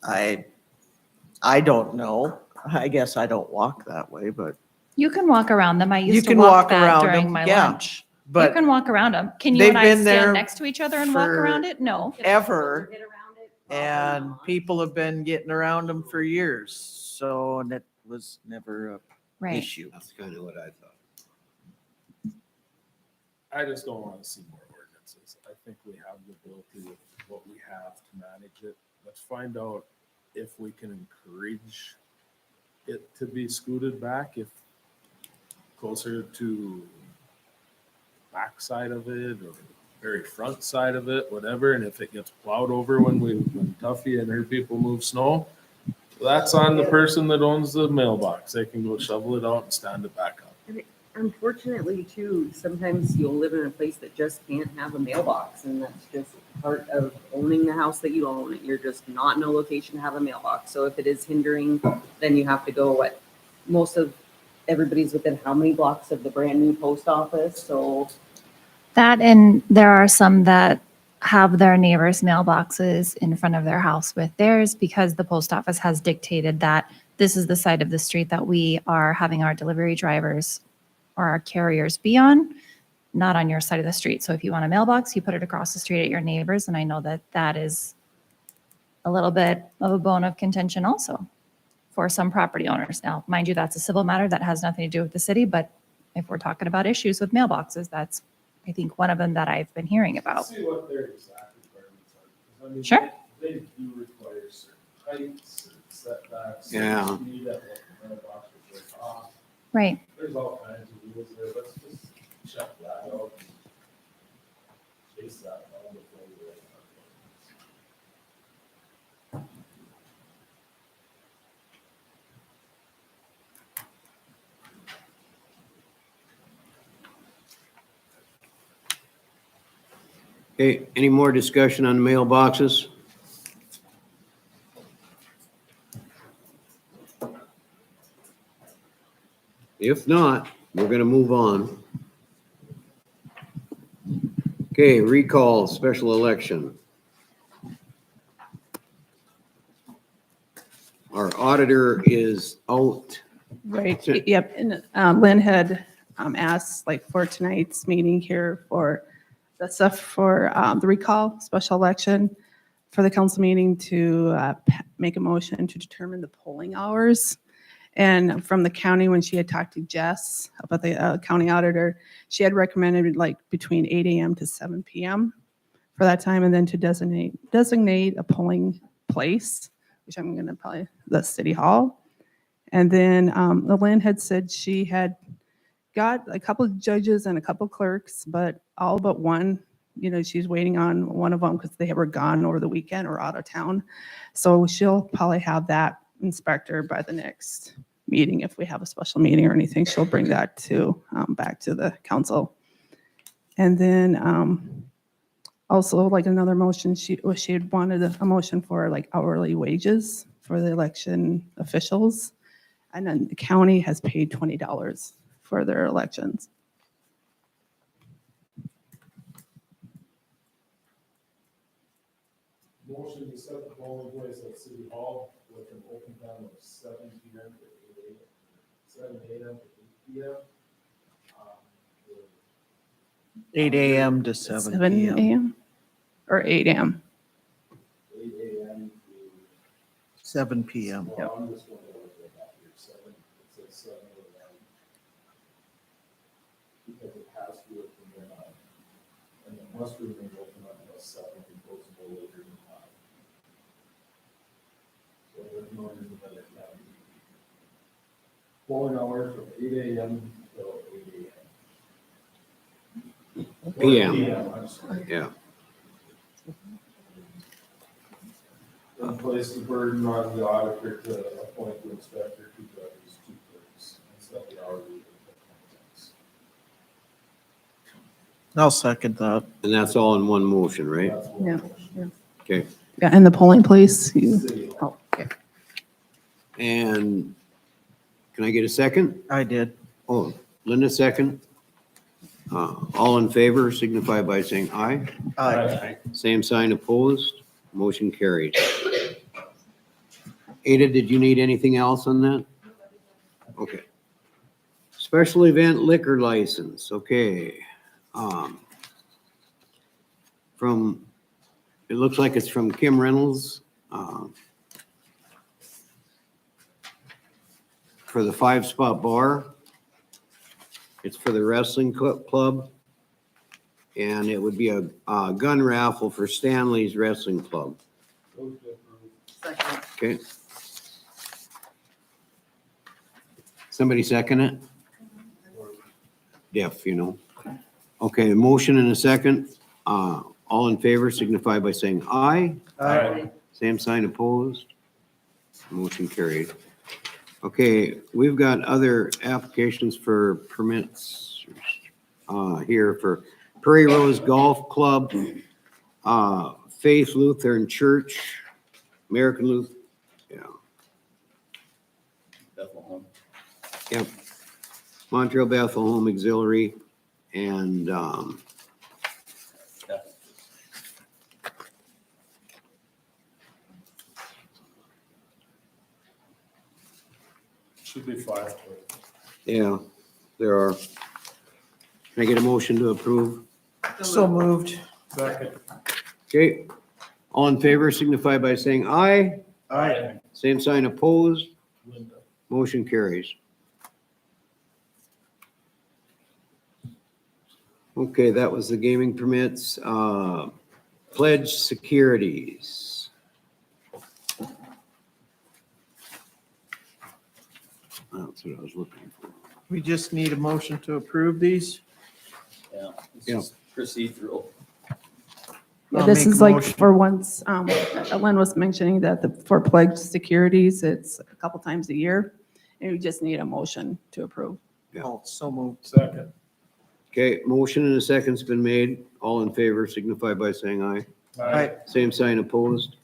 Speaker 17: I don't know. I guess I don't walk that way, but
Speaker 5: you can walk around them. I
Speaker 17: you
Speaker 5: used to
Speaker 17: can
Speaker 5: walk
Speaker 17: walk
Speaker 5: that
Speaker 17: around
Speaker 5: during
Speaker 17: them,
Speaker 5: my
Speaker 17: yeah.
Speaker 5: lunch. You
Speaker 17: But
Speaker 5: can walk around them. Can you
Speaker 17: they've
Speaker 5: and I
Speaker 17: been there
Speaker 5: stand next to each other and walk
Speaker 17: for-
Speaker 5: around it? No.
Speaker 17: ever,
Speaker 3: Get around it,
Speaker 17: and people have been getting around them for years. So, and it was never a
Speaker 5: Right.
Speaker 17: issue.
Speaker 1: That's kind of what I thought.
Speaker 14: I just don't want to see more ordinances. I think we have the ability with what we have to manage it. Let's find out if we can encourage it to be scooted back, if closer to backside of it or very front side of it, whatever. And if it gets plowed over when Tuffy and her people move snow, that's on the person that owns the mailbox. They can go shovel it out and stand it back up.
Speaker 3: Unfortunately, too, sometimes you'll live in a place that just can't have a mailbox, and that's just part of owning the house that you own. You're just not in a location to have a mailbox. So if it is hindering, then you have to go, what, most of everybody's within how many blocks of the brand new post office? So
Speaker 5: That, and there are some that have their neighbors' mailboxes in front of their house with theirs because the post office has dictated that this is the side of the street that we are having our delivery drivers or our carriers be on, not on your side of the street. So if you want a mailbox, you put it across the street at your neighbors. And I know that that is a little bit of a bone of contention also for some property owners. Now, mind you, that's a civil matter that has nothing to do with the city, but if we're talking about issues with mailboxes, that's, I think, one of them that I've been hearing about.
Speaker 14: See what their exact requirements are. 'Cause I mean,
Speaker 5: Sure.
Speaker 14: They do require certain heights and setbacks.
Speaker 1: Yeah.
Speaker 14: certain speed at what the mailbox would break off.
Speaker 5: Right.
Speaker 14: There's all kinds of rules there. Let's just check that out. And chase that down before we write
Speaker 1: Okay, any more discussion on mailboxes? If not, we're gonna move on. Okay, recall special election. Our auditor is out.
Speaker 7: Right,
Speaker 1: Sure.
Speaker 7: yep, and Lynn had asked like for tonight's meeting here for the stuff for the recall special election for the council meeting to make a motion to determine the polling hours. And from the county, when she had talked to Jess about the county auditor, she had recommended like between 8 a.m. to 7 p.m. for that time, and then to designate a polling place, which I'm gonna probably, the city hall. And then Lynn had said she had got a couple of judges and a couple of clerks, but all but one, you know, she's waiting on one of them because they were gone over the weekend or out of town. So she'll probably have that inspector by the next meeting. If we have a special meeting or anything, she'll bring that to back to the council. And then also like another motion, she had wanted a motion for like hourly wages for the election officials. And then the county has paid $20 for their elections.
Speaker 14: Motion to set the polling place at City Hall with an open time of 7 p.m. to 8 a.m. 7 a.m. to 8 p.m.
Speaker 17: 8 a.m. to 7
Speaker 7: 7
Speaker 17: p.m.
Speaker 7: a.m. or 8 a.m.
Speaker 14: 8 a.m. to
Speaker 17: 7 p.m.
Speaker 14: Well, I'm just going to look at that here, 7, it says 7 a.m. Because it has to have been on, and it must remain open until 7 and goes no later than 5. So there's no reason that it can't be. Polling hours from 8 a.m. till 8 a.m.
Speaker 1: PM.
Speaker 14: I'm sorry.
Speaker 1: Yeah.
Speaker 14: And place the burden on the auditor to appoint the inspector, 2 judges, 2 clerks, and set the hourly rate at $10.
Speaker 17: I'll second that.
Speaker 1: And that's all in one motion, right?
Speaker 14: That's one
Speaker 7: Yeah.
Speaker 14: motion.
Speaker 1: Okay.
Speaker 7: Yeah, and the polling place, you,
Speaker 14: City Hall.
Speaker 7: oh, okay.
Speaker 1: And can I get a second?
Speaker 17: I did.
Speaker 1: Oh, Linda, second. All in favor signify by saying aye.
Speaker 17: Aye.
Speaker 1: Same sign opposed, motion carried. Ada, did you need anything else on that? Okay. Special event liquor license, okay. From, it looks like it's from Kim Reynolds. For the 5-spot bar. It's for the wrestling club. And it would be a gun raffle for Stanley's Wrestling Club.
Speaker 3: Second.
Speaker 1: Okay. Somebody second it? Jeff, you know. Okay, a motion and a second. All in favor signify by saying aye.
Speaker 14: Aye.
Speaker 1: Same sign opposed. Motion carried. Okay, we've got other applications for permits here for Prairie Rose Golf Club, Faith Lutheran Church, American Lutheran, yeah,
Speaker 11: Bethlehem.
Speaker 1: yep. Montreal Bethel Home Auxiliary, and
Speaker 14: Should be 5.
Speaker 1: yeah, there are. Can I get a motion to approve?
Speaker 17: So moved.
Speaker 14: Second.
Speaker 1: Okay, all in favor signify by saying aye.
Speaker 17: Aye.
Speaker 1: Same sign opposed,
Speaker 14: Linda.
Speaker 1: motion carries. Okay, that was the gaming permits. Pledge securities. That's what I was looking for.
Speaker 17: We just need a motion to approve these.
Speaker 11: Yeah. It's
Speaker 1: Yeah.
Speaker 11: just procedural.
Speaker 7: Yeah,
Speaker 17: I'll
Speaker 7: this
Speaker 17: make
Speaker 7: is
Speaker 17: a
Speaker 7: like
Speaker 17: motion.
Speaker 7: for once, Lynn was mentioning that for pledged securities, it's a couple times a year. And we just need a motion to approve.
Speaker 1: Yeah.
Speaker 17: Oh, so moved.
Speaker 14: Second.
Speaker 1: Okay, motion and a second's been made. All in favor signify by saying aye.
Speaker 17: Aye.
Speaker 1: Same sign opposed.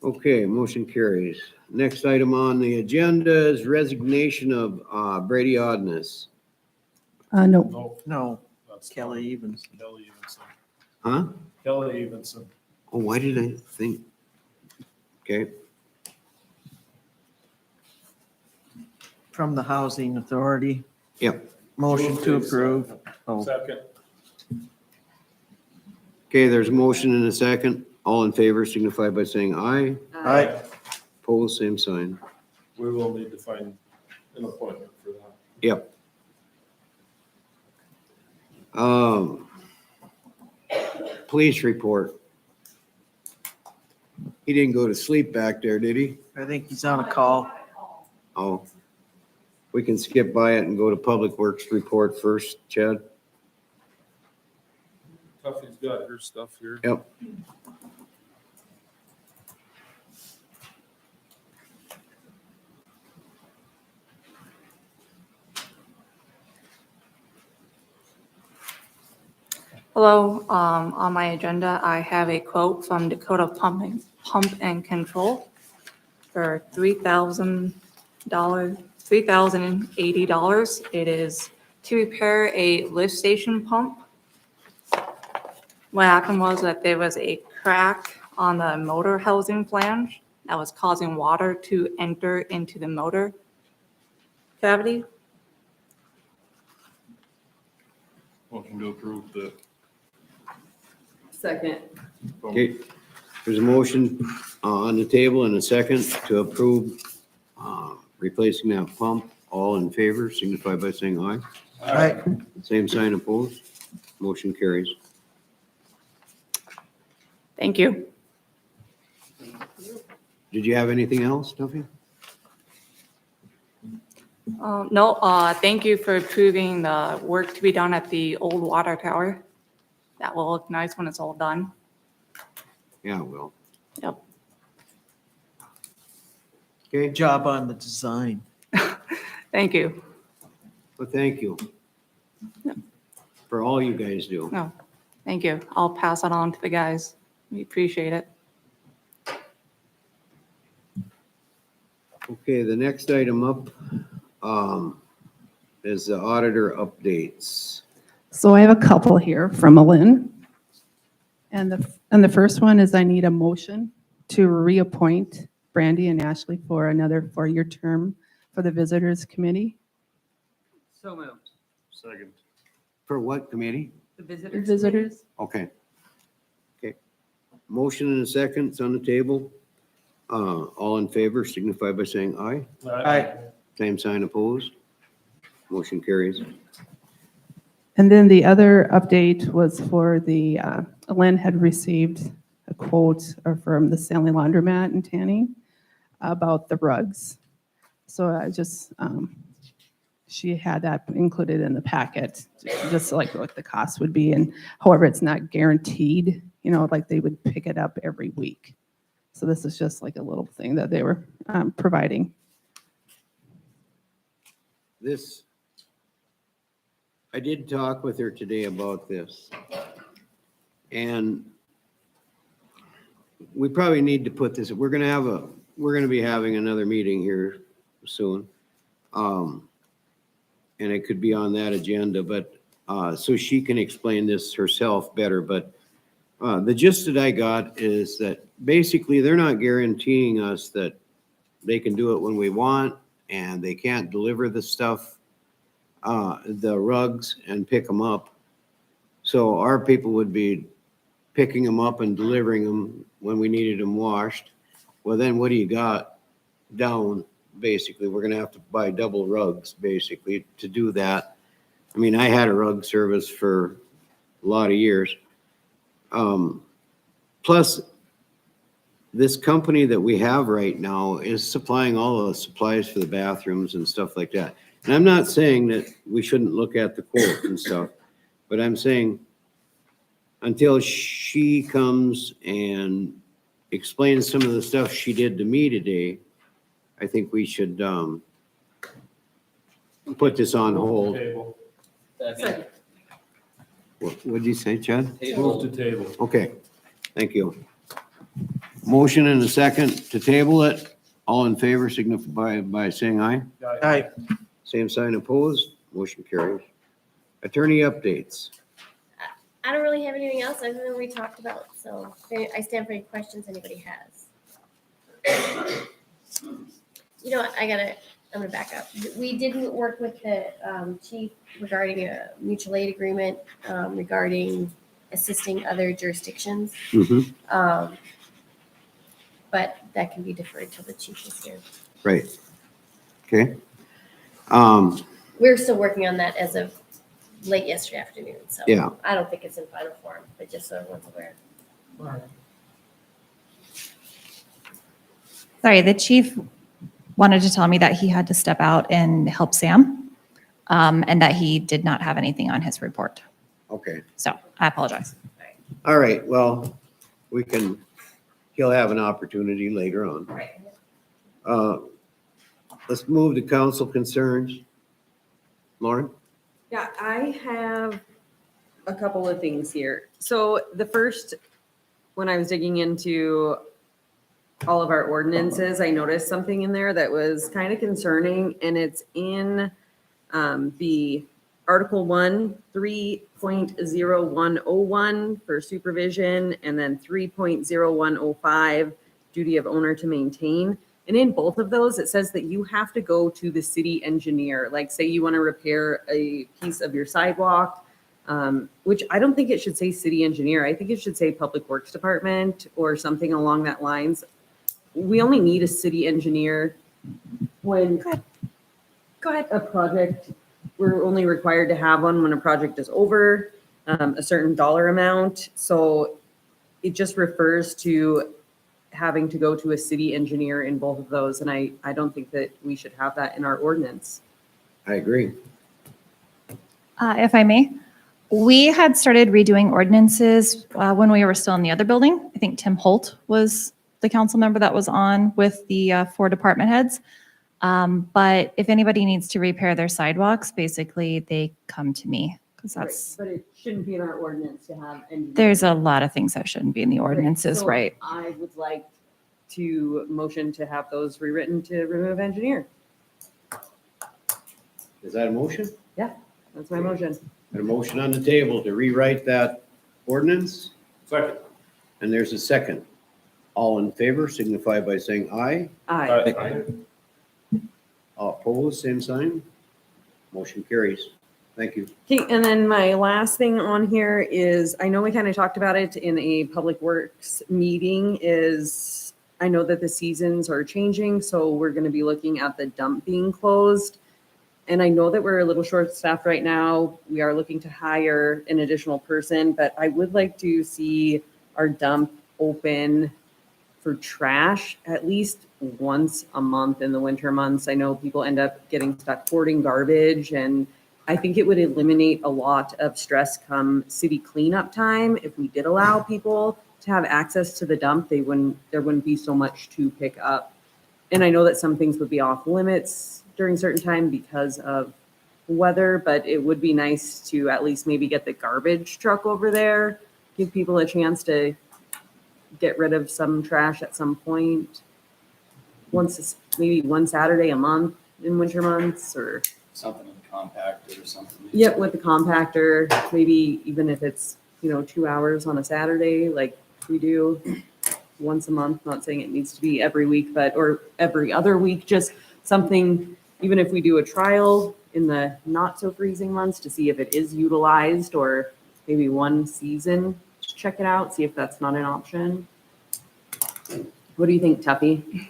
Speaker 1: Okay, motion carries. Next item on the agenda is resignation of Brady Odness.
Speaker 7: No.
Speaker 14: No,
Speaker 17: No,
Speaker 14: that's
Speaker 17: Kelly Evans.
Speaker 14: Kelly Evenson.
Speaker 1: Huh?
Speaker 14: Kelly Evenson.
Speaker 1: Oh, why did I think? Okay,
Speaker 17: From the Housing Authority.
Speaker 1: yep.
Speaker 17: Motion to approve. Oh,
Speaker 14: Second.
Speaker 1: Okay, there's a motion and a second. All in favor signify by saying aye.
Speaker 17: aye.
Speaker 1: Opposed, same sign.
Speaker 14: We will need to find an appointment for that.
Speaker 1: Yep. Police report. He didn't go to sleep back there, did he?
Speaker 17: I think he's on a call.
Speaker 1: Oh. We can skip by it and go to Public Works report first, Chad.
Speaker 14: Tuffy's got her stuff here.
Speaker 1: Yep.
Speaker 8: Hello, on my agenda, I have a quote from Dakota Pump and Control for $3,080. It is to repair a lift station pump. What happened was that there was a crack on the motor housing flange that was causing water to enter into the motor cavity.
Speaker 14: Motion to approve the.
Speaker 3: Second.
Speaker 1: Okay, there's a motion on the table and a second to approve replacing that pump. All in favor signify by saying aye.
Speaker 17: Aye.
Speaker 1: Same sign opposed. Motion carries.
Speaker 8: Thank you.
Speaker 1: Did you have anything else, Duffy?
Speaker 8: No, thank you for approving the work to be done at the old water tower. That will look nice when it's all done.
Speaker 1: Yeah, well,
Speaker 8: Yep.
Speaker 1: okay,
Speaker 17: Good job on the design.
Speaker 8: Thank you.
Speaker 1: well, thank you for all you guys do.
Speaker 8: No, thank you. I'll pass it on to the guys. We appreciate it.
Speaker 1: Okay, the next item up is the auditor updates.
Speaker 7: So I have a couple here from Lynn. And the first one is I need a motion to reappoint Brandy and Ashley for another 4-year term for the Visitors Committee.
Speaker 3: So moved.
Speaker 14: Second.
Speaker 1: For what committee?
Speaker 3: The visitors.
Speaker 7: Visitors.
Speaker 1: Okay. Okay. Motion and a second, it's on the table. All in favor signify by saying aye.
Speaker 17: Aye.
Speaker 1: Same sign opposed. Motion carries.
Speaker 7: And then the other update was for the, Lynn had received a quote from the Stanley Laundromat in Tanning about the rugs. So I just, she had that included in the packet, just like what the cost would be. And however, it's not guaranteed, you know, like they would pick it up every week. So this is just like a little thing that they were providing.
Speaker 1: This, I did talk with her today about this. And we probably need to put this, we're gonna be having another meeting here soon. And it could be on that agenda, but, so she can explain this herself better, but the gist that I got is that basically they're not guaranteeing us that they can do it when we want and they can't deliver the stuff, the rugs and pick them up. So our people would be picking them up and delivering them when we needed them washed. Well, then what do you got down? Basically, we're gonna have to buy double rugs basically to do that. I mean, I had a rug service for a lot of years. Plus, this company that we have right now is supplying all the supplies for the bathrooms and stuff like that. And I'm not saying that we shouldn't look at the quote and stuff, but I'm saying until she comes and explains some of the stuff she did to me today, I think we should put this on hold. What'd you say, Chad?
Speaker 14: Move to table.
Speaker 1: Okay, thank you. Motion and a second to table it. All in favor signify by saying aye.
Speaker 17: Aye.
Speaker 1: Same sign opposed, motion carries. Attorney updates.
Speaker 12: I don't really have anything else other than we talked about, so I stand for any questions anybody has. You know what, I'm gonna back up. We didn't work with the chief regarding a mutual aid agreement regarding assisting other jurisdictions. But that can be deferred until the chief is here.
Speaker 1: Right. Okay.
Speaker 12: We're still working on that as of late yesterday afternoon, so.
Speaker 1: Yeah.
Speaker 12: I don't think it's in final form, but just so everyone's aware.
Speaker 18: Sorry, the chief wanted to tell me that he had to step out and help Sam, and that he did not have anything on his report.
Speaker 1: Okay.
Speaker 18: So I apologize.
Speaker 1: All right, well, he'll have an opportunity later on. Let's move to council concerns. Lauren?
Speaker 3: Yeah, I have a couple of things here. So the first, when I was digging into all of our ordinances, I noticed something in there that was kind of concerning, and it's in the Article 1, 3.0101 for supervision, and then 3.0105, duty of owner to maintain. And in both of those, it says that you have to go to the city engineer. Like, say you want to repair a piece of your sidewalk, which I don't think it should say city engineer. I think it should say Public Works Department or something along that lines. We only need a city engineer when
Speaker 18: Go ahead.
Speaker 3: a project, we're only required to have one when a project is over a certain dollar amount. So it just refers to having to go to a city engineer in both of those. And I don't think that we should have that in our ordinance.
Speaker 1: I agree.
Speaker 18: If I may, we had started redoing ordinances when we were still in the other building. I think Tim Holt was the council member that was on with the 4 department heads. But if anybody needs to repair their sidewalks, basically they come to me because that's,
Speaker 3: But it shouldn't be in our ordinance to have engineers.
Speaker 18: there's a lot of things that shouldn't be in the ordinances,
Speaker 3: So
Speaker 18: right?
Speaker 3: I would like to motion to have those rewritten to remove engineer.
Speaker 1: Is that a motion?
Speaker 3: That's my motion.
Speaker 1: Got a motion on the table to rewrite that ordinance,
Speaker 14: Second.
Speaker 1: and there's a second. All in favor signify by saying aye.
Speaker 3: Aye.
Speaker 1: All opposed, same sign. Motion carries. Thank you.
Speaker 3: Okay, and then my last thing on here is, I know we kind of talked about it in a Public Works meeting, is I know that the seasons are changing, so we're gonna be looking at the dump being closed. And I know that we're a little short-staffed right now. We are looking to hire an additional person, but I would like to see our dump open for trash at least once a month in the winter months. I know people end up getting stuck hoarding garbage, and I think it would eliminate a lot of stress come city cleanup time if we did allow people to have access to the dump. There wouldn't be so much to pick up. And I know that some things would be off limits during certain time because of weather, but it would be nice to at least maybe get the garbage truck over there, give people a chance to get rid of some trash at some point. Maybe one Saturday a month in winter months, or
Speaker 11: Something in the compactor or something.
Speaker 3: yep, with the compactor, maybe even if it's, 2 hours on a Saturday, like we do once a month. Not saying it needs to be every week, or every other week, just something, even if we do a trial in the not so freezing months to see if it is utilized, or maybe one season, just check it out, see if that's not an option. What do you think, Tuffy?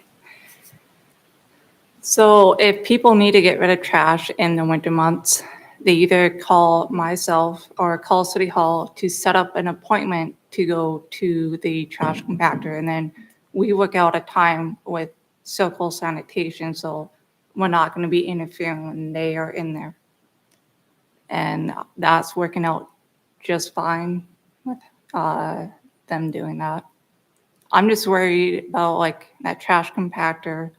Speaker 8: So if people need to get rid of trash in the winter months, they either call myself or call City Hall to set up an appointment to go to the trash compactor. And then we work out a time with Circle Sanitation, so we're not going to be interfering when they are in there. And that's working out just fine with them doing that. I'm just worried about like that trash compactor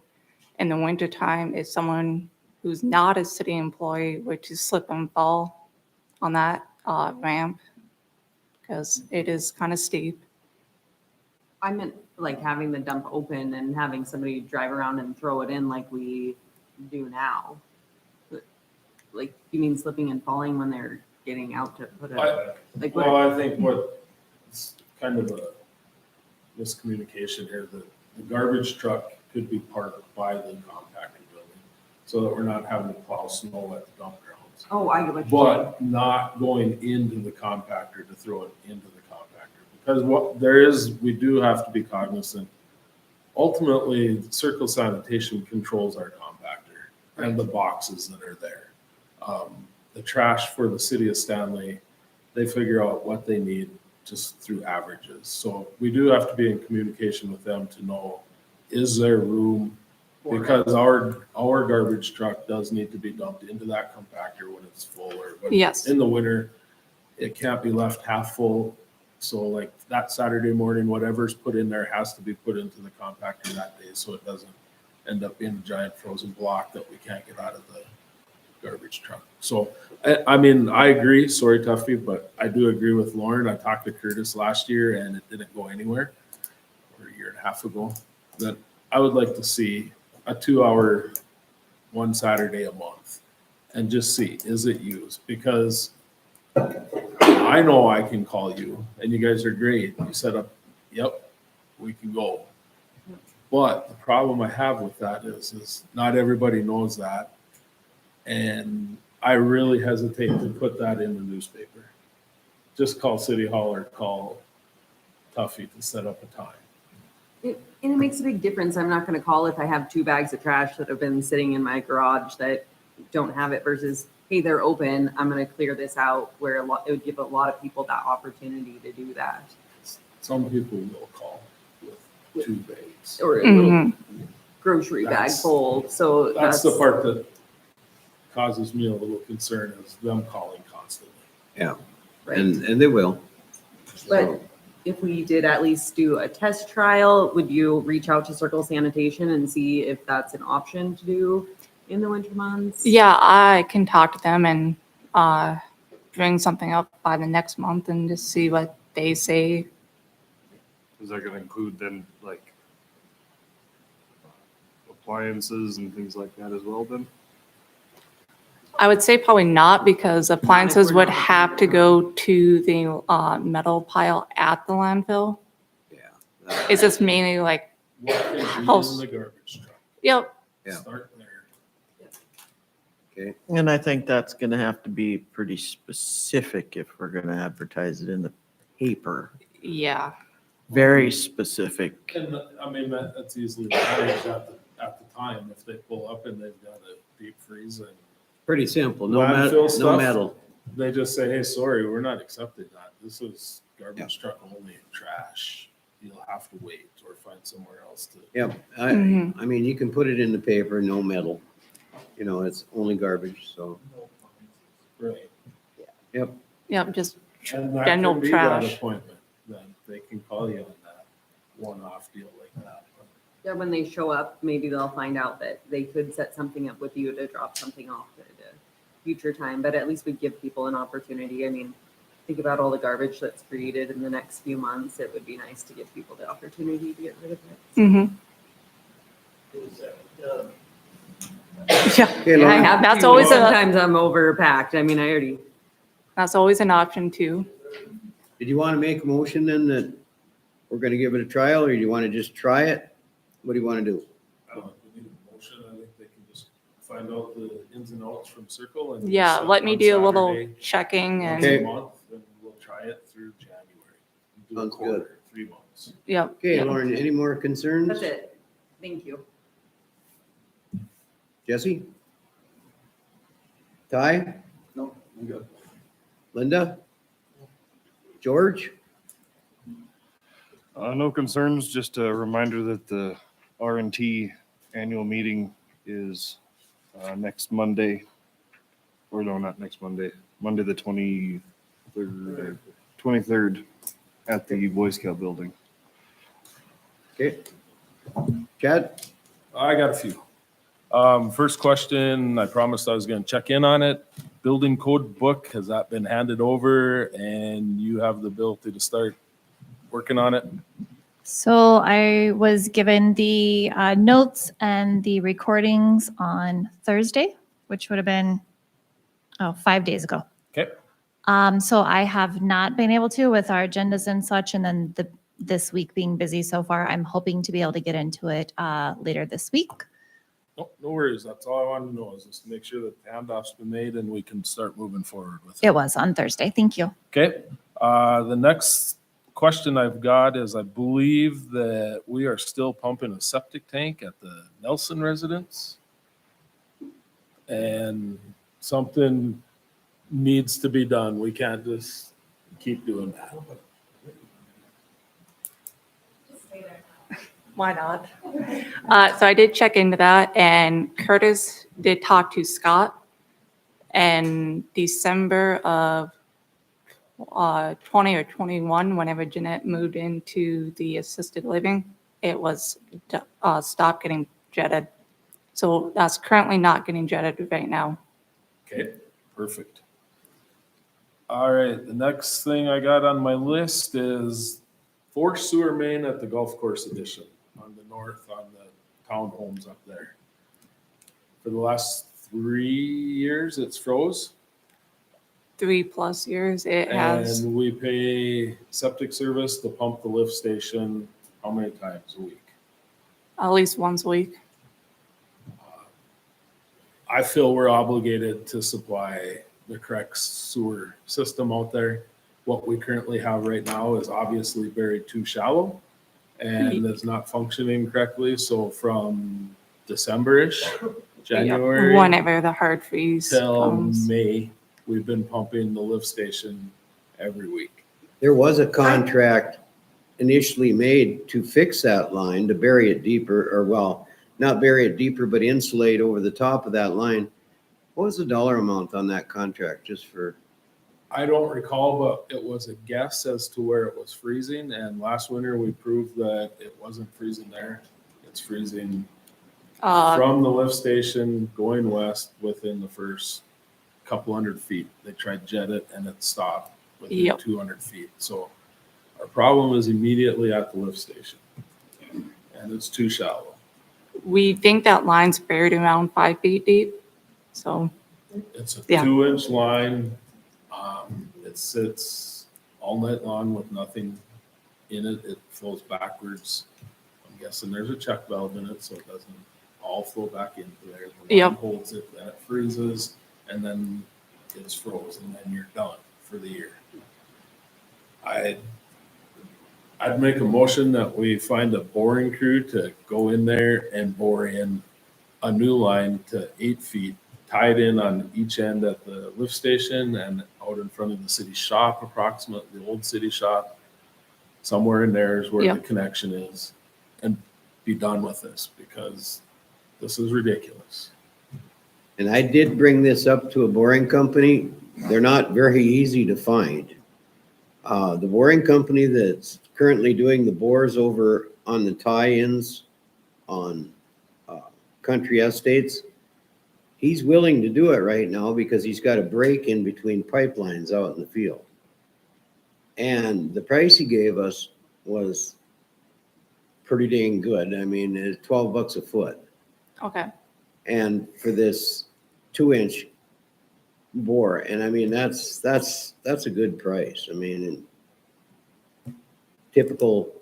Speaker 8: in the wintertime is someone who's not a city employee, which is slip and fall. on that ramp because it is kind of steep.
Speaker 3: I meant like having the dump open and having somebody drive around and throw it in like we do now. But, like, you mean slipping and falling when they're getting out to put it, like,
Speaker 14: Well,
Speaker 3: what?
Speaker 14: I think what's kind of a miscommunication here, that the garbage truck could be parked by the compactor building so that we're not having to plow snow at the dump grounds.
Speaker 3: Oh, I get what you're saying.
Speaker 14: But not going into the compactor to throw it into the compactor. Because what there is, we do have to be cognizant. Ultimately, Circle Sanitation controls our compactor and the boxes that are there. The trash for the city of Stanley, they figure out what they need just through averages. So we do have to be in communication with them to know, is there room? Because our garbage truck does need to be dumped into that compactor when it's full, or when
Speaker 8: Yes.
Speaker 14: in the winter, it can't be left half full. So like that Saturday morning, whatever's put in there has to be put into the compactor that day, so it doesn't end up being a giant frozen block that we can't get out of the garbage truck. So, I mean, I agree, sorry Tuffy, but I do agree with Lauren. I talked to Curtis last year and it didn't go anywhere, or a year and a half ago, that I would like to see a 2-hour, one Saturday a month and just see, is it used? Because I know I can call you and you guys are great. You set up, yep, we can go. But the problem I have with that is not everybody knows that. And I really hesitate to put that in the newspaper. Just call City Hall or call Tuffy to set up a time.
Speaker 3: And it makes a big difference. I'm not gonna call if I have 2 bags of trash that have been sitting in my garage that don't have it versus, hey, they're open, I'm gonna clear this out, where it would give a lot of people that opportunity to do that.
Speaker 14: Some people will call with 2 bags.
Speaker 3: Or a little grocery bag
Speaker 14: That's-
Speaker 3: full, so
Speaker 14: That's the part that causes me a little concern, is them calling constantly.
Speaker 1: Yeah,
Speaker 3: Right.
Speaker 1: and they will.
Speaker 3: But if we did at least do a test trial, would you reach out to Circle Sanitation and see if that's an option to do in the winter months?
Speaker 8: Yeah, I can talk to them and bring something up by the next month and just see what they say.
Speaker 2: Is that gonna include then like appliances and things like that as well then?
Speaker 8: I would say probably not, because appliances would have to go to the metal pile at the landfill.
Speaker 1: Yeah.
Speaker 8: It's just mainly like,
Speaker 14: What can be in
Speaker 8: House.
Speaker 14: the garbage truck?
Speaker 8: yep,
Speaker 1: Yeah.
Speaker 14: Start there.
Speaker 1: Okay,
Speaker 17: And I think that's gonna have to be pretty specific if we're gonna advertise it in the paper.
Speaker 8: yeah.
Speaker 17: Very specific.
Speaker 14: And I mean, that's easily managed at the time, if they pull up and they've got a deep freeze and
Speaker 1: pretty simple, no
Speaker 14: Landfill
Speaker 1: no
Speaker 14: stuff?
Speaker 1: metal.
Speaker 14: they just say, hey, sorry, we're not accepting that. This is garbage truck only and trash. You'll have to wait or find somewhere else to.
Speaker 1: Yep,
Speaker 8: Mhm.
Speaker 1: I mean, you can put it in the paper, no metal. You know, it's only garbage, so,
Speaker 14: Right.
Speaker 1: yep.
Speaker 8: Yep, just
Speaker 14: And that
Speaker 8: general
Speaker 14: could be that
Speaker 8: trash.
Speaker 14: appointment, then they can call you on that one-off deal like that.
Speaker 3: Yeah, when they show up, maybe they'll find out that they could set something up with you to drop something off at a future time, but at least we give people an opportunity. I mean, think about all the garbage that's created in the next few months. It would be nice to give people the opportunity to get rid of it.
Speaker 8: Mhm.
Speaker 1: Okay,
Speaker 3: I
Speaker 1: Lauren.
Speaker 3: have
Speaker 8: That's
Speaker 3: to.
Speaker 8: always a-
Speaker 3: Sometimes I'm overpacked. I mean, I already,
Speaker 8: That's always an option too.
Speaker 1: Did you want to make a motion then that we're gonna give it a trial, or do you want to just try it? What do you want to do?
Speaker 14: We need a motion. I think they can just find out the ins and outs from Circle and.
Speaker 8: Yeah,
Speaker 14: set
Speaker 8: let me
Speaker 14: on
Speaker 8: do a little
Speaker 14: Saturday,
Speaker 8: checking
Speaker 14: once
Speaker 8: and,
Speaker 14: a month, and we'll try it through January. Do a
Speaker 1: Sounds good.
Speaker 14: quarter, 3 months.
Speaker 8: yep.
Speaker 1: Okay,
Speaker 8: yep.
Speaker 1: Lauren, any more concerns?
Speaker 3: that's it. Thank you.
Speaker 1: Jesse? Ty?
Speaker 14: No, I'm good.
Speaker 1: Linda? George?
Speaker 2: No concerns, just a reminder that the R&T annual meeting is next Monday. Or no, not next Monday, Monday the 23rd at the Boy Scout building.
Speaker 1: Okay. Chad?
Speaker 14: I got a few. First question, I promised I was gonna check in on it. building code book, has that been handed over and you have the ability to start working on it?
Speaker 18: So I was given the notes and the recordings on Thursday, which would have been, 5 days ago.
Speaker 14: Okay.
Speaker 18: So I have not been able to with our agendas and such, and then this week being busy so far, I'm hoping to be able to get into it later this week.
Speaker 14: No worries. That's all I wanted to know, is just to make sure that the handoff's been made and we can start moving forward with it.
Speaker 18: It was on Thursday. Thank you.
Speaker 14: Okay. The next question I've got is, I believe that we are still pumping a septic tank at the Nelson residence. And something needs to be done. We can't just keep doing that.
Speaker 8: Why not? So I did check into that, and Curtis did talk to Scott. And December of 20 or 21, whenever Jeanette moved into the assisted living, it was stopped getting jetted. So that's currently not getting jetted right now.
Speaker 14: Okay, perfect. All right, the next thing I got on my list is forced sewer main at the golf course addition on the north, on the townhomes up there. For the last 3 years, it's froze.
Speaker 8: 3+ years it has.
Speaker 14: And we pay septic service to pump the lift station how many times a week?
Speaker 8: At least once a week.
Speaker 14: I feel we're obligated to supply the correct sewer system out there. What we currently have right now is obviously buried too shallow and it's not functioning correctly. So from December-ish, January.
Speaker 8: Whenever the hard freeze
Speaker 14: Till
Speaker 8: comes.
Speaker 14: May, we've been pumping the lift station every week.
Speaker 1: There was a contract initially made to fix that line, to bury it deeper, or well, not bury it deeper, but insulate over the top of that line. What was the dollar amount on that contract, just for?
Speaker 14: I don't recall, but it was a guess as to where it was freezing. And last winter, we proved that it wasn't freezing there. It's freezing from the lift station going west within the first couple hundred feet. They tried to jet it and it stopped within 200 feet. So our problem is immediately at the lift station and it's too shallow.
Speaker 8: We think that line's buried around 5 feet deep. So
Speaker 14: It's a 2-inch line. It sits all night long with nothing in it. It flows backwards. I'm guessing there's a check valve in it so it doesn't all flow back into there. The line holds it, then it freezes, and then it's frozen, and then you're done for the year. I'd make a motion that we find a boring crew to go in there and bore in a new line to 8 feet, tied in on each end at the lift station and out in front of the city shop, approximately the old city shop. Somewhere in there is where the connection is, and be done with this because this is ridiculous.
Speaker 1: And I did bring this up to a boring company. They're not very easy to find. The boring company that's currently doing the bores over on the tie-ins on Country Estates, he's willing to do it right now because he's got a break in between pipelines out in the field. And the price he gave us was pretty dang good. I mean, it's $12 a foot.
Speaker 8: Okay.
Speaker 1: And for this 2-inch bore, and I mean, that's a good price. I mean, typical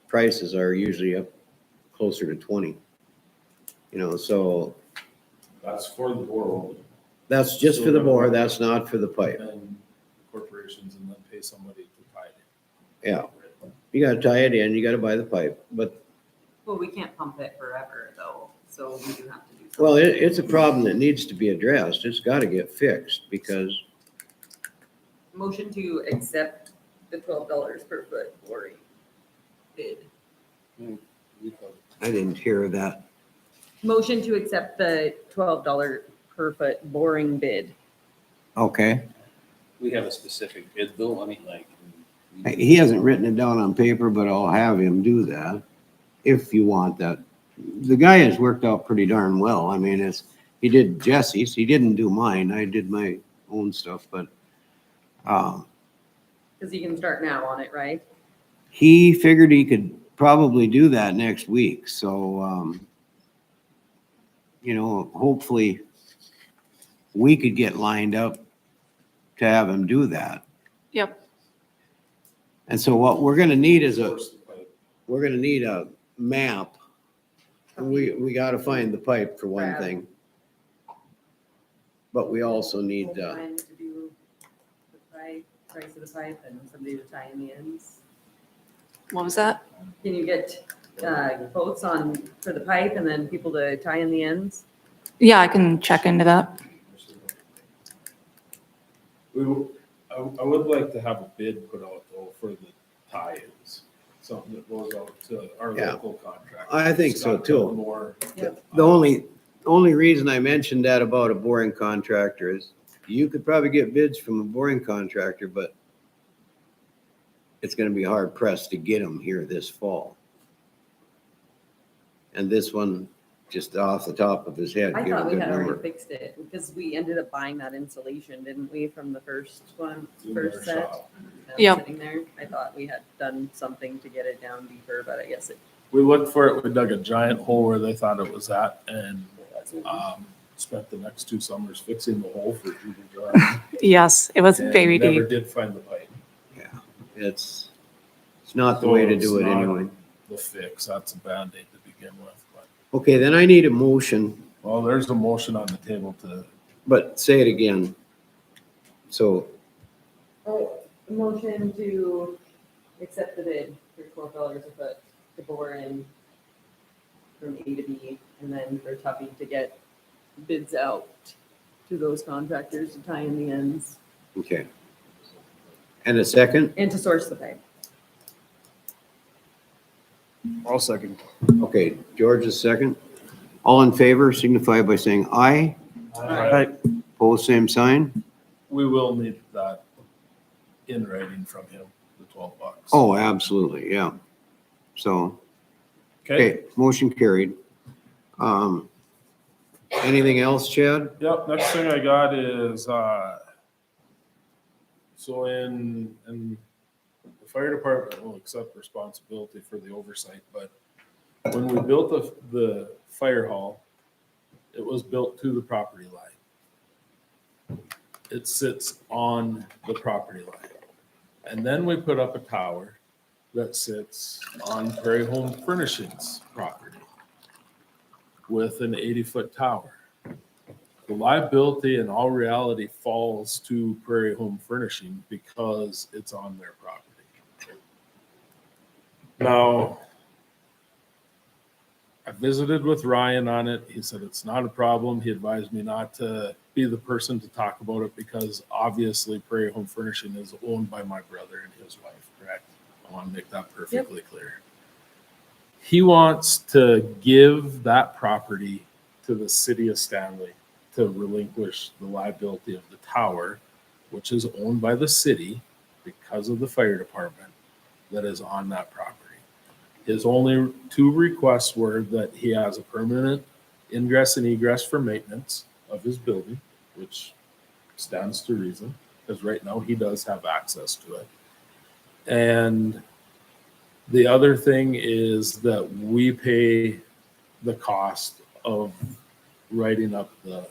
Speaker 1: prices are usually up closer to 20. You know, so
Speaker 14: That's for the bore only.
Speaker 1: that's just for the bore, that's not for the pipe.
Speaker 14: And corporations and then pay somebody to tie it
Speaker 1: Yeah. You gotta tie it in, you gotta buy the pipe, but,
Speaker 3: Well, we can't pump it forever though, so we do have to do something.
Speaker 1: well, it's a problem that needs to be addressed. It's gotta get fixed because
Speaker 3: Motion to accept the $12 per foot boring bid.
Speaker 1: I didn't hear that.
Speaker 3: Motion to accept the $12 per foot boring bid.
Speaker 1: Okay.
Speaker 11: We have a specific bid though, I mean, like.
Speaker 1: He hasn't written it down on paper, but I'll have him do that if you want that. The guy has worked out pretty darn well. I mean, he did Jesse's, he didn't do mine. I did my own stuff, but,
Speaker 3: Because you can start now on it, right?
Speaker 1: he figured he could probably do that next week, so, you know, hopefully we could get lined up to have him do that.
Speaker 8: Yep.
Speaker 1: And so what we're gonna need is we're gonna need a map. We gotta find the pipe for one
Speaker 3: Right.
Speaker 1: thing. But we also need,
Speaker 3: Time to do the pipe, price of the pipe and somebody to tie in the ends.
Speaker 8: What was that?
Speaker 3: Can you get quotes on, for the pipe and then people to tie in the ends?
Speaker 8: Yeah, I can check into that.
Speaker 14: I would like to have a bid put out though for the tie-ins, something that goes out to our
Speaker 1: Yeah.
Speaker 14: local contractors.
Speaker 1: I think so,
Speaker 14: Scott Tiller
Speaker 1: too.
Speaker 14: Moore.
Speaker 1: the only reason I mentioned that about a boring contractor is you could probably get bids from a boring contractor, but it's gonna be hard pressed to get them here this fall. And this one, just off the top of his head,
Speaker 3: I
Speaker 1: give a
Speaker 3: thought we
Speaker 1: good
Speaker 3: had already
Speaker 1: number.
Speaker 3: fixed it because we ended up buying that insulation, didn't we, from the first one,
Speaker 14: It's in
Speaker 3: first
Speaker 14: their
Speaker 3: set?
Speaker 14: shop.
Speaker 3: That was
Speaker 8: Yep.
Speaker 3: Sitting there. I thought we had done something to get it down deeper, but I guess it.
Speaker 14: We looked for it, we dug a giant hole where they thought it was at and spent the next 2 summers fixing the hole for Judy Drive.
Speaker 8: Yes, it was
Speaker 14: and
Speaker 8: very
Speaker 14: Never
Speaker 8: deep.
Speaker 14: did find the pipe.
Speaker 1: It's not the way to
Speaker 14: So
Speaker 1: do
Speaker 14: it's
Speaker 1: it
Speaker 14: not
Speaker 1: anyway.
Speaker 14: The fix, that's a Band-Aid to begin with, but,
Speaker 1: Okay, then I need a motion,
Speaker 14: well, there's a motion on the table to,
Speaker 1: but say it again. So,
Speaker 3: Oh, motion to accept the bid for $12 a foot to bore in from A to B, and then for Tuffy to get bids out to those contractors to tie in the ends
Speaker 1: okay. And a second?
Speaker 3: and to source the pipe.
Speaker 14: I'll second.
Speaker 1: Okay, George is second. All in favor signify by saying aye. Pose same sign.
Speaker 14: We will need that in writing from him, the $12.
Speaker 1: Oh, absolutely, yeah. So, okay, motion carried. Anything else, Chad?
Speaker 14: Yep, next thing I got is, so in the fire department will accept responsibility for the oversight, but when we built the fire hall, it was built to the property line. It sits on the property line. And then we put up a tower that sits on Prairie Home Furnishings property with an 80-foot tower. The liability in all reality falls to Prairie Home Furnishing because it's on their property. Now, I visited with Ryan on it. He said it's not a problem. He advised me not to be the person to talk about it because obviously Prairie Home Furnishing is owned by my brother and his wife, correct? I want to make that perfectly clear. He wants to give that property to the city of Stanley to relinquish the liability of the tower, which is owned by the city because of the fire department that is on that property. His only 2 requests were that he has a permanent ingress and egress for maintenance of his building, which stands to reason, because right now he does have access to it. And the other thing is that we pay the cost of writing up the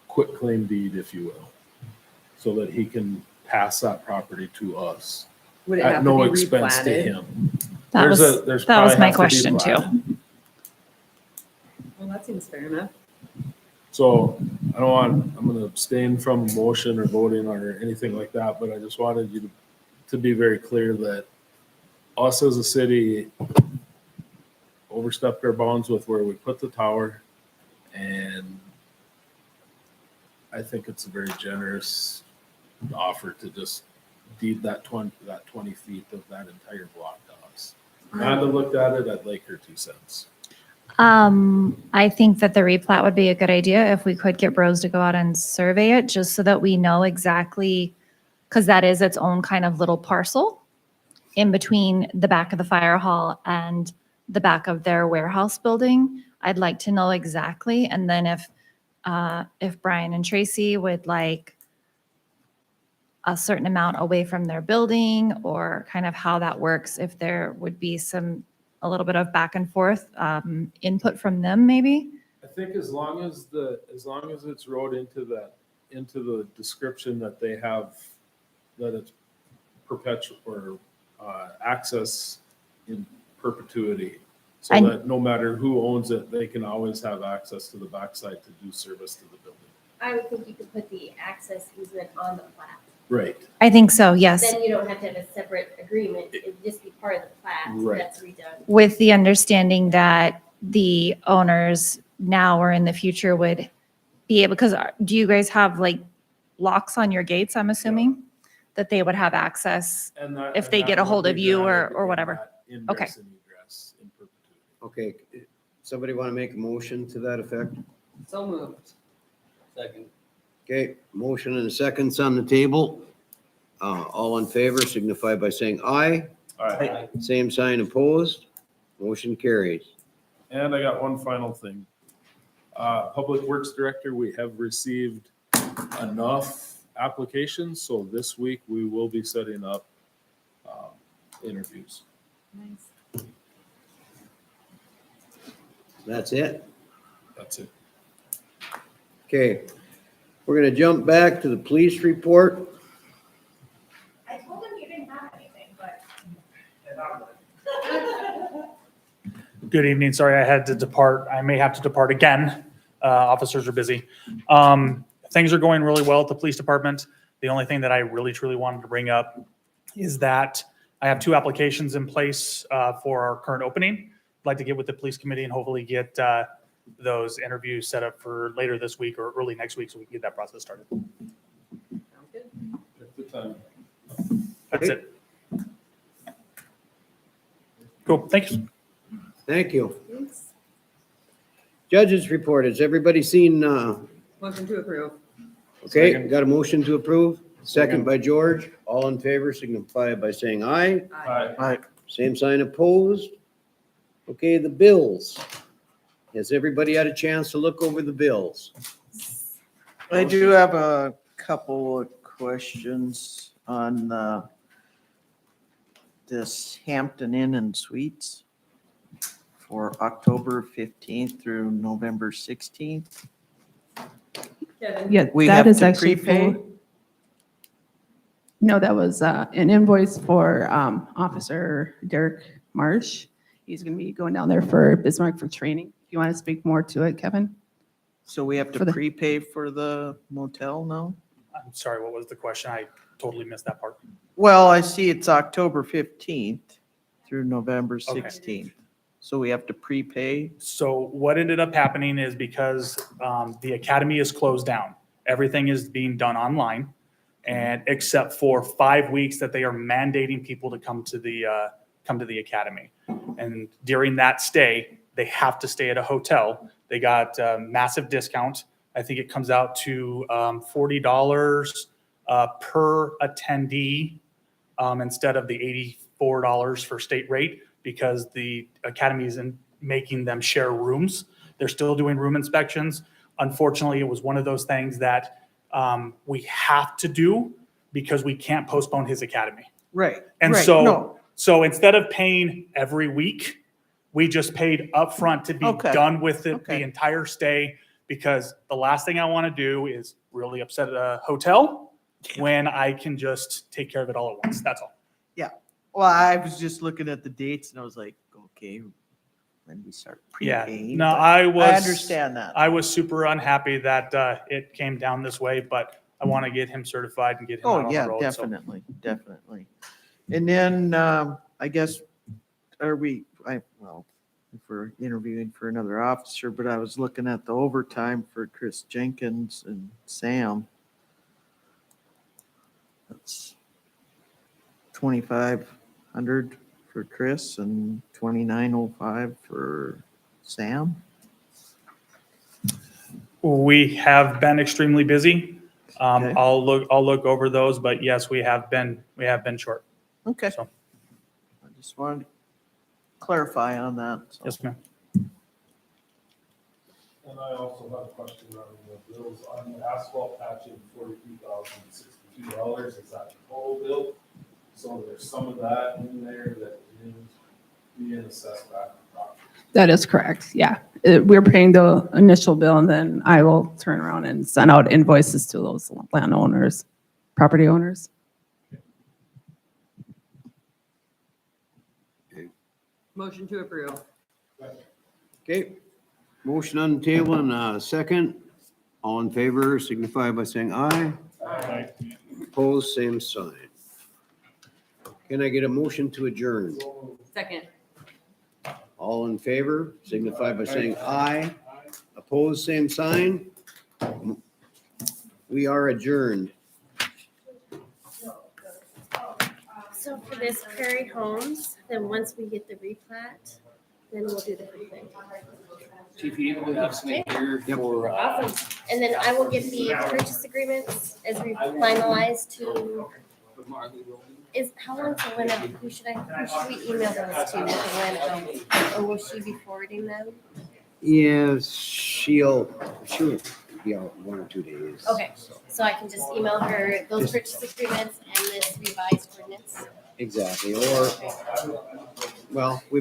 Speaker 14: quitclaim deed, if you will, so that he can pass that property to us
Speaker 3: Would it
Speaker 14: at
Speaker 3: have
Speaker 14: no
Speaker 3: to be
Speaker 14: expense to
Speaker 3: replatted?
Speaker 14: him.
Speaker 18: That was
Speaker 14: There's
Speaker 18: that was
Speaker 14: probably
Speaker 18: my
Speaker 14: have to be
Speaker 18: question too.
Speaker 14: platted.
Speaker 3: Well, that seems fair enough.
Speaker 14: So I'm gonna abstain from motion or voting or anything like that, but I just wanted you to be very clear that us as a city overstepped our bounds with where we put the tower, and I think it's a very generous offer to just deed that 20 feet of that entire block to us. Amanda looked at it, I'd like her 2 cents.
Speaker 18: I think that the replat would be a good idea if we could get Bros to go out and survey it, just so that we know exactly, because that is its own kind of little parcel in between the back of the fire hall and the back of their warehouse building. I'd like to know exactly, and then if if Brian and Tracy would like a certain amount away from their building, or kind of how that works, if there would be a little bit of back and forth input from them, maybe.
Speaker 14: I think as long as it's wrote into the description that they have, that it's perpetual or access in perpetuity. So
Speaker 18: And-
Speaker 14: that no matter who owns it, they can always have access to the backside to do service to the building.
Speaker 12: I would think you could put the access easement on the plat.
Speaker 14: Right.
Speaker 18: I think so, yes.
Speaker 12: Then you don't have to have a separate agreement. It'd just be part of the plat. So
Speaker 14: Right.
Speaker 12: that's redone.
Speaker 18: With the understanding that the owners now or in the future would be able, because do you guys have like locks on your gates, I'm assuming? That they would have access
Speaker 14: And that-
Speaker 18: if
Speaker 14: and
Speaker 18: they
Speaker 14: that
Speaker 18: get a
Speaker 14: would
Speaker 18: hold
Speaker 14: be
Speaker 18: of you
Speaker 14: granted
Speaker 18: or
Speaker 14: in
Speaker 18: whatever.
Speaker 14: that
Speaker 18: Okay.
Speaker 14: ingress and egress in perpetuity.
Speaker 1: Okay, somebody want to make a motion to that effect?
Speaker 3: So moved.
Speaker 11: Second.
Speaker 1: Okay, motion and seconds on the table. All in favor signify by saying aye.
Speaker 14: All right.
Speaker 1: Same sign opposed. Motion carries.
Speaker 14: And I got one final thing. Public Works Director, we have received enough applications, so this week we will be setting up interviews.
Speaker 3: Nice.
Speaker 1: That's it.
Speaker 14: That's it.
Speaker 1: Okay, we're gonna jump back to the police report.
Speaker 12: I told him you didn't have anything, but.
Speaker 19: Good evening. Sorry, I had to depart. I may have to depart again. Officers are busy. Things are going really well at the police department. The only thing that I really truly wanted to bring up is that I have 2 applications in place for our current opening. I'd like to get with the police committee and hopefully get those interviews set up for later this week or early next week so we can get that process started.
Speaker 3: Sounds good.
Speaker 14: At the time.
Speaker 19: That's it. Cool. Thank you.
Speaker 1: Thank you.
Speaker 3: Thanks.
Speaker 1: Judges report. Has everybody seen,
Speaker 3: Motion to approve.
Speaker 1: okay,
Speaker 14: Second.
Speaker 1: got a motion to approve? Second by George. All in favor signify by saying aye.
Speaker 3: Aye.
Speaker 1: Same sign opposed. Okay, the bills. Has everybody had a chance to look over the bills?
Speaker 17: I do have a couple of questions on this Hampton Inn and Suites for October 15th through November 16th.
Speaker 3: Kevin?
Speaker 7: Yeah,
Speaker 17: We
Speaker 7: that
Speaker 17: have
Speaker 7: is
Speaker 17: to
Speaker 7: actually
Speaker 17: prepay?
Speaker 7: for. No, that was an invoice for Officer Derek Marsh. He's going to be going down there for Bismarck for training. If you want to speak more to it, Kevin?
Speaker 17: So we have
Speaker 7: For
Speaker 17: to
Speaker 7: the-
Speaker 17: prepay for the motel now?
Speaker 19: I'm sorry, what was the question? I totally missed that part.
Speaker 17: Well, I see it's October 15th through November
Speaker 19: Okay.
Speaker 17: 16th. So we have to prepay?
Speaker 19: So what ended up happening is because the academy is closed down, everything is being done online. And except for 5 weeks that they are mandating people to come to the academy. And during that stay, they have to stay at a hotel. They got a massive discount. I think it comes out to $40 per attendee instead of the $84 for state rate, because the academy isn't making them share rooms. They're still doing room inspections. Unfortunately, it was one of those things that we have to do because we can't postpone his academy.
Speaker 17: Right.
Speaker 19: And
Speaker 17: right,
Speaker 19: so,
Speaker 17: no,
Speaker 19: so instead of paying every week, we just paid upfront to be
Speaker 17: Okay.
Speaker 19: done with it the
Speaker 17: Okay.
Speaker 19: entire stay, because the last thing I want to do is really upset a hotel when I can just take care of it all at once. That's all.
Speaker 17: Well, I was just looking at the dates and I was like, okay, when we start
Speaker 19: Yeah.
Speaker 17: prepaying.
Speaker 19: No,
Speaker 17: but
Speaker 19: I was.
Speaker 17: I understand that.
Speaker 19: I was super unhappy that it came down this way, but I want to get him certified and get him out
Speaker 17: Oh,
Speaker 19: on
Speaker 17: yeah,
Speaker 19: the road. so-
Speaker 17: definitely, definitely. And then, I guess, well, if we're interviewing for another officer, but I was looking at the overtime for Chris Jenkins and Sam. That's 2,500 for Chris and 2,905 for Sam.
Speaker 19: We have been extremely busy.
Speaker 17: Okay.
Speaker 19: I'll look over those, but yes, we have been short.
Speaker 17: Okay.
Speaker 19: So,
Speaker 17: I just wanted to clarify on that. so.
Speaker 19: yes, ma'am.
Speaker 14: And I also have a question on the bills on the asphalt patching, $42,062. Is that the whole bill? So there's some of that in there that is being assessed back to property.
Speaker 7: That is correct, yeah. We're paying the initial bill and then I will turn around and send out invoices to those landowners, property owners.
Speaker 3: Motion to approve.
Speaker 1: Okay, motion on the table and a second. All in favor signify by saying aye.
Speaker 14: Aye.
Speaker 1: Opposed, same sign. Can I get a motion to adjourn?
Speaker 3: Second.
Speaker 1: All in favor signify by saying aye. Opposed, same sign. We are adjourned.
Speaker 12: So for this Prairie Homes, then once we get the replat, then we'll do the whole thing.
Speaker 11: Chief, you will have something here for,
Speaker 12: Awesome. And then I will get the purchase agreements as we finalize to, how long till Lynn, who should we email those to with Lynn? Or will she be forwarding them?
Speaker 1: Yes, she'll be out 1 or 2 days.
Speaker 12: Okay, so I can just email her those purchase agreements and this revised ordinance?
Speaker 1: Exactly, or, well, we